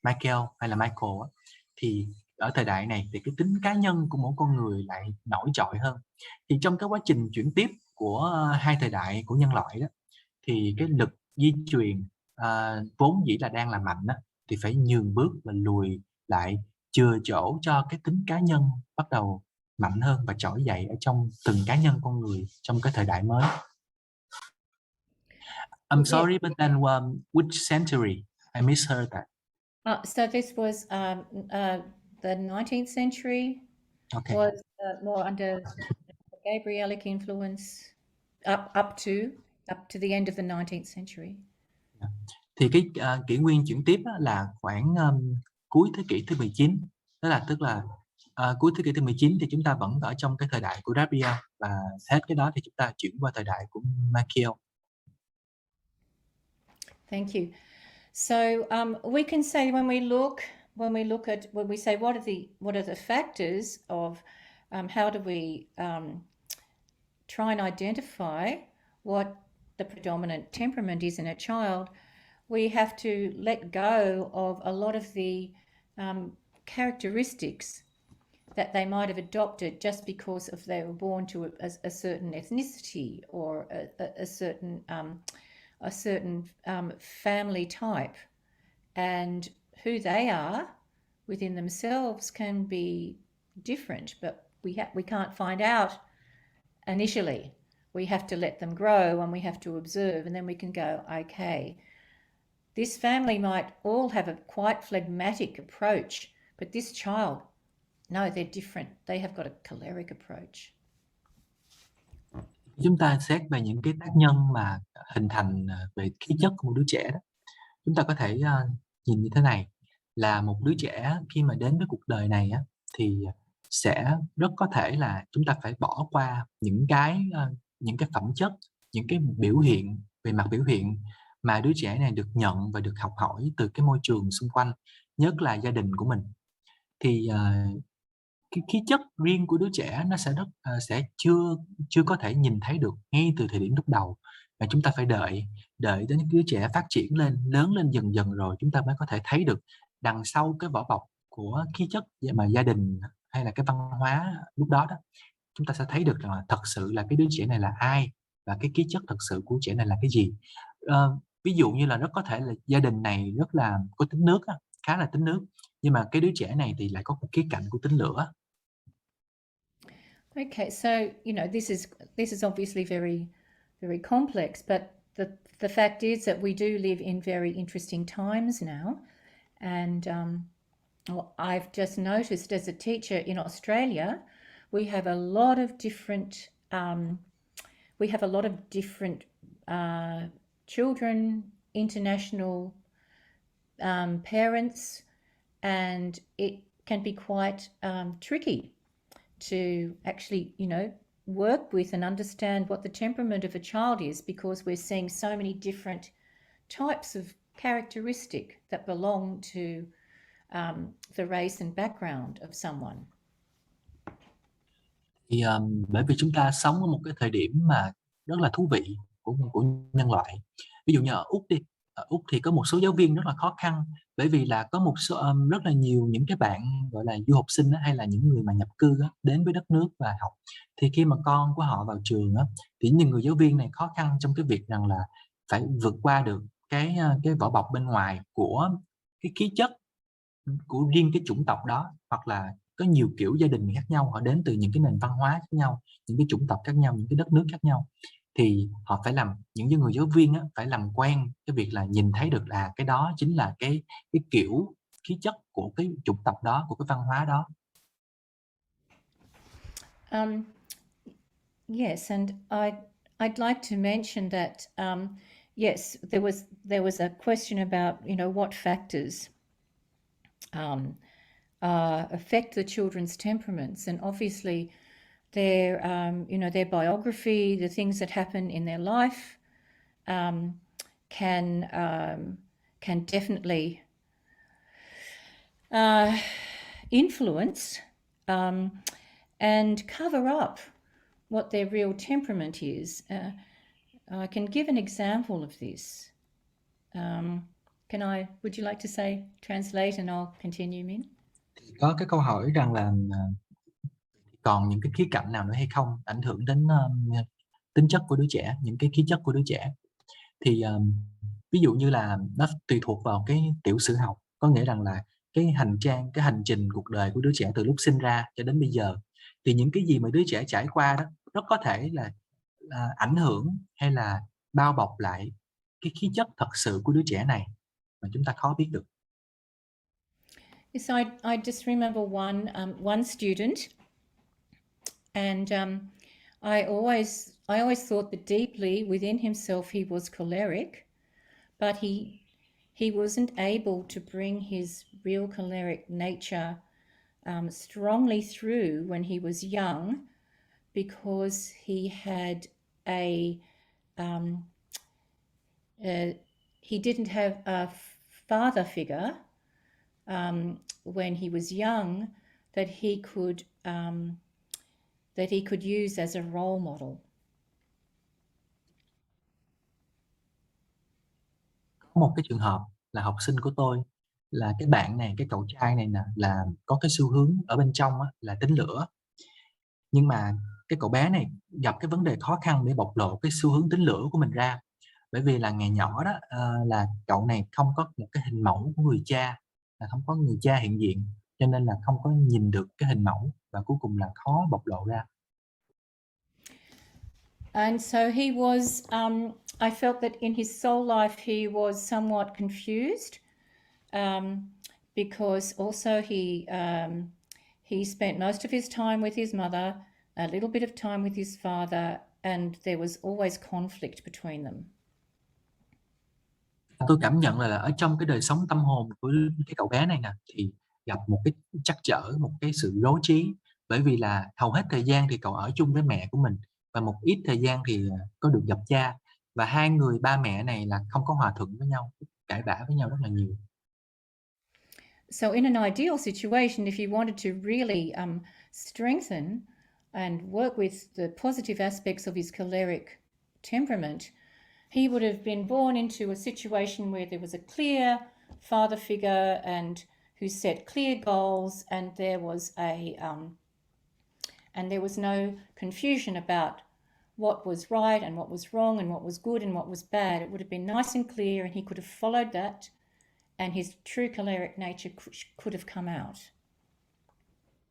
Michael hay là Michael á, thì ở thời đại này thì cái tính cá nhân của mỗi con người lại nổi trội hơn. Thì trong cái quá trình chuyển tiếp của hai thời đại của nhân loại đó, thì cái lực di truyền vốn dĩ là đang là mạnh đó, thì phải nhường bước và lùi lại, chừa chỗ cho cái tính cá nhân bắt đầu mạnh hơn và trỗi dậy ở trong từng cá nhân con người trong cái thời đại mới. I'm sorry, but then which century? I misheard that. So this was the 19th century. Okay. Was more under Gabrielic influence up to the end of the 19th century. Thì cái kỷ nguyên chuyển tiếp là khoảng cuối thế kỷ thứ 19. Tức là cuối thế kỷ thứ 19 thì chúng ta vẫn ở trong cái thời đại của Gabriel, và hết cái đó thì chúng ta chuyển qua thời đại của Michael. Thank you. So we can say when we say what are the factors of how do we try and identify what the predominant temperament is in a child, we have to let go of a lot of the characteristics that they might have adopted just because of they were born to a certain ethnicity or a certain family type, and who they are within themselves can be different, but we can't find out initially. We have to let them grow and we have to observe, and then we can go, okay, this family might all have a quite phlegmatic approach, but this child, no, they're different. They have got a choleric approach. Chúng ta xét về những cái tác nhân mà hình thành về khí chất của một đứa trẻ đó, chúng ta có thể nhìn như thế này, là một đứa trẻ khi mà đến với cuộc đời này á, thì sẽ rất có thể là chúng ta phải bỏ qua những cái phẩm chất, những cái biểu hiện về mặt biểu hiện mà đứa trẻ này được nhận và được học hỏi từ cái môi trường xung quanh, nhất là gia đình của mình. Thì cái khí chất riêng của đứa trẻ nó sẽ chưa có thể nhìn thấy được ngay từ thời điểm lúc đầu, và chúng ta phải đợi đến đứa trẻ phát triển lên, lớn lên dần dần rồi chúng ta mới có thể thấy được đằng sau cái vỏ bọc của khí chất mà gia đình hay là cái văn hóa lúc đó chúng ta sẽ thấy được là thật sự là cái đứa trẻ này là ai và cái khí chất thật sự của trẻ này là cái gì. Ví dụ như là rất có thể là gia đình này rất là có tính nước, khá là tính nước, nhưng mà cái đứa trẻ này thì lại có một khía cạnh của tính lửa. Okay, so this is obviously very, very complex, but the fact is that we do live in very interesting times now, and I've just noticed as a teacher in Australia, we have a lot of different children, international parents, and it can be quite tricky to actually, work with and understand what the temperament of a child is, because we're seeing so many different types of characteristic that belong to the race and background of someone. Thì bởi vì chúng ta sống ở một cái thời điểm mà rất là thú vị của nhân loại. Ví dụ như ở Úc đi, ở Úc thì có một số giáo viên rất là khó khăn, bởi vì là có một số rất là nhiều những cái bạn gọi là du học sinh hay là những người mà nhập cư đến với đất nước và học. Thì khi mà con của họ vào trường thì những người giáo viên này khó khăn trong cái việc rằng là phải vượt qua được cái vỏ bọc bên ngoài của cái khí chất của riêng cái chủng tộc đó, hoặc là có nhiều kiểu gia đình khác nhau, họ đến từ những cái nền văn hóa khác nhau, những cái chủng tộc khác nhau, những cái đất nước khác nhau. thì họ phải làm, những người giáo viên á, phải làm quen cái việc là nhìn thấy được là cái đó chính là cái kiểu khí chất của cái chủng tộc đó, của cái văn hóa đó. Yes, and I'd like to mention that yes, there was a question about what factors affect the children's temperaments, and obviously their their biography, the things that happen in their life, can definitely influence and cover up what their real temperament is. I can give an example of this. Would you like to say, translate, and I'll continue, Min? Có cái câu hỏi rằng là còn những cái khía cạnh nào nữa hay không ảnh hưởng đến tính chất của đứa trẻ, những cái khí chất của đứa trẻ. Thì ví dụ như là nó tùy thuộc vào cái tiểu sử học, có nghĩa rằng là cái hành trình cuộc đời của đứa trẻ từ lúc sinh ra cho đến bây giờ, thì những cái gì mà đứa trẻ trải qua đó rất có thể là ảnh hưởng hay là bao bọc lại cái khí chất thật sự của đứa trẻ này mà chúng ta khó biết được. Yes, I just remember one student, and I always thought that deeply within himself he was choleric, but he wasn't able to bring his real choleric nature strongly through when he was young, because he had he didn't have a father figure when he was young that he could use as a role model. Có một cái trường hợp là học sinh của tôi, là cái bạn này, cái cậu trai này nè, là có cái xu hướng ở bên trong á, là tính lửa. Nhưng mà cái cậu bé này gặp cái vấn đề khó khăn để bộc lộ cái xu hướng tính lửa của mình ra. Bởi vì là ngày nhỏ đó là cậu này không có một cái hình mẫu của người cha, là không có người cha hiện diện, cho nên là không có nhìn được cái hình mẫu và cuối cùng là khó bộc lộ ra. And so he was, I felt that in his soul life he was somewhat confused, because also he spent most of his time with his mother, a little bit of time with his father, and there was always conflict between them. Tôi cảm nhận là ở trong cái đời sống tâm hồn của cái cậu bé này nè, thì gặp một cái trắc trở, một cái sự rối trí, bởi vì là hầu hết thời gian thì cậu ở chung với mẹ của mình, và một ít thời gian thì có được gặp cha, và hai người ba mẹ này là không có hòa thuận với nhau, cãi vã với nhau rất là nhiều. So in an ideal situation, if you wanted to really strengthen and work with the positive aspects of his choleric temperament, he would have been born into a situation where there was a clear father figure and who set clear goals, and there was no confusion about what was right and what was wrong and what was good and what was bad. It would have been nice and clear, and he could have followed that, and his true choleric nature could have come out.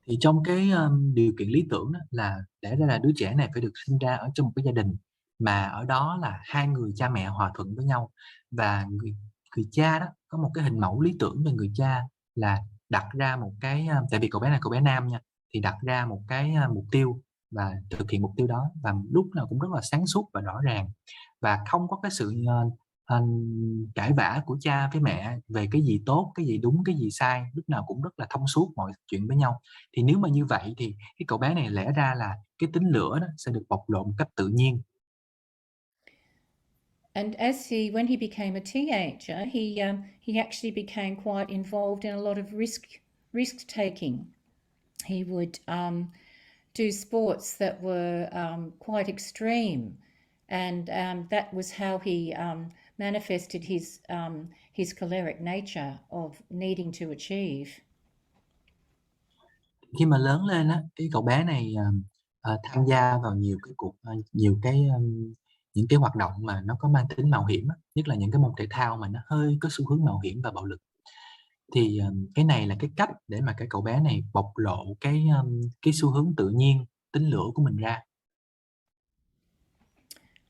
Thì trong cái điều kiện lý tưởng đó, là để ra là đứa trẻ này phải được sinh ra ở trong một cái gia đình mà ở đó là hai người cha mẹ hòa thuận với nhau, và người cha đó có một cái hình mẫu lý tưởng về người cha, là đặt ra một cái tại vì cậu bé này cậu bé nam nha, thì đặt ra một cái mục tiêu và thực hiện mục tiêu đó, và lúc nào cũng rất là sáng suốt và rõ ràng, và không có cái sự cãi vã của cha với mẹ về cái gì tốt, cái gì đúng, cái gì sai, lúc nào cũng rất là thông suốt mọi chuyện với nhau. Thì nếu mà như vậy thì cái cậu bé này lẽ ra là cái tính lửa đó sẽ được bộc lộ một cách tự nhiên. And when he became a teenager, he actually became quite involved in a lot of risk taking. He would do sports that were quite extreme, and that was how he manifested his choleric nature of needing to achieve. Khi mà lớn lên á, cái cậu bé này tham gia vào nhiều cái những cái hoạt động mà nó có mang tính mạo hiểm á, nhất là những cái môn thể thao mà nó hơi có xu hướng mạo hiểm và bạo lực. Thì cái này là cái cách để mà cái cậu bé này bộc lộ cái xu hướng tự nhiên, tính lửa của mình ra.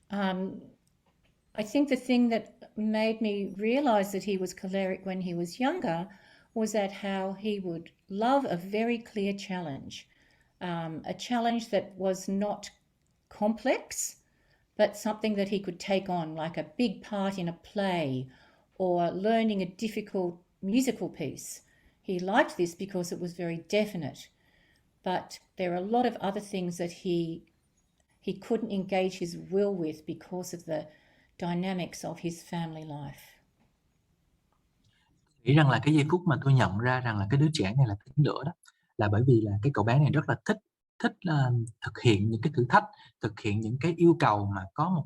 I think the thing that made me realize that he was choleric when he was younger was that how he would love a very clear challenge, a challenge that was not complex, but something that he could take on, like a big part in a play or learning a difficult musical piece. He liked this because it was very definite, but there are a lot of other things that he couldn't engage his will with because of the dynamics of his family life. Nghĩ rằng là cái giây phút mà tôi nhận ra rằng là cái đứa trẻ này là tín lửa đó, là bởi vì là cái cậu bé này rất là thích thực hiện những cái thử thách, thực hiện những cái yêu cầu mà có một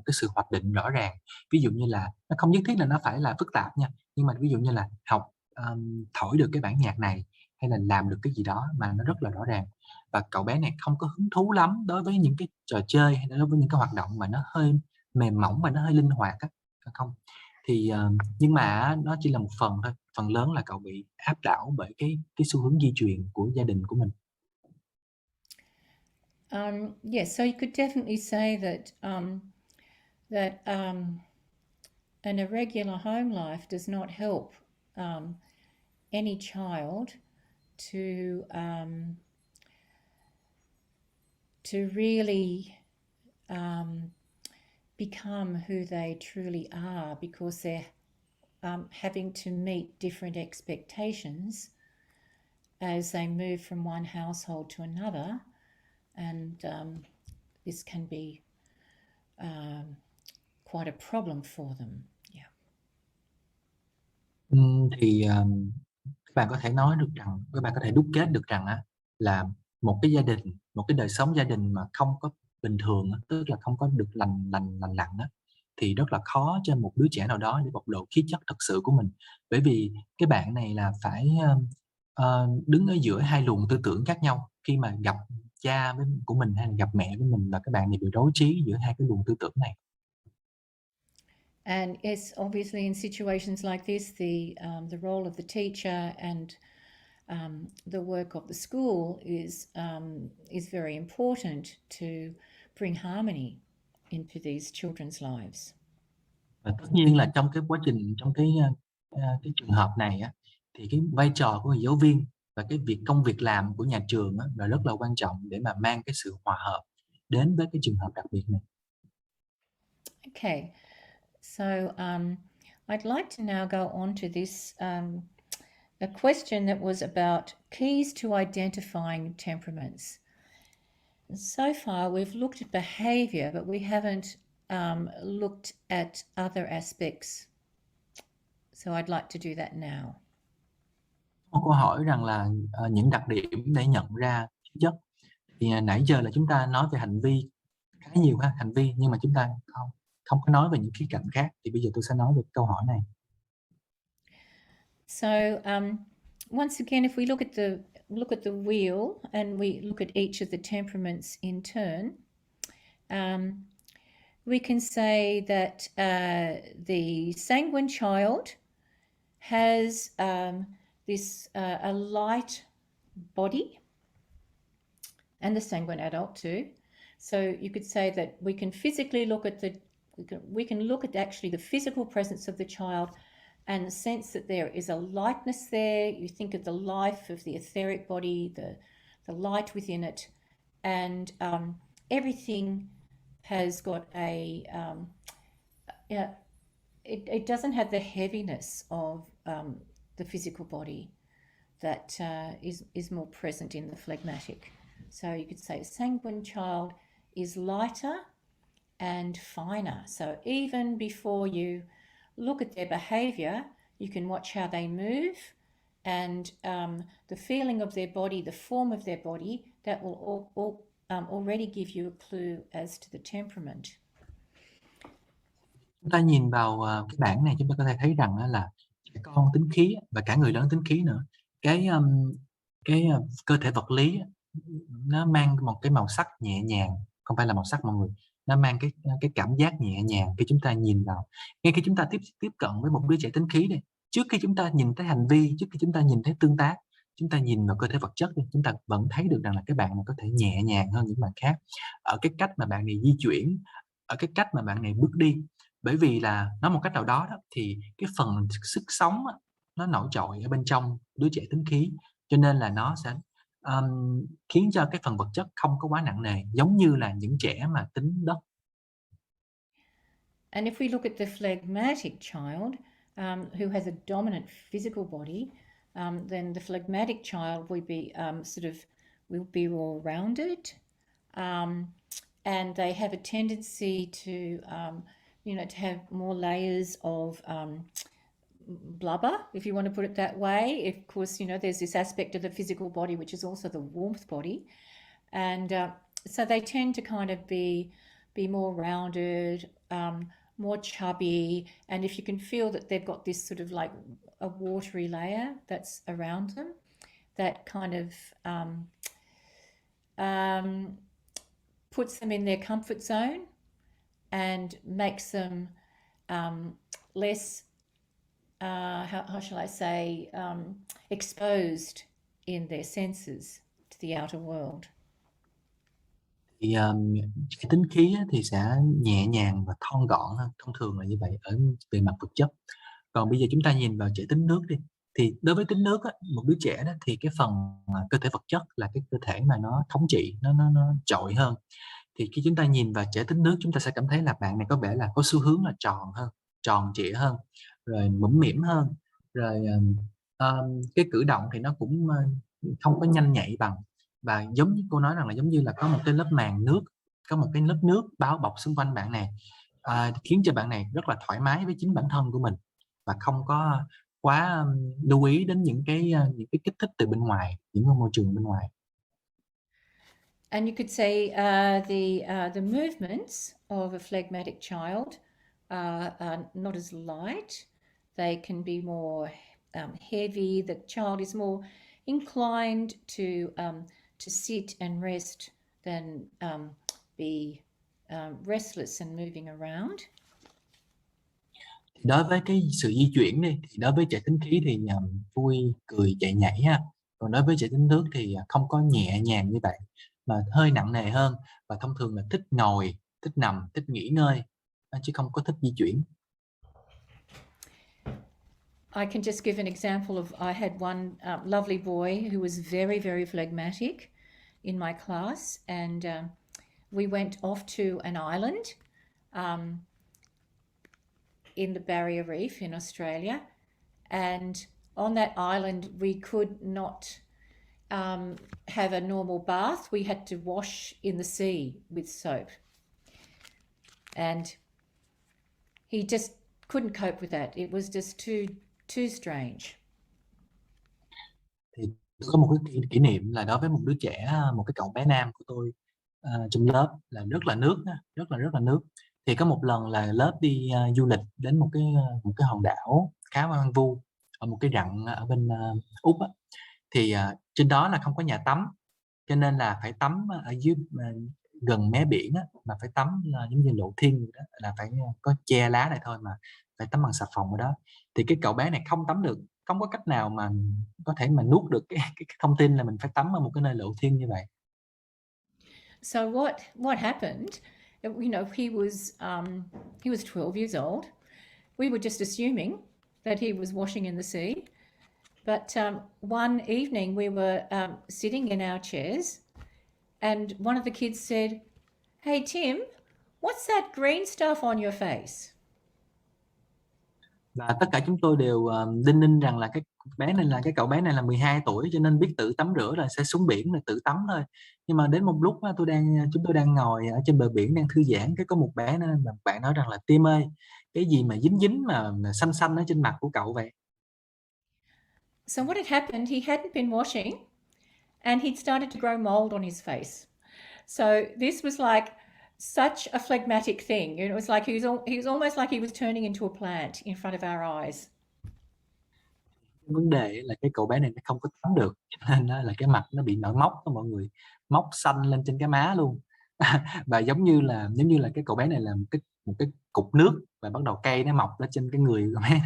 cái sự hoạch định rõ ràng. Ví dụ như là nó không nhất thiết là nó phải là phức tạp nha, nhưng mà ví dụ như là học thổi được cái bản nhạc này, hay là làm được cái gì đó mà nó rất là rõ ràng. Và cậu bé này không có hứng thú lắm đối với những cái trò chơi hay đối với những cái hoạt động mà nó hơi mềm mỏng và nó hơi linh hoạt á, không. Thì nhưng mà nó chỉ là một phần thôi, phần lớn là cậu bị áp đảo bởi cái xu hướng di truyền của gia đình của mình. Yes, so you could definitely say that an irregular home life does not help any child to really become who they truly are, because they're having to meet different expectations as they move from one household to another, and this can be quite a problem for them. Yeah. Thì các bạn có thể nói được rằng, các bạn có thể đúc kết được rằng là một cái gia đình, một cái đời sống gia đình mà không có bình thường, tức là không có được lành lặn thì rất là khó cho một đứa trẻ nào đó để bộc lộ khí chất thật sự của mình. Bởi vì cái bạn này là phải đứng ở giữa hai luồng tư tưởng khác nhau. Khi mà gặp cha của mình hay là gặp mẹ với mình, là các bạn này bị rối trí giữa hai cái luồng tư tưởng này. And it's obviously in situations like this, the role of the teacher and the work of the school is very important to bring harmony into these children's lives. Và tất nhiên là trong cái quá trình, trong cái trường hợp này thì cái vai trò của người giáo viên và cái công việc làm của nhà trường là rất là quan trọng để mà mang cái sự hòa hợp đến với cái trường hợp đặc biệt này. Okay, so I'd like to now go on to this a question that was about keys to identifying temperaments. So far we've looked at behavior, but we haven't looked at other aspects. So I'd like to do that now. Một câu hỏi rằng là những đặc điểm để nhận ra tính chất. Thì nãy giờ là chúng ta nói về hành vi khá nhiều hành vi, nhưng mà chúng ta không có nói về những khía cạnh khác. Thì bây giờ tôi sẽ nói về câu hỏi này. So once again, if we look at the wheel and we look at each of the temperaments in turn, we can say that the sanguine child has this a light body, and the sanguine adult too. So you could say that we can physically look at we can look at actually the physical presence of the child and sense that there is a lightness there. You think of the life of the etheric body, the light within it, and everything has got it doesn't have the heaviness of the physical body that is more present in the phlegmatic. So you could say a sanguine child is lighter and finer. So even before you look at their behavior, you can watch how they move, and the feeling of their body, the form of their body, that will already give you a clue as to the temperament. Chúng ta nhìn vào cái bảng này, chúng ta có thể thấy rằng là trẻ con tính khí và cả người lớn tính khí nữa. Cái cơ thể vật lý nó mang một cái màu sắc nhẹ nhàng, không phải là màu sắc mọi người, nó mang cái cảm giác nhẹ nhàng khi chúng ta nhìn vào. Ngay khi chúng ta tiếp cận với một đứa trẻ tính khí này, trước khi chúng ta nhìn thấy hành vi, trước khi chúng ta nhìn thấy tương tác, chúng ta nhìn vào cơ thể vật chất đi, chúng ta vẫn thấy được rằng là cái bạn này có thể nhẹ nhàng hơn những bạn khác ở cái cách mà bạn này di chuyển, ở cái cách mà bạn này bước đi. Bởi vì là nói một cách nào đó thì cái phần sức sống nó nổi trội ở bên trong đứa trẻ tính khí, cho nên là nó sẽ khiến cho cái phần vật chất không có quá nặng nề, giống như là những trẻ mà tính đất. And if we look at the phlegmatic child, who has a dominant physical body, then the phlegmatic child will be well-rounded, and they have a tendency to have more layers of blubber, if you want to put it that way. Of course, there's this aspect of the physical body, which is also the warmth body. And so they tend to kind of be more rounded, more chubby. And if you can feel that they've got this sort of like a watery layer that's around them, that kind of puts them in their comfort zone and makes them less, how shall I say, exposed in their senses to the outer world. Thì cái tính khí thì sẽ nhẹ nhàng và thon gọn hơn, thông thường là như vậy ở về mặt vật chất. Còn bây giờ chúng ta nhìn vào trẻ tính nước đi, thì đối với tính nước một đứa trẻ đó thì cái phần cơ thể vật chất là cái cơ thể mà nó thống trị, nó trội hơn. Thì khi chúng ta nhìn vào trẻ tính nước, chúng ta sẽ cảm thấy là bạn này có vẻ là có xu hướng là tròn hơn, tròn trịa hơn, rồi mũm mĩm hơn, rồi cái cử động thì nó cũng không có nhanh nhạy bằng, và giống như cô nói rằng là giống như là có một cái lớp màng nước, có một cái lớp nước bao bọc xung quanh bạn này, khiến cho bạn này rất là thoải mái với chính bản thân của mình và không có quá lưu ý đến những cái kích thích từ bên ngoài, những cái môi trường bên ngoài. And you could say the movements of a phlegmatic child are not as light. They can be more heavy. The child is more inclined to sit and rest than be restless and moving around. Đối với cái sự di chuyển đi, thì đối với trẻ tính khí thì vui, cười, chạy nhảy ha. Còn đối với trẻ tính nước thì không có nhẹ nhàng như vậy, mà hơi nặng nề hơn, và thông thường là thích ngồi, thích nằm, thích nghỉ ngơi, chứ không có thích di chuyển. I can just give an example of, I had one lovely boy who was very, very phlegmatic in my class, and we went off to an island in the Barrier Reef in Australia, and on that island we could not have a normal bath. We had to wash in the sea with soap, and he just couldn't cope with that. It was just too strange. Thì có một cái kỷ niệm là đối với một đứa trẻ, một cái cậu bé nam của tôi trong lớp là rất là nước, rất là nước. Thì có một lần là lớp đi du lịch đến một cái hòn đảo khá hoang vu ở một cái rặng ở bên Úc á. Thì trên đó là không có nhà tắm, cho nên là phải tắm ở dưới gần mé biển á, mà phải tắm giống như lộ thiên đó, là phải có che lá này thôi, mà phải tắm bằng xà phòng ở đó. Thì cái cậu bé này không tắm được, không có cách nào mà có thể mà nuốt được cái thông tin là mình phải tắm ở một cái nơi lộ thiên như vậy. So what happened? He was 12 years old. We were just assuming that he was washing in the sea. But one evening we were sitting in our chairs, and one of the kids said, "Hey Tim, what's that green stuff on your face?" Và tất cả chúng tôi đều đinh ninh rằng là cái cậu bé này là 12 tuổi, cho nên biết tự tắm rửa rồi sẽ xuống biển là tự tắm thôi. Nhưng mà đến một lúc chúng tôi đang ngồi ở trên bờ biển đang thư giãn, cái có một bé bạn nói rằng là Tim ơi, cái gì mà dính mà xanh xanh ở trên mặt của cậu vậy? So what had happened, he hadn't been washing, and he'd started to grow mold on his face. So this was like such a phlegmatic thing. It was like he was almost like he was turning into a plant in front of our eyes. Vấn đề là cái cậu bé này nó không có tắm được, nên là cái mặt nó bị nổi mốc đó mọi người, mốc xanh lên trên cái má luôn. Và giống như là cái cậu bé này là một cái cục nước, và bắt đầu cây nó mọc lên trên cái người cậu bé.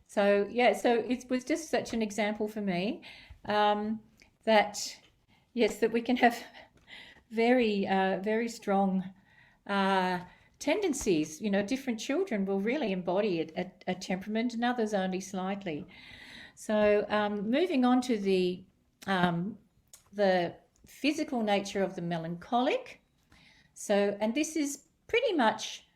So so it was just such an example for me that we can have very very strong tendencies. Different children will really embody a temperament, and others only slightly. So moving on to the physical nature of the melancholic. So, and this is pretty much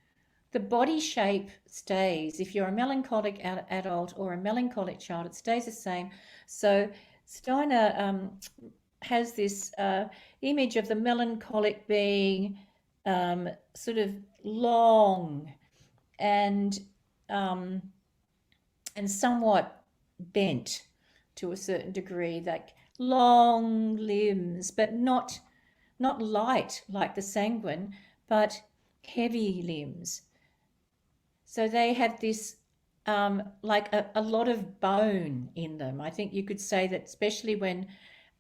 the body shape stays. If you're a melancholic adult or a melancholic child, it stays the same. So Steiner has this image of the melancholic being sort of long and somewhat bent to a certain degree, like long limbs, but not light like the sanguine, but heavy limbs. So they have this like a lot of bone in them. I think you could say that, especially when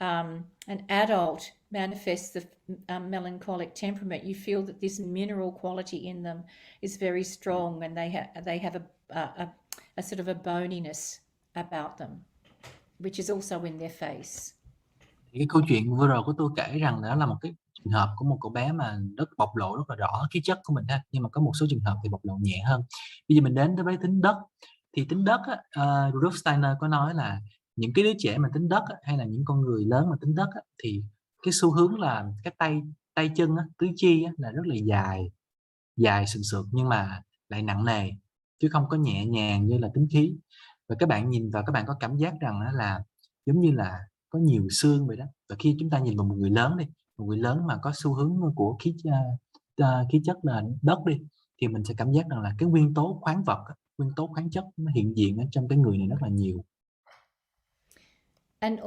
an adult manifests the melancholic temperament, you feel that this mineral quality in them is very strong, and they have a sort of a boniness about them, which is also in their face. Cái câu chuyện vừa rồi của tôi kể rằng đó là một cái trường hợp của một cậu bé mà bộc lộ rất là rõ khí chất của mình ha, nhưng mà có một số trường hợp thì bộc lộ nhẹ hơn. Bây giờ mình đến với tính đất. Thì tính đất Rudolf Steiner có nói là những cái đứa trẻ mà tính đất hay là những con người lớn mà tính đất thì cái xu hướng là cái tay chân tứ chi là rất là dài sừng sượt, nhưng mà lại nặng nề chứ không có nhẹ nhàng như là tính khí. Và các bạn nhìn vào, các bạn có cảm giác rằng là giống như là có nhiều xương vậy đó. Và khi chúng ta nhìn vào một người lớn đi, một người lớn mà có xu hướng của khí chất là đất đi, thì mình sẽ cảm giác rằng là cái nguyên tố khoáng vật, nguyên tố khoáng chất nó hiện diện ở trong cái người này rất là nhiều. And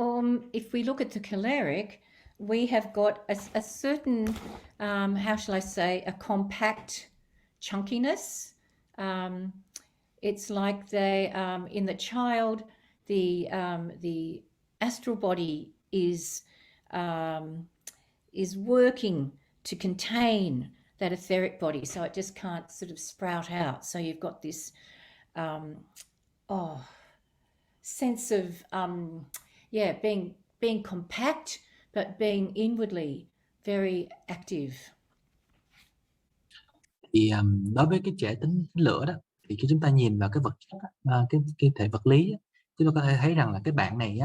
if we look at the choleric, we have got a certain, how shall I say, a compact chunkiness. It's like they, in the child, the astral body is working to contain that etheric body, so it just can't sort of sprout out. So you've got this sense of being compact, but being inwardly very active. Thì đối với cái trẻ tính lửa đó, thì khi chúng ta nhìn vào cái vật chất, cái thể vật lý, chúng ta có thể thấy rằng là cái bạn này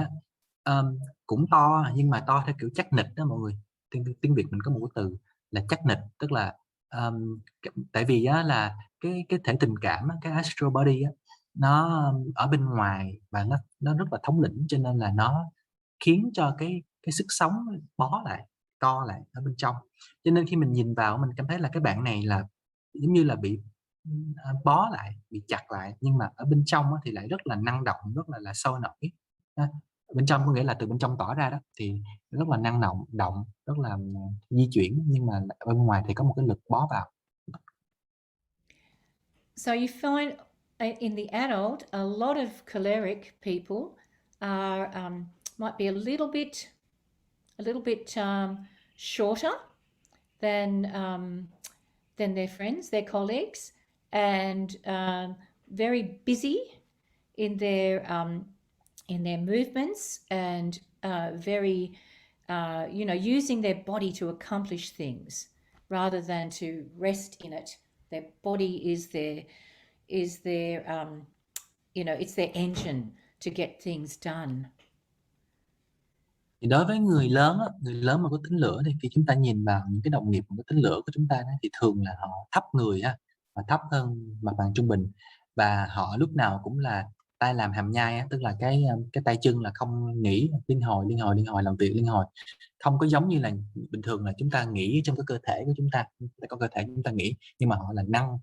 cũng to, nhưng mà to theo kiểu chắc nịch đó mọi người. Tiếng Việt mình có một cái từ là chắc nịch, tức là tại vì là cái thể tình cảm, cái astral body nó ở bên ngoài và nó rất là thống lĩnh, cho nên là nó khiến cho cái sức sống bó lại, co lại ở bên trong. Cho nên khi mình nhìn vào, mình cảm thấy là cái bạn này là giống như là bị bó lại, bị chặt lại, nhưng mà ở bên trong thì lại rất là năng động, rất là sôi nổi. Bên trong có nghĩa là từ bên trong tỏ ra đó, thì rất là năng động, rất là di chuyển, nhưng mà bên ngoài thì có một cái lực bó vào. So you find in the adult, a lot of choleric people are might be a little bit shorter than their friends, their colleagues, and very busy in their movements, and very using their body to accomplish things rather than to rest in it. Their body is their it's their engine to get things done. Thì đối với người lớn mà có tính lửa, thì khi chúng ta nhìn vào những cái đồng nghiệp có tính lửa của chúng ta thì thường là họ thấp người và thấp hơn mặt bằng trung bình, và họ lúc nào cũng là tay làm hàm nhai, tức là cái tay chân là không nghỉ, liên hồi, làm việc liên hồi, không có giống như là bình thường là chúng ta nghĩ trong cái cơ thể của chúng ta, có cơ thể chúng ta nghĩ, nhưng mà họ là năng,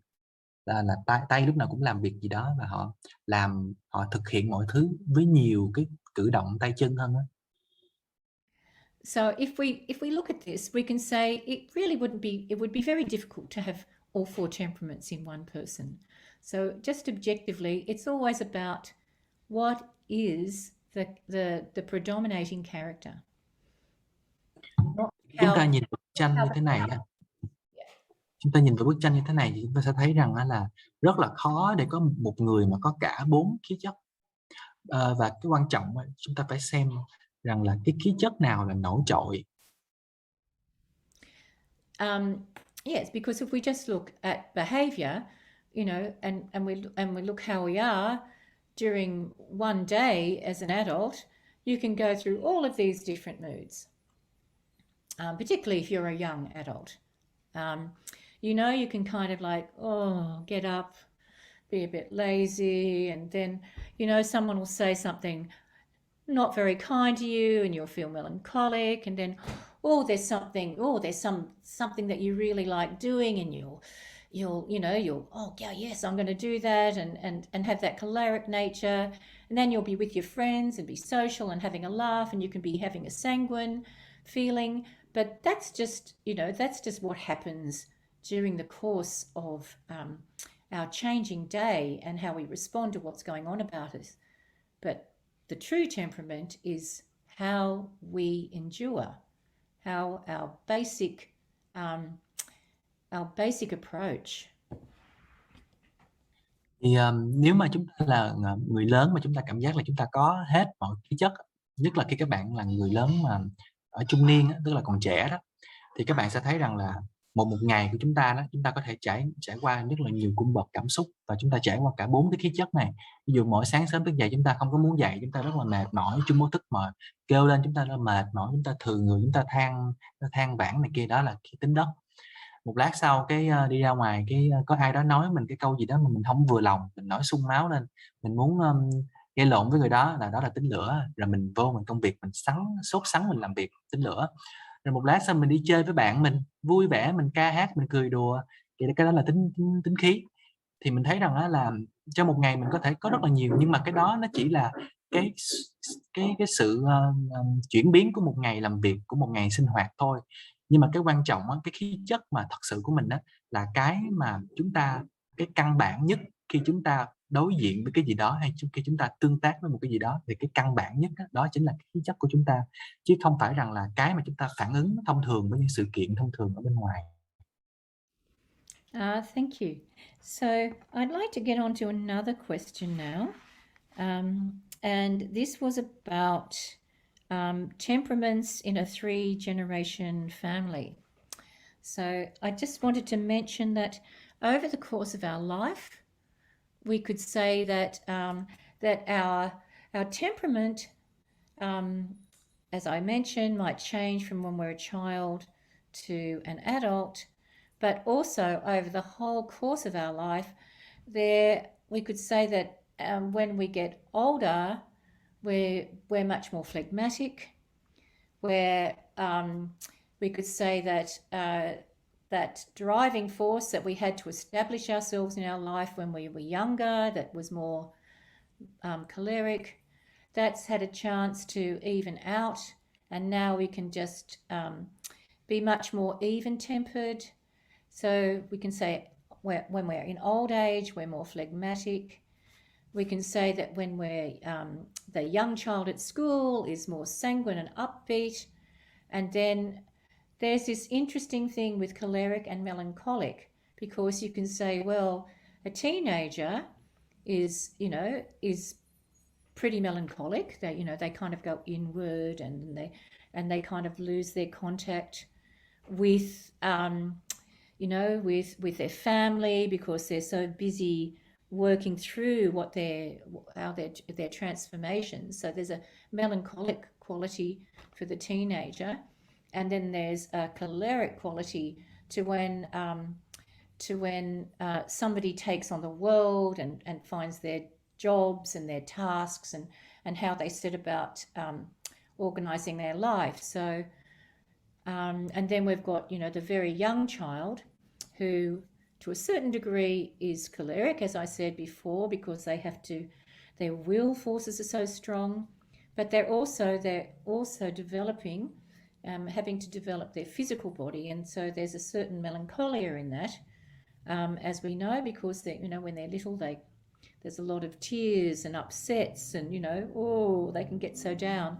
là tay lúc nào cũng làm việc gì đó, và họ thực hiện mọi thứ với nhiều cái cử động tay chân hơn đó. So if we look at this, we can say it would be very difficult to have all four temperaments in one person. So just objectively, it's always about what is the predominating character. Chúng ta nhìn bức tranh như thế này, chúng ta nhìn vào bức tranh như thế này thì chúng ta sẽ thấy rằng là rất là khó để có một người mà có cả 4 khí chất. Và cái quan trọng chúng ta phải xem rằng là cái khí chất nào là nổi trội. yes, because if we just look at behavior, you know, and we look how we are during one day as an adult, you can go through all of these different moods, particularly if you're a young adult. You know, you can kind of like, oh, get up, be a bit lazy, and then, you know, someone will say something not very kind to you and you'll feel melancholic, and then there's something that you really like doing, and you'll oh yeah, yes, I'm going to do that, and have that choleric nature, and then you'll be with your friends and be social and having a laugh, and you can be having a sanguine feeling. But that's just what happens during the course of our changing day and how we respond to what's going on about us. But the true temperament is how we endure, how our basic approach. Thì nếu mà chúng ta là người lớn mà chúng ta cảm giác là chúng ta có hết mọi khí chất, nhất là khi các bạn là người lớn mà ở trung niên á, tức là còn trẻ đó, thì các bạn sẽ thấy rằng là một ngày của chúng ta đó, chúng ta có thể trải qua rất là nhiều cung bậc cảm xúc, và chúng ta trải qua cả 4 cái khí chất này. Ví dụ mỗi sáng sớm thức dậy chúng ta không có muốn dậy, chúng ta rất là mệt mỏi, chung vô thức mà kêu lên chúng ta rất là mệt mỏi, chúng ta thừa người, chúng ta than vãn này kia, đó là cái tính đất. Một lát sau cái đi ra ngoài cái có ai đó nói mình cái câu gì đó mà mình không vừa lòng, mình nổi sung máu lên, mình muốn gây lộn với người đó là tính lửa, rồi mình vô mình công việc mình sốt sắng mình làm việc, tính lửa. Rồi một lát sau mình đi chơi với bạn mình vui vẻ, mình ca hát, mình cười đùa, thì cái đó là tính khí. Thì mình thấy rằng á là trong một ngày mình có thể có rất là nhiều, nhưng mà cái đó nó chỉ là cái sự chuyển biến của một ngày làm việc, của một ngày sinh hoạt thôi. Nhưng mà cái quan trọng á, cái khí chất mà thật sự của mình á, là cái mà chúng ta, cái căn bản nhất khi chúng ta đối diện với cái gì đó, hay khi chúng ta tương tác với một cái gì đó, thì cái căn bản nhất đó, đó chính là cái khí chất của chúng ta, chứ không phải rằng là cái mà chúng ta phản ứng thông thường với những sự kiện thông thường ở bên ngoài. Thank you. So I'd like to get on to another question now. And this was about temperaments in a 3-generation family. So I just wanted to mention that over the course of our life, we could say that that our temperament, as I mentioned, might change from when we're a child to an adult, but also over the whole course of our life, we could say that when we get older, we're much more phlegmatic. We could say that that driving force that we had to establish ourselves in our life when we were younger, that was more choleric, that's had a chance to even out, and now we can just be much more even-tempered. So we can say when we're in old age, we're more phlegmatic. We can say that when we're the young child at school is more sanguine and upbeat. And then there's this interesting thing with choleric and melancholic, because you can say, well, a teenager is pretty melancholic. They kind of go inward, and they kind of lose their contact with with their family, because they're so busy working through their transformations. So there's a melancholic quality for the teenager, and then there's a choleric quality to when somebody takes on the world and finds their jobs and their tasks and how they set about organizing their life. So and then we've got the very young child, who to a certain degree is choleric, as I said before, because their will forces are so strong, but they're also developing, having to develop their physical body, and so there's a certain melancholia in that, as we know, because when they're little, there's a lot of tears and upsets, and they can get so down.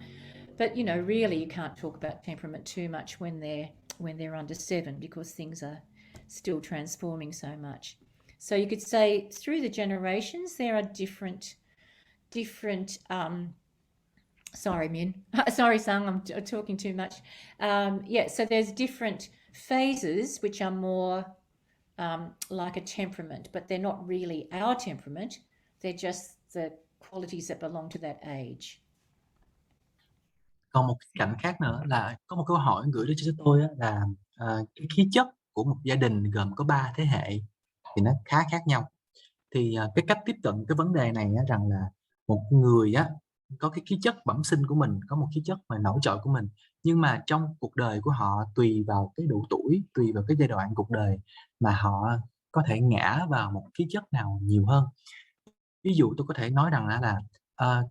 But really, you can't talk about temperament too much when they're under 7, because things are still transforming so much. So you could say through the generations there are different sorry Min, sorry Sang, I'm talking too much. So there's different phases which are more like a temperament, but they're not really our temperament. They're just the qualities that belong to that age. Còn một cái cạnh khác nữa là có một câu hỏi gửi đến cho tôi là cái khí chất của một gia đình gồm có 3 thế hệ thì nó khá khác nhau. Thì cái cách tiếp cận cái vấn đề này rằng là một người có cái khí chất bẩm sinh của mình, có một khí chất mà nổi trội của mình, nhưng mà trong cuộc đời của họ tùy vào cái độ tuổi, tùy vào cái giai đoạn cuộc đời mà họ có thể ngã vào một khí chất nào nhiều hơn. Ví dụ tôi có thể nói rằng là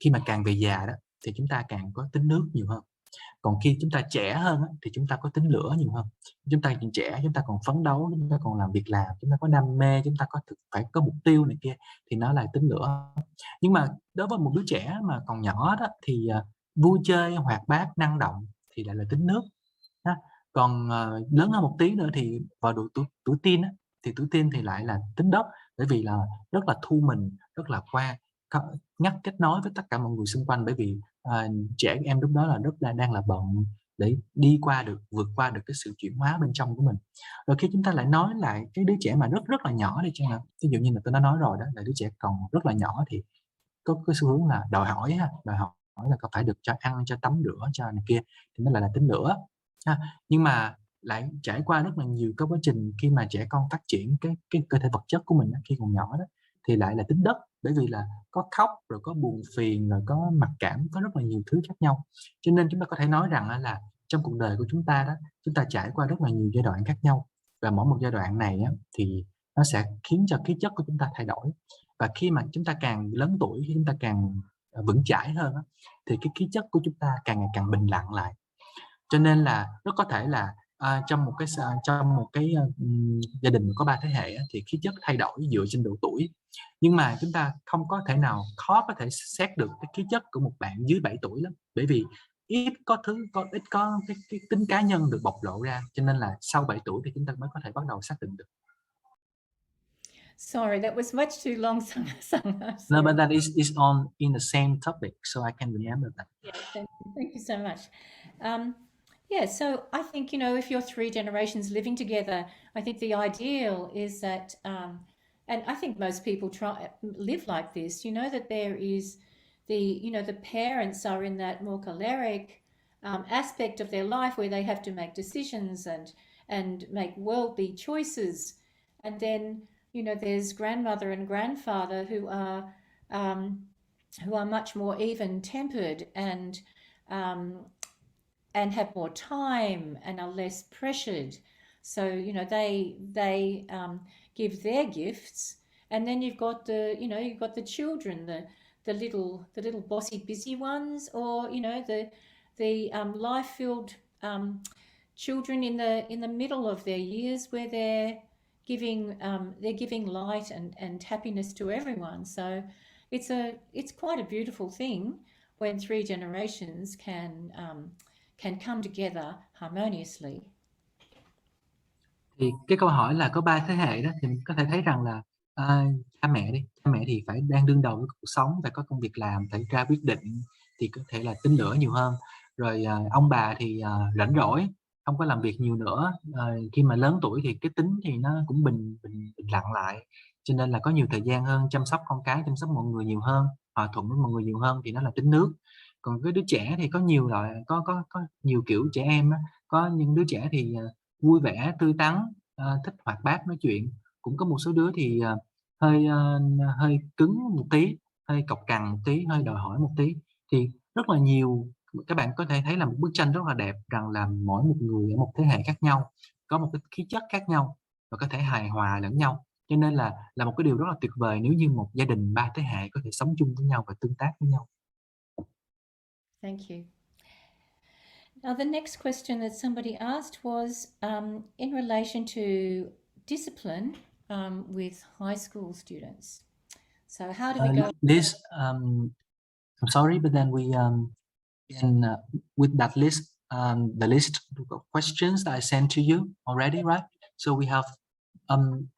khi mà càng về già đó thì chúng ta càng có tính nước nhiều hơn. Còn khi chúng ta trẻ hơn thì chúng ta có tính lửa nhiều hơn. Chúng ta còn trẻ, chúng ta còn phấn đấu, chúng ta còn làm việc làm, chúng ta có đam mê, chúng ta phải có mục tiêu này kia thì nó là tính lửa. Nhưng mà đối với một đứa trẻ mà còn nhỏ đó thì vui chơi, hoạt bát, năng động thì lại là tính nước. Còn lớn hơn một tí nữa thì vào độ tuổi teen thì tuổi teen thì lại là tính đất, bởi vì là rất là thu mình, rất là ngắt kết nối với tất cả mọi người xung quanh, bởi vì trẻ em lúc đó là đang là bận để vượt qua được cái sự chuyển hóa bên trong của mình. Rồi khi chúng ta lại nói lại cái đứa trẻ mà rất là nhỏ đi chăng nào, ví dụ như là tôi đã nói rồi đó, là đứa trẻ còn rất là nhỏ thì có cái xu hướng là đòi hỏi là có phải được cho ăn, cho tắm rửa, cho này kia, thì nó lại là tính lửa. Nhưng mà lại trải qua rất là nhiều cái quá trình khi mà trẻ con phát triển cái cơ thể vật chất của mình khi còn nhỏ đó thì lại là tính đất, bởi vì là có khóc, rồi có buồn phiền, rồi có mặc cảm, có rất là nhiều thứ khác nhau. Cho nên chúng ta có thể nói rằng là trong cuộc đời của chúng ta đó, chúng ta trải qua rất là nhiều giai đoạn khác nhau, và mỗi một giai đoạn này thì nó sẽ khiến cho khí chất của chúng ta thay đổi. Và khi mà chúng ta càng lớn tuổi, khi chúng ta càng vững chãi hơn thì cái khí chất của chúng ta càng ngày càng bình lặng lại. Cho nên là rất có thể là trong một cái gia đình có 3 thế hệ thì khí chất thay đổi dựa trên độ tuổi. Nhưng mà chúng ta không có thể nào khó có thể xét được cái khí chất của một bạn dưới 7 tuổi lắm, bởi vì ít có cái tính cá nhân được bộc lộ ra, cho nên là sau 7 tuổi thì chúng ta mới có thể bắt đầu xác định được. Sorry, that was much too long. No, but that is on in the same topic, so I can remember that. Yeah, thank you so much. Yeah, so I think, if you're 3 generations living together, I think the ideal is that, and I think most people live like this, that there is the parents are in that more choleric aspect of their life where they have to make decisions and make worldly choices. And then, there's grandmother and grandfather who are much more even-tempered and have more time and are less pressured. So they give their gifts, and then you've got the children, the little bossy busy ones, or the life-filled children in the middle of their years where they're giving light and happiness to everyone. So it's quite a beautiful thing when 3 generations can come together harmoniously. Thì cái câu hỏi là có 3 thế hệ đó, thì mình có thể thấy rằng là cha mẹ thì phải đang đương đầu với cuộc sống, phải có công việc làm, phải ra quyết định, thì có thể là tính lửa nhiều hơn. Rồi ông bà thì rảnh rỗi, không có làm việc nhiều nữa. Khi mà lớn tuổi thì cái tính thì nó cũng bình lặng lại, cho nên là có nhiều thời gian hơn chăm sóc con cái, chăm sóc mọi người nhiều hơn, hòa thuận với mọi người nhiều hơn, thì nó là tính nước. Còn cái đứa trẻ thì có nhiều loại, có nhiều kiểu trẻ em á. Có những đứa trẻ thì vui vẻ, tươi tắn, thích hoạt bát, nói chuyện. Cũng có một số đứa thì hơi cứng một tí, hơi cọc cằn một tí, hơi đòi hỏi một tí. Thì rất là nhiều, các bạn có thể thấy là một bức tranh rất là đẹp, rằng là mỗi một người ở một thế hệ khác nhau, có một cái khí chất khác nhau và có thể hài hòa lẫn nhau. Cho nên là một cái điều rất là tuyệt vời nếu như một gia đình 3 thế hệ có thể sống chung với nhau và tương tác với nhau. Thank you. Now, the next question that somebody asked was in relation to discipline with high school students. So how do we go? This, I'm sorry, but then we can with that list, the list of questions that I sent to you already, right? So we have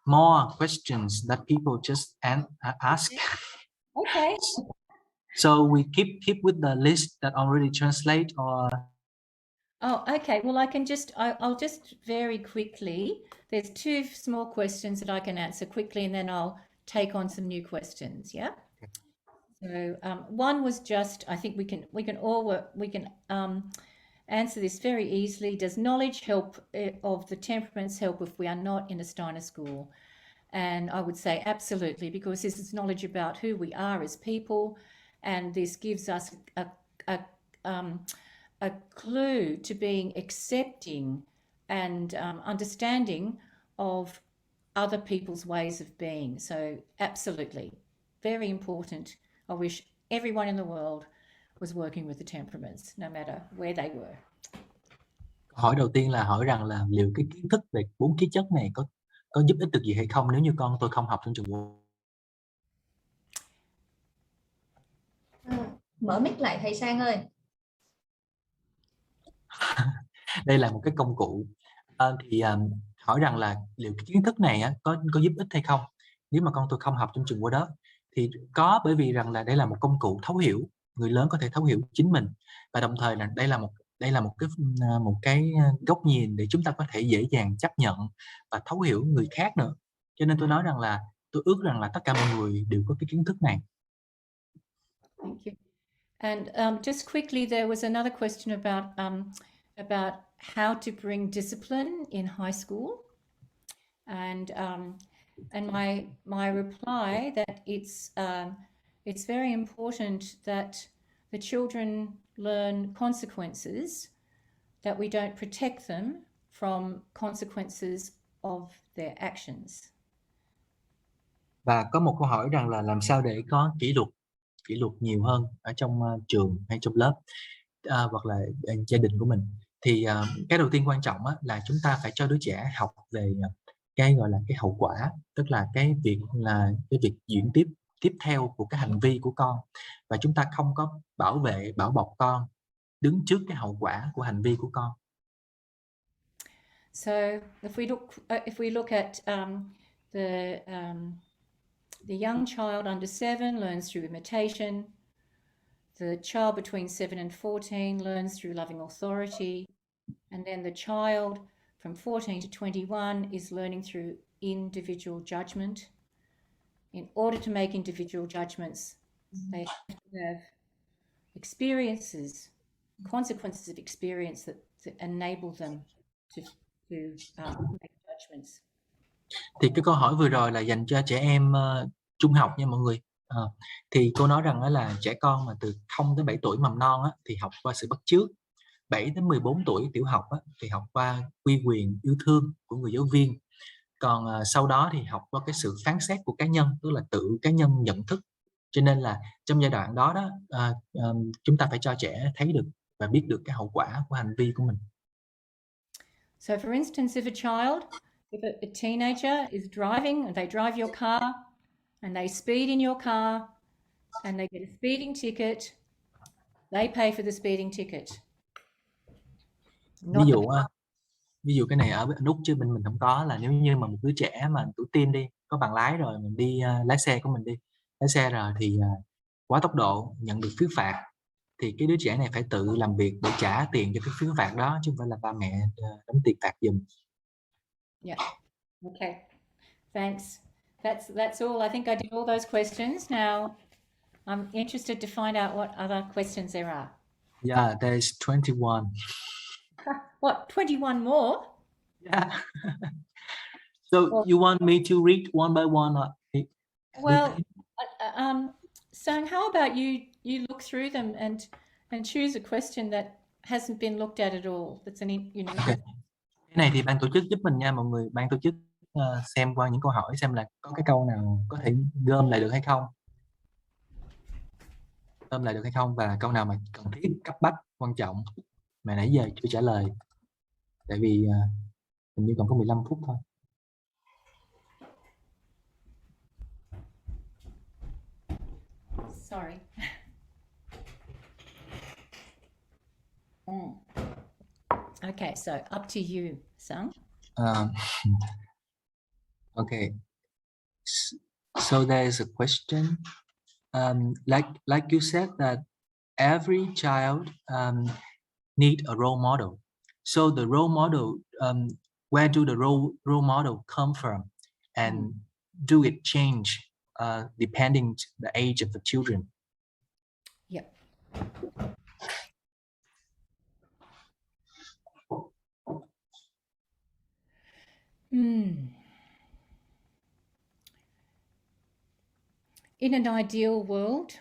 more questions that people just ask. Okay. So we keep with the list that already translate, or Oh, okay. Well, I'll just very quickly. There's two small questions that I can answer quickly, and then I'll take on some new questions. Yeah. So one was just, I think we can all work, we can answer this very easily. Does knowledge help of the temperaments help if we are not in a Steiner school? And I would say absolutely, because this is knowledge about who we are as people, and this gives us a clue to being accepting and understanding of other people's ways of being. So absolutely, very important. I wish everyone in the world was working with the temperaments, no matter where they were. Hỏi đầu tiên là hỏi rằng là liệu cái kiến thức về 4 khí chất này có giúp ích được gì hay không nếu như con tôi không học trong trường quốc. Mở mic lại thầy Sang ơi. Đây là một cái công cụ. Hỏi rằng là liệu cái kiến thức này có giúp ích hay không nếu mà con tôi không học trong trường quốc đó. Thì có, bởi vì rằng là đây là một công cụ thấu hiểu, người lớn có thể thấu hiểu chính mình, và đồng thời là đây là một cái góc nhìn để chúng ta có thể dễ dàng chấp nhận và thấu hiểu người khác nữa. Cho nên tôi nói rằng là tôi ước rằng là tất cả mọi người đều có cái kiến thức này. Thank you. And just quickly, there was another question about how to bring discipline in high school, and my reply that it's very important that the children learn consequences, that we don't protect them from consequences of their actions. Và có một câu hỏi rằng là làm sao để có kỷ luật nhiều hơn ở trong trường hay trong lớp hoặc là gia đình của mình. Thì cái đầu tiên quan trọng là chúng ta phải cho đứa trẻ học về cái gọi là cái hậu quả, tức là cái việc diễn tiếp theo của cái hành vi của con, và chúng ta không có bảo bọc con đứng trước cái hậu quả của hành vi của con. So if we look at the young child under 7 learns through imitation. The child between 7 and 14 learns through loving authority. And then the child from 14 to 21 is learning through individual judgment. In order to make individual judgments, they have to have experiences, consequences of experience that enable them to make judgments. Thì cái câu hỏi vừa rồi là dành cho trẻ em trung học nha mọi người. Thì cô nói rằng là trẻ con mà từ 0 tới 7 tuổi mầm non thì học qua sự bắt chước, 7 đến 14 tuổi tiểu học thì học qua quy quyền yêu thương của người giáo viên, còn sau đó thì học qua cái sự phán xét của cá nhân, tức là tự cá nhân nhận thức. Cho nên là trong giai đoạn đó chúng ta phải cho trẻ thấy được và biết được cái hậu quả của hành vi của mình. So for instance, if a teenager is driving and they drive your car and they speed in your car and they get a speeding ticket, they pay for the speeding ticket. Ví dụ cái này ở Úc chứ bên mình không có, là nếu như mà một đứa trẻ mà tuổi teen đi, có bằng lái rồi, mình đi lái xe của mình đi, lái xe rồi thì quá tốc độ nhận được phiếu phạt, thì cái đứa trẻ này phải tự làm việc để trả tiền cho cái phiếu phạt đó, chứ không phải là ba mẹ đóng tiền phạt giùm. Yeah. Okay. Thanks. That's all. I think I did all those questions. Now, I'm interested to find out what other questions there are. Yeah, there's 21. What, 21 more? Yeah. So you want me to read one by one? Well, Sang, how about you look through them and choose a question that hasn't been looked at at all. That's Okay. Cái này thì ban tổ chức giúp mình nha mọi người. Ban tổ chức xem qua những câu hỏi xem là có cái câu nào có thể gom lại được hay không. Và câu nào mà cần thiết, cấp bách, quan trọng mà nãy giờ chưa trả lời. Tại vì hình như còn có 15 phút thôi. Sorry. Okay, so up to you, Sang. Okay. So there's a question. Like you said that every child need a role model. So the role model, where do the role model come from, and do it change depending the age of the children? Yep. In an ideal world,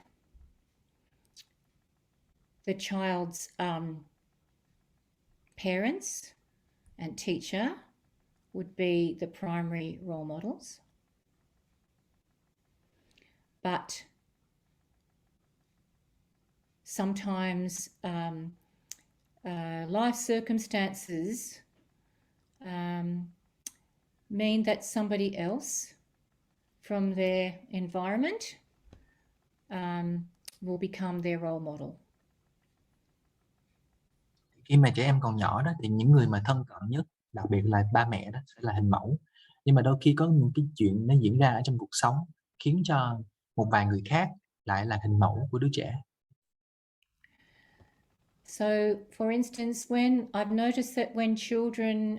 the child's parents and teacher would be the primary role models. But sometimes life circumstances mean that somebody else from their environment will become their role model. Khi mà trẻ em còn nhỏ đó thì những người mà thân cận nhất, đặc biệt là ba mẹ đó, sẽ là hình mẫu. Nhưng mà đôi khi có những cái chuyện nó diễn ra ở trong cuộc sống khiến cho một vài người khác lại là hình mẫu của đứa trẻ. So, for instance, when I've noticed that when children,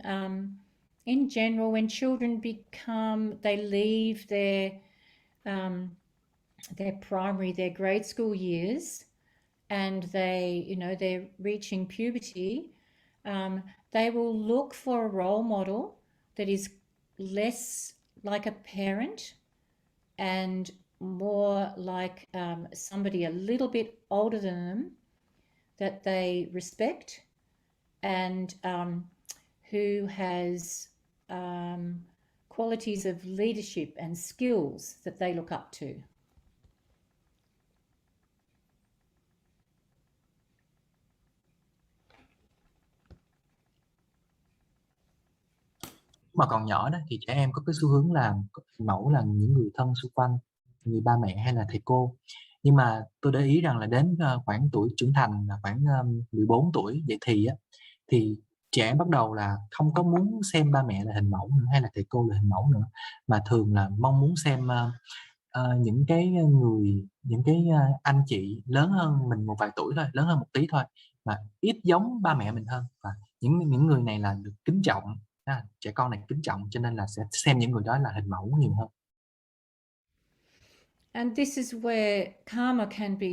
in general, when children they leave their primary, their grade school years, and they're reaching puberty, they will look for a role model that is less like a parent and more like somebody a little bit older than them that they respect and who has qualities of leadership and skills that they look up to. Mà còn nhỏ đó thì trẻ em có cái xu hướng là hình mẫu là những người thân xung quanh, người ba mẹ hay là thầy cô. Nhưng mà tôi để ý rằng là đến khoảng tuổi trưởng thành là khoảng 14 tuổi dậy thì trẻ bắt đầu là không có muốn xem ba mẹ là hình mẫu nữa, hay là thầy cô là hình mẫu nữa, mà thường là mong muốn xem những cái anh chị lớn hơn mình một vài tuổi thôi, lớn hơn một tí thôi, mà ít giống ba mẹ mình hơn, và những người này là được kính trọng. Trẻ con này kính trọng cho nên là sẽ xem những người đó là hình mẫu nhiều hơn. And this is where karma can be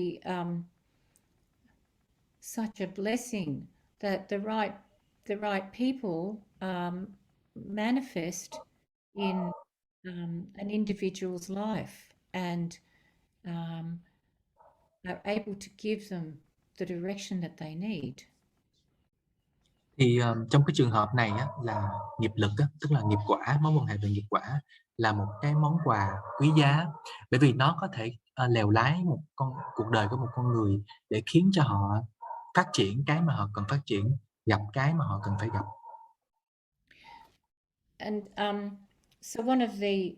such a blessing, that the right people manifest in an individual's life and are able to give them the direction that they need. Thì trong cái trường hợp này á, là nghiệp lực á, tức là nghiệp quả, mối quan hệ về nghiệp quả là một cái món quà quý giá, bởi vì nó có thể lèo lái cuộc đời của một con người để khiến cho họ phát triển cái mà họ cần phát triển, gặp cái mà họ cần phải gặp. And so one of the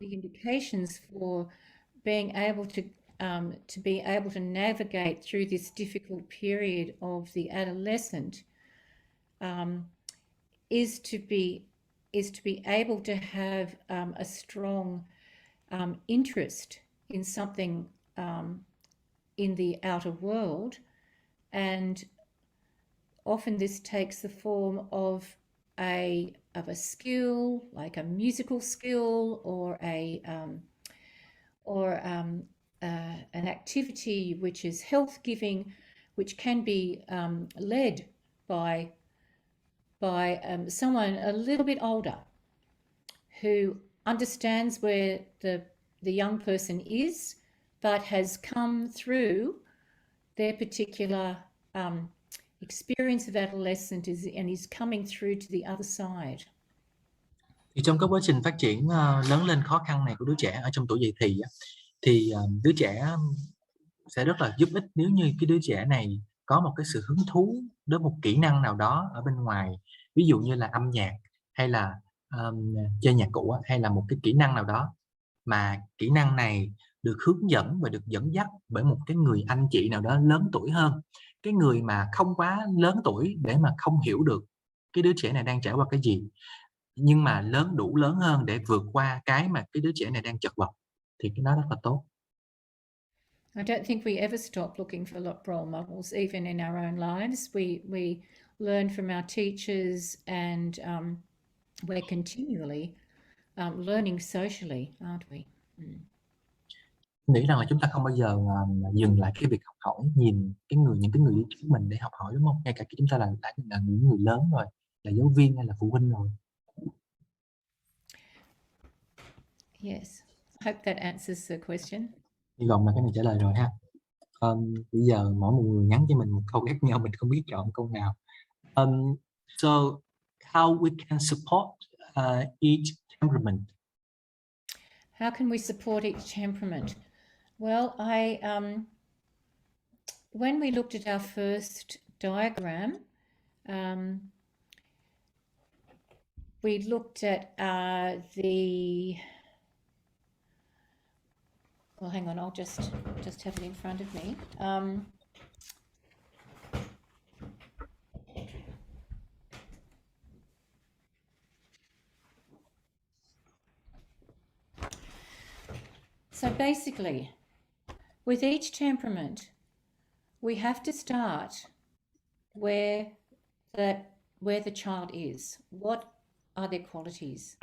indications for being able to be able to navigate through this difficult period of the adolescent is to be able to have a strong interest in something in the outer world, and often this takes the form of a skill, like a musical skill, or an activity which is health giving, which can be led by someone a little bit older who understands where the young person is, but has come through their particular experience of adolescence and is coming through to the other side. Thì trong cái quá trình phát triển lớn lên khó khăn này của đứa trẻ ở trong tuổi dậy thì thì đứa trẻ sẽ rất là giúp ích nếu như cái đứa trẻ này có một cái sự hứng thú đến một kỹ năng nào đó ở bên ngoài, ví dụ như là âm nhạc hay là chơi nhạc cụ, hay là một cái kỹ năng nào đó mà kỹ năng này được hướng dẫn và được dẫn dắt bởi một cái người anh chị nào đó lớn tuổi hơn, cái người mà không quá lớn tuổi để mà không hiểu được cái đứa trẻ này đang trải qua cái gì, nhưng mà đủ lớn hơn để vượt qua cái mà cái đứa trẻ này đang chật vật, thì cái đó rất là tốt. I don't think we ever stop looking for role models, even in our own lives. We learn from our teachers, and we're continually learning socially, aren't we? Nghĩ rằng là chúng ta không bao giờ mà dừng lại cái việc học hỏi, nhìn những cái người đi trước mình để học hỏi, đúng không? Ngay cả khi chúng ta là những người lớn rồi, là giáo viên hay là phụ huynh rồi. Yes, I hope that answers the question. Hy vọng là cái này trả lời rồi ha. Bây giờ mỗi một người nhắn cho mình một câu khác nhau, mình không biết chọn câu nào. So how we can support each temperament? How can we support each temperament? Well, when we looked at our first diagram, we looked at well, hang on, I'll just have it in front of me. So basically, with each temperament, we have to start where the child is. What are their qualities?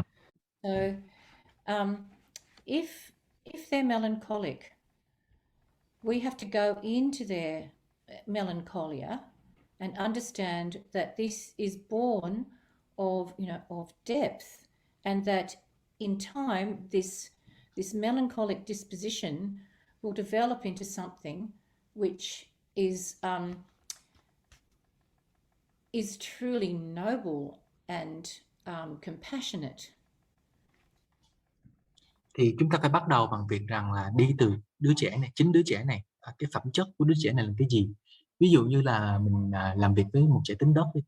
So if they're melancholic, we have to go into their melancholia and understand that this is born of depth, and that in time this melancholic disposition will develop into something which is truly noble and compassionate. Thì chúng ta phải bắt đầu bằng việc rằng là đi từ đứa trẻ này, chính đứa trẻ này, cái phẩm chất của đứa trẻ này là cái gì. Ví dụ như là mình làm việc với một trẻ tính đất đi,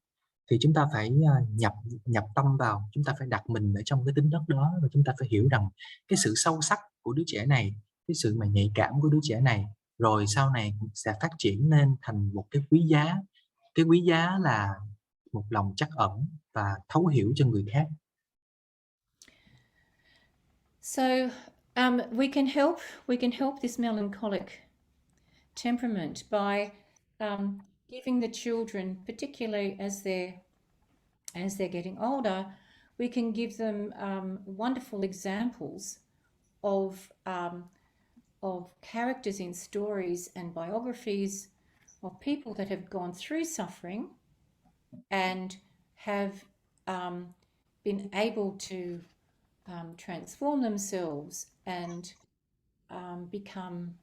thì chúng ta phải nhập tâm vào, chúng ta phải đặt mình ở trong cái tính đất đó, và chúng ta phải hiểu rằng cái sự sâu sắc của đứa trẻ này, cái sự mà nhạy cảm của đứa trẻ này, rồi sau này sẽ phát triển lên thành một cái quý giá. Cái quý giá là một lòng trắc ẩn và thấu hiểu cho người khác. So we can help this melancholic temperament by giving the children, particularly as they're getting older, we can give them wonderful examples of characters in stories and biographies of people that have gone through suffering and have been able to transform themselves and become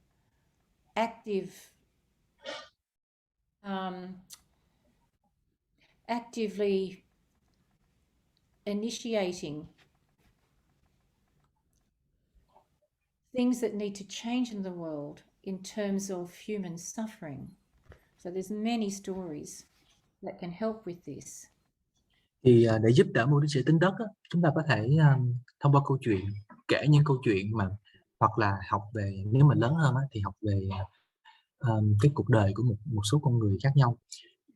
actively initiating things that need to change in the world in terms of human suffering. So there's many stories that can help with this. Thì để giúp đỡ một đứa trẻ tính đất, chúng ta có thể thông qua câu chuyện, kể những câu chuyện mà, hoặc là học về, nếu mà lớn hơn thì học về cái cuộc đời của một số con người khác nhau,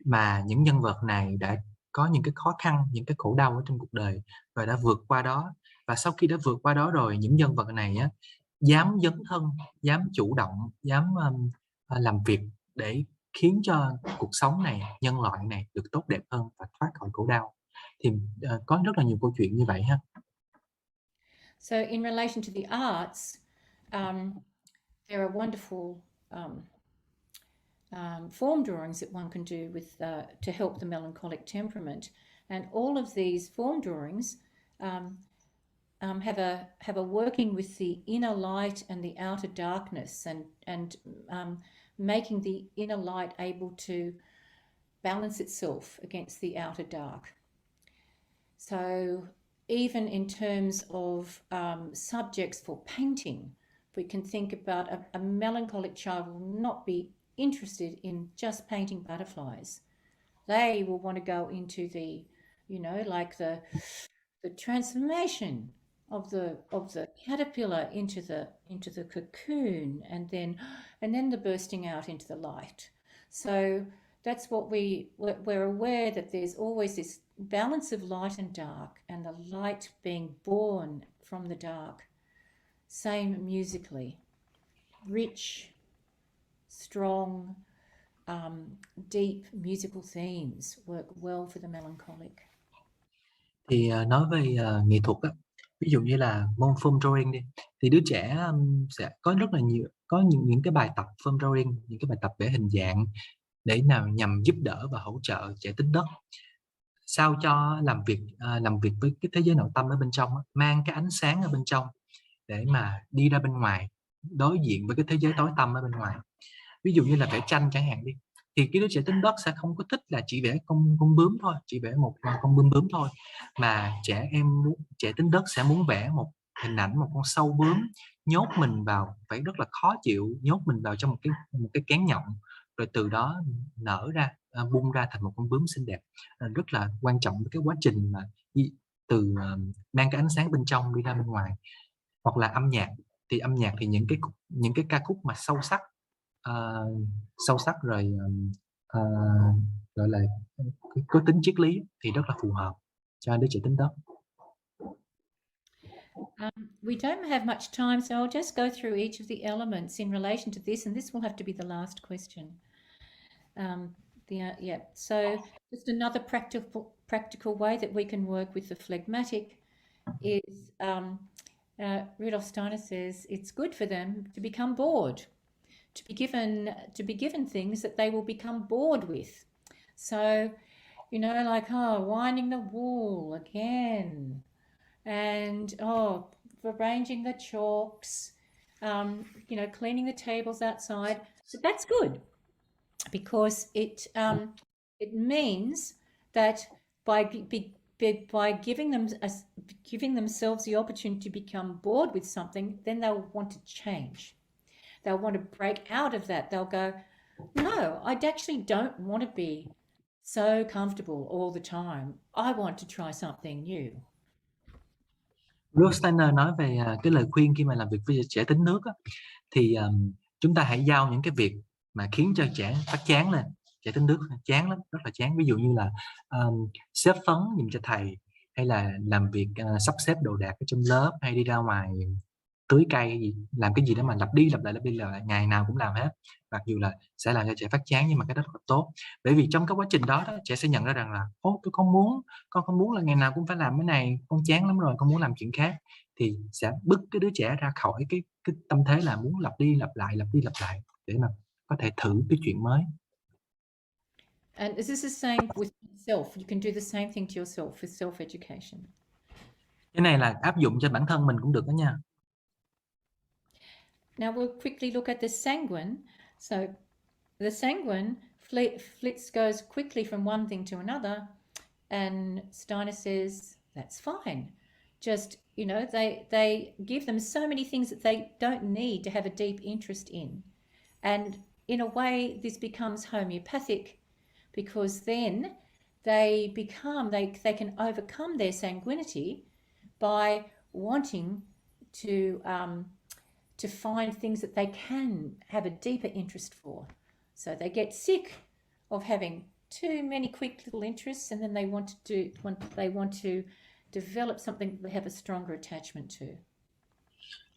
mà những nhân vật này đã có những cái khó khăn, những cái khổ đau ở trong cuộc đời và đã vượt qua đó. Và sau khi đã vượt qua đó rồi, những nhân vật này dám dấn thân, dám chủ động, dám làm việc để khiến cho cuộc sống này, nhân loại này được tốt đẹp hơn và thoát khỏi khổ đau. Thì có rất là nhiều câu chuyện như vậy ha. So in relation to the arts, there are wonderful form drawings that one can do with to help the melancholic temperament, and all of these form drawings have a working with the inner light and the outer darkness, and making the inner light able to balance itself against the outer dark. So even in terms of subjects for painting, we can think about a melancholic child will not be interested in just painting butterflies. They will want to go into the, like the transformation of the caterpillar into the cocoon, and then the bursting out into the light. So that's what we're aware, that there's always this balance of light and dark, and the light being born from the dark. Same musically, rich, strong, deep musical themes work well for the melancholic. Thì nói về nghệ thuật á, ví dụ như là môn form drawing đi, thì đứa trẻ sẽ có rất là nhiều, có những cái bài tập form drawing, những cái bài tập vẽ hình dạng để nào nhằm giúp đỡ và hỗ trợ trẻ tính đất sao cho làm việc với cái thế giới nội tâm ở bên trong á, mang cái ánh sáng ở bên trong để mà đi ra bên ngoài, đối diện với cái thế giới tối tăm ở bên ngoài. Ví dụ như là vẽ tranh chẳng hạn đi, thì cái đứa trẻ tính đất sẽ không có thích là chỉ vẽ con bướm thôi, chỉ vẽ một con bướm thôi, mà trẻ tính đất sẽ muốn vẽ một hình ảnh một con sâu bướm nhốt mình vào, phải rất là khó chịu, nhốt mình vào trong một cái kén nhộng, rồi từ đó nở ra, bung ra thành một con bướm xinh đẹp. Rất là quan trọng cái quá trình mà từ mang cái ánh sáng bên trong đi ra bên ngoài. Hoặc là âm nhạc thì những cái ca khúc mà sâu sắc rồi gọi là có tính triết lý thì rất là phù hợp cho đứa trẻ tính đất. We don't have much time, so I'll just go through each of the elements in relation to this, and this will have to be the last question. So just another practical way that we can work with the phlegmatic is Rudolf Steiner says it's good for them to become bored, to be given things that they will become bored with. So, like winding the wool again, and arranging the chalks, cleaning the tables outside. So that's good, because it means that by giving themselves the opportunity to become bored with something, then they'll want to change. They'll want to break out of that. They'll go, no, I actually don't want to be so comfortable all the time. I want to try something new. Steiner nói về cái lời khuyên khi mà làm việc với trẻ tính nước á, thì chúng ta hãy giao những cái việc mà khiến cho trẻ phát chán lên. Trẻ tính nước chán lắm, rất là chán. Ví dụ như là xếp phấn giùm cho thầy, hay là làm việc sắp xếp đồ đạc ở trong lớp, hay đi ra ngoài tưới cây gì, làm cái gì đó mà lặp đi lặp lại, ngày nào cũng làm hết, mặc dù là sẽ làm cho trẻ phát chán, nhưng mà cái đó rất là tốt. Bởi vì trong cái quá trình đó, trẻ sẽ nhận ra rằng là con không muốn là ngày nào cũng phải làm cái này, con chán lắm rồi, con muốn làm chuyện khác, thì sẽ bứt cái đứa trẻ ra khỏi cái tâm thế là muốn lặp đi lặp lại để mà có thể thử cái chuyện mới. And this is the same with yourself. You can do the same thing to yourself with self-education. Cái này là áp dụng cho bản thân mình cũng được đó nha. Now we'll quickly look at the sanguine. So the sanguine goes quickly from one thing to another, and Steiner says that's fine. Just, they give them so many things that they don't need to have a deep interest in. And in a way, this becomes homeopathic, because then they can overcome their sanguinity by wanting to find things that they can have a deeper interest for. So they get sick of having too many quick little interests, and then they want to develop something that they have a stronger attachment to.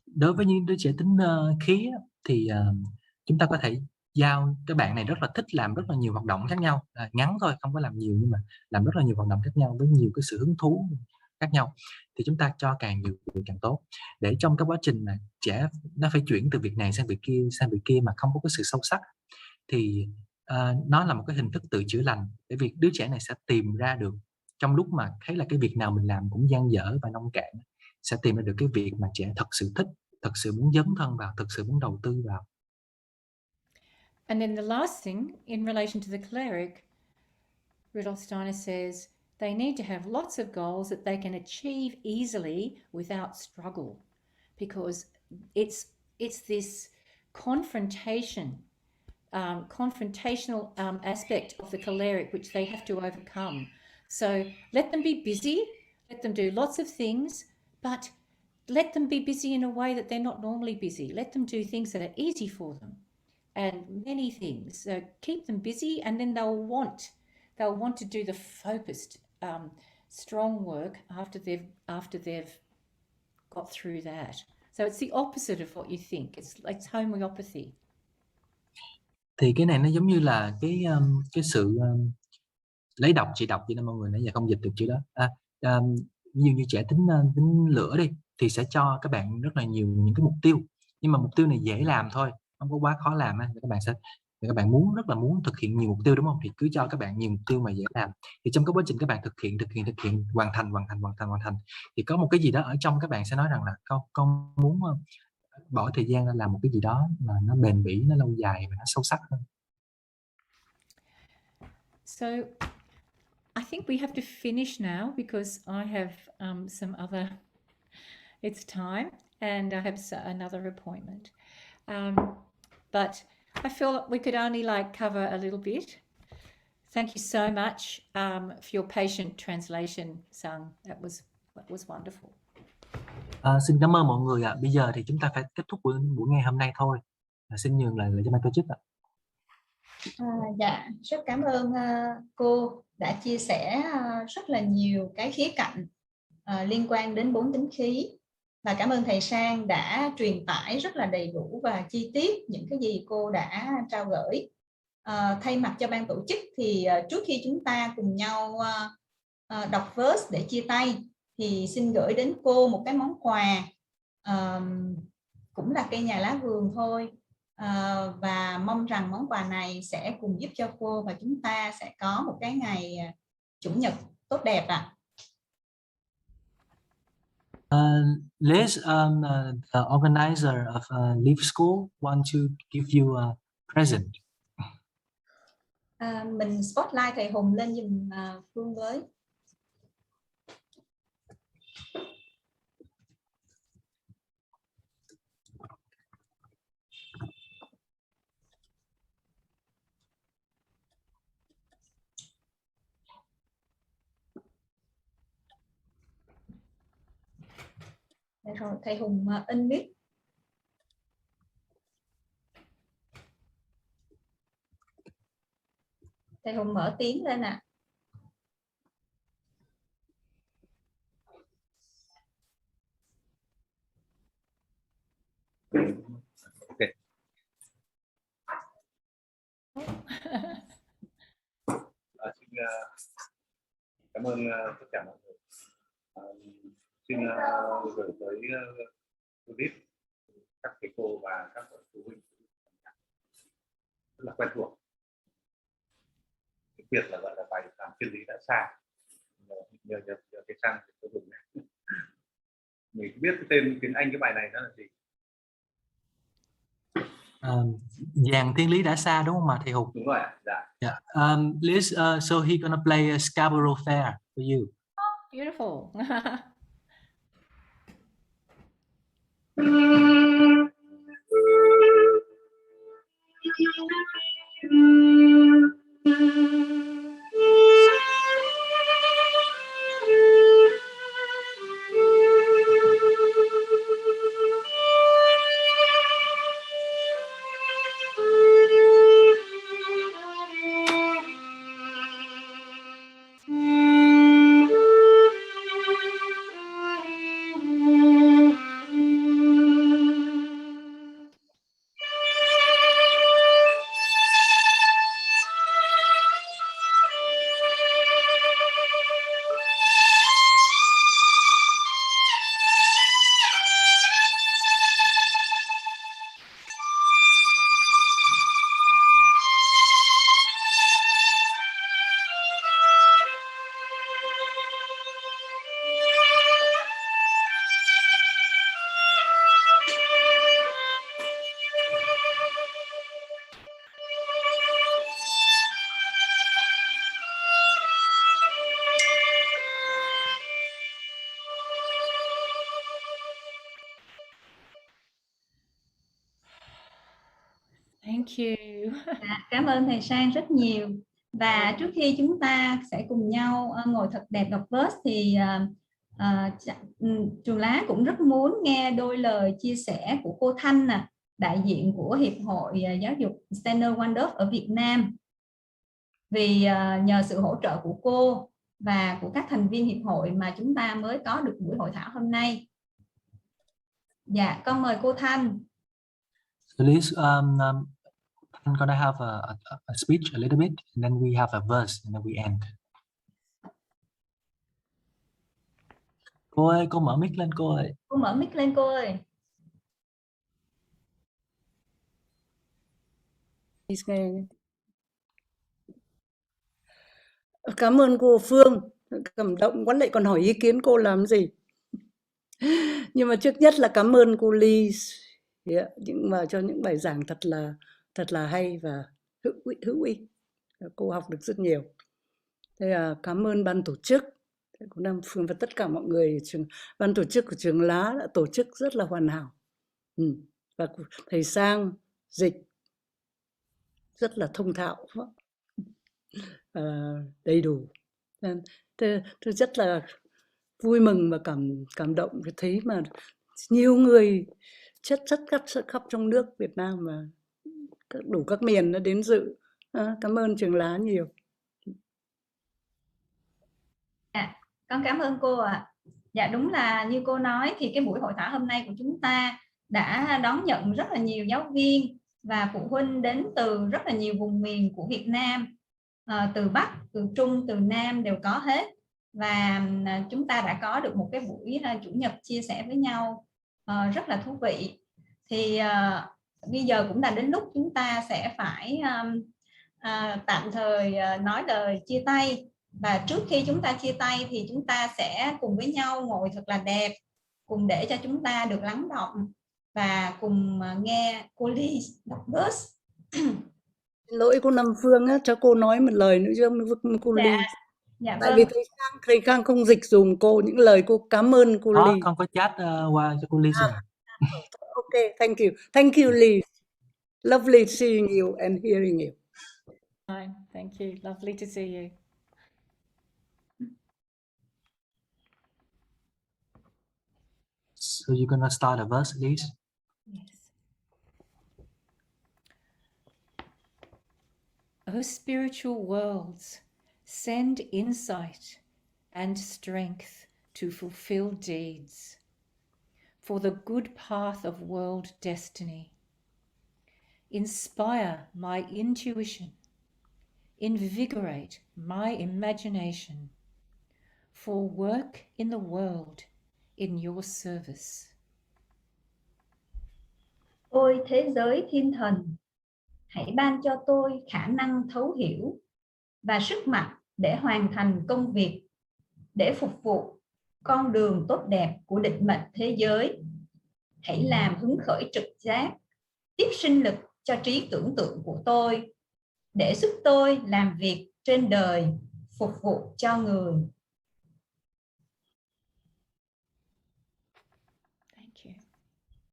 Đối với những đứa trẻ tính khí thì chúng ta có thể giao, các bạn này rất là thích làm rất là nhiều hoạt động khác nhau, ngắn thôi, không có làm nhiều, nhưng mà làm rất là nhiều hoạt động khác nhau với nhiều cái sự hứng thú khác nhau, thì chúng ta cho càng nhiều việc càng tốt, để trong cái quá trình mà trẻ nó phải chuyển từ việc này sang việc kia mà không có cái sự sâu sắc, thì nó là một cái hình thức tự chữa lành, để việc đứa trẻ này sẽ tìm ra được, trong lúc mà thấy là cái việc nào mình làm cũng dang dở và nông cạn, sẽ tìm ra được cái việc mà trẻ thật sự thích, thật sự muốn dấn thân vào, thật sự muốn đầu tư vào. And then the last thing, in relation to the choleric, Rudolf Steiner says they need to have lots of goals that they can achieve easily without struggle, because it's this confrontational aspect of the choleric which they have to overcome. So let them be busy, let them do lots of things, but let them be busy in a way that they're not normally busy. Let them do things that are easy for them, and many things. So keep them busy, and then they'll want to do the focused, strong work after they've got through that. So it's the opposite of what you think. It's homeopathy. Thì cái này nó giống như là cái sự lấy đọc chị đọc vậy đó mọi người, nãy giờ không dịch được chữ đó. Như trẻ tính lửa đi thì sẽ cho các bạn rất là nhiều những cái mục tiêu, nhưng mà mục tiêu này dễ làm thôi, không có quá khó làm á. Các bạn rất là muốn thực hiện nhiều mục tiêu đúng không, thì cứ cho các bạn nhiều mục tiêu mà dễ làm. Thì trong cái quá trình các bạn thực hiện hoàn thành thì có một cái gì đó ở trong các bạn sẽ nói rằng là con muốn bỏ thời gian ra làm một cái gì đó mà nó bền bỉ, nó lâu dài và nó sâu sắc hơn. So I think we have to finish now because I have some other, it's time and I have another appointment. But I feel that we could only cover a little bit. Thank you so much for your patient translation, Sung. That was wonderful. Xin cảm ơn mọi người ạ. Bây giờ thì chúng ta phải kết thúc buổi ngày hôm nay thôi. Xin nhường lại cho ban tổ chức ạ. Dạ, rất cảm ơn cô đã chia sẻ rất là nhiều cái khía cạnh liên quan đến 4 tính khí, và cảm ơn thầy Sang đã truyền tải rất là đầy đủ và chi tiết những cái gì cô đã trao gửi. Thay mặt cho ban tổ chức thì trước khi chúng ta cùng nhau đọc verse để chia tay thì xin gửi đến cô một cái món quà, cũng là cây nhà lá vườn thôi. Và mong rằng món quà này sẽ cùng giúp cho cô và chúng ta sẽ có một cái ngày chủ nhật tốt đẹp ạ. Liz, the organizer of Leaf School want to give you a present. Mình spotlight thầy Hùng lên giùm Phương với. Rồi thầy Hùng unmute. Thầy Hùng mở tiếng lên ạ. Okay. Xin cảm ơn tất cả mọi người. Xin gửi tới clip các thầy cô và các bậc phụ huynh rất là quen thuộc. Đặc biệt là gọi là bài làm chân lý đã xa. Nhờ cái Sang thì tôi dùng này. Mình biết cái tên tiếng Anh cái bài này nó là gì? Dàn thiên lý đã xa đúng không mà thầy Hùng? Đúng rồi, dạ. Yeah. Liz, so he gonna play a Scarborough Fair for you. Oh, beautiful. Thank you. Cảm ơn thầy Sang rất nhiều. Và trước khi chúng ta sẽ cùng nhau ngồi thật đẹp đọc verse thì Trường Lá cũng rất muốn nghe đôi lời chia sẻ của cô Thanh nè, đại diện của Hiệp hội Giáo dục Steiner Waldorf ở Việt Nam. Vì nhờ sự hỗ trợ của cô và của các thành viên hiệp hội mà chúng ta mới có được buổi hội thảo hôm nay. Dạ, con mời cô Thanh. So Liz, I'm gonna have a speech a little bit, and then we have a verse, and then we end. Cô ơi, cô mở mic lên cô ơi. Cô mở mic lên cô ơi. Cảm ơn cô Phương, cảm động quá, lại còn hỏi ý kiến cô làm gì. Nhưng mà trước nhất là cảm ơn cô Ly, nhưng mà cho những bài giảng thật là hay và hữu ích. Cô học được rất nhiều. Thế là cảm ơn ban tổ chức của Nam Phương và tất cả mọi người trường ban tổ chức của trường Lá đã tổ chức rất là hoàn hảo. Và thầy Sang dịch rất là thông thạo, đầy đủ. Tôi rất là vui mừng và cảm động thấy mà nhiều người chất khắp trong nước Việt Nam và đủ các miền đã đến dự. Cảm ơn trường Lá nhiều. Con cảm ơn cô ạ. Dạ đúng là như cô nói thì cái buổi hội thảo hôm nay của chúng ta đã đón nhận rất là nhiều giáo viên và phụ huynh đến từ rất là nhiều vùng miền của Việt Nam, từ Bắc, từ Trung, từ Nam đều có hết. Và chúng ta đã có được một cái buổi chủ nhật chia sẻ với nhau rất là thú vị. Thì bây giờ cũng đã đến lúc chúng ta sẽ phải tạm thời nói lời chia tay. Và trước khi chúng ta chia tay thì chúng ta sẽ cùng với nhau ngồi thật là đẹp, cùng để cho chúng ta được lắng động và cùng nghe cô Ly đọc verse. Lỗi cô Nam Phương á, cho cô nói một lời nữa chứ cô Ly. Dạ Tại vâng. vì thầy Khang không dịch dùm cô những lời cô cảm ơn cô Ly. Con có chat qua cho cô Ly rồi. Okay, thank you Ly. Lovely seeing you and hearing you. Thank you. Lovely to see you. So you're gonna start a verse, Liz? Yes. O spiritual worlds, send insight and strength to fulfill deeds for the good path of world destiny. Inspire my intuition, invigorate my imagination for work in the world in your service. Ôi thế giới thiên thần, hãy ban cho tôi khả năng thấu hiểu và sức mạnh để hoàn thành công việc, để phục vụ con đường tốt đẹp của định mệnh thế giới. Hãy làm hứng khởi trực giác, tiếp sinh lực cho trí tưởng tượng của tôi, để giúp tôi làm việc trên đời, phục vụ cho người.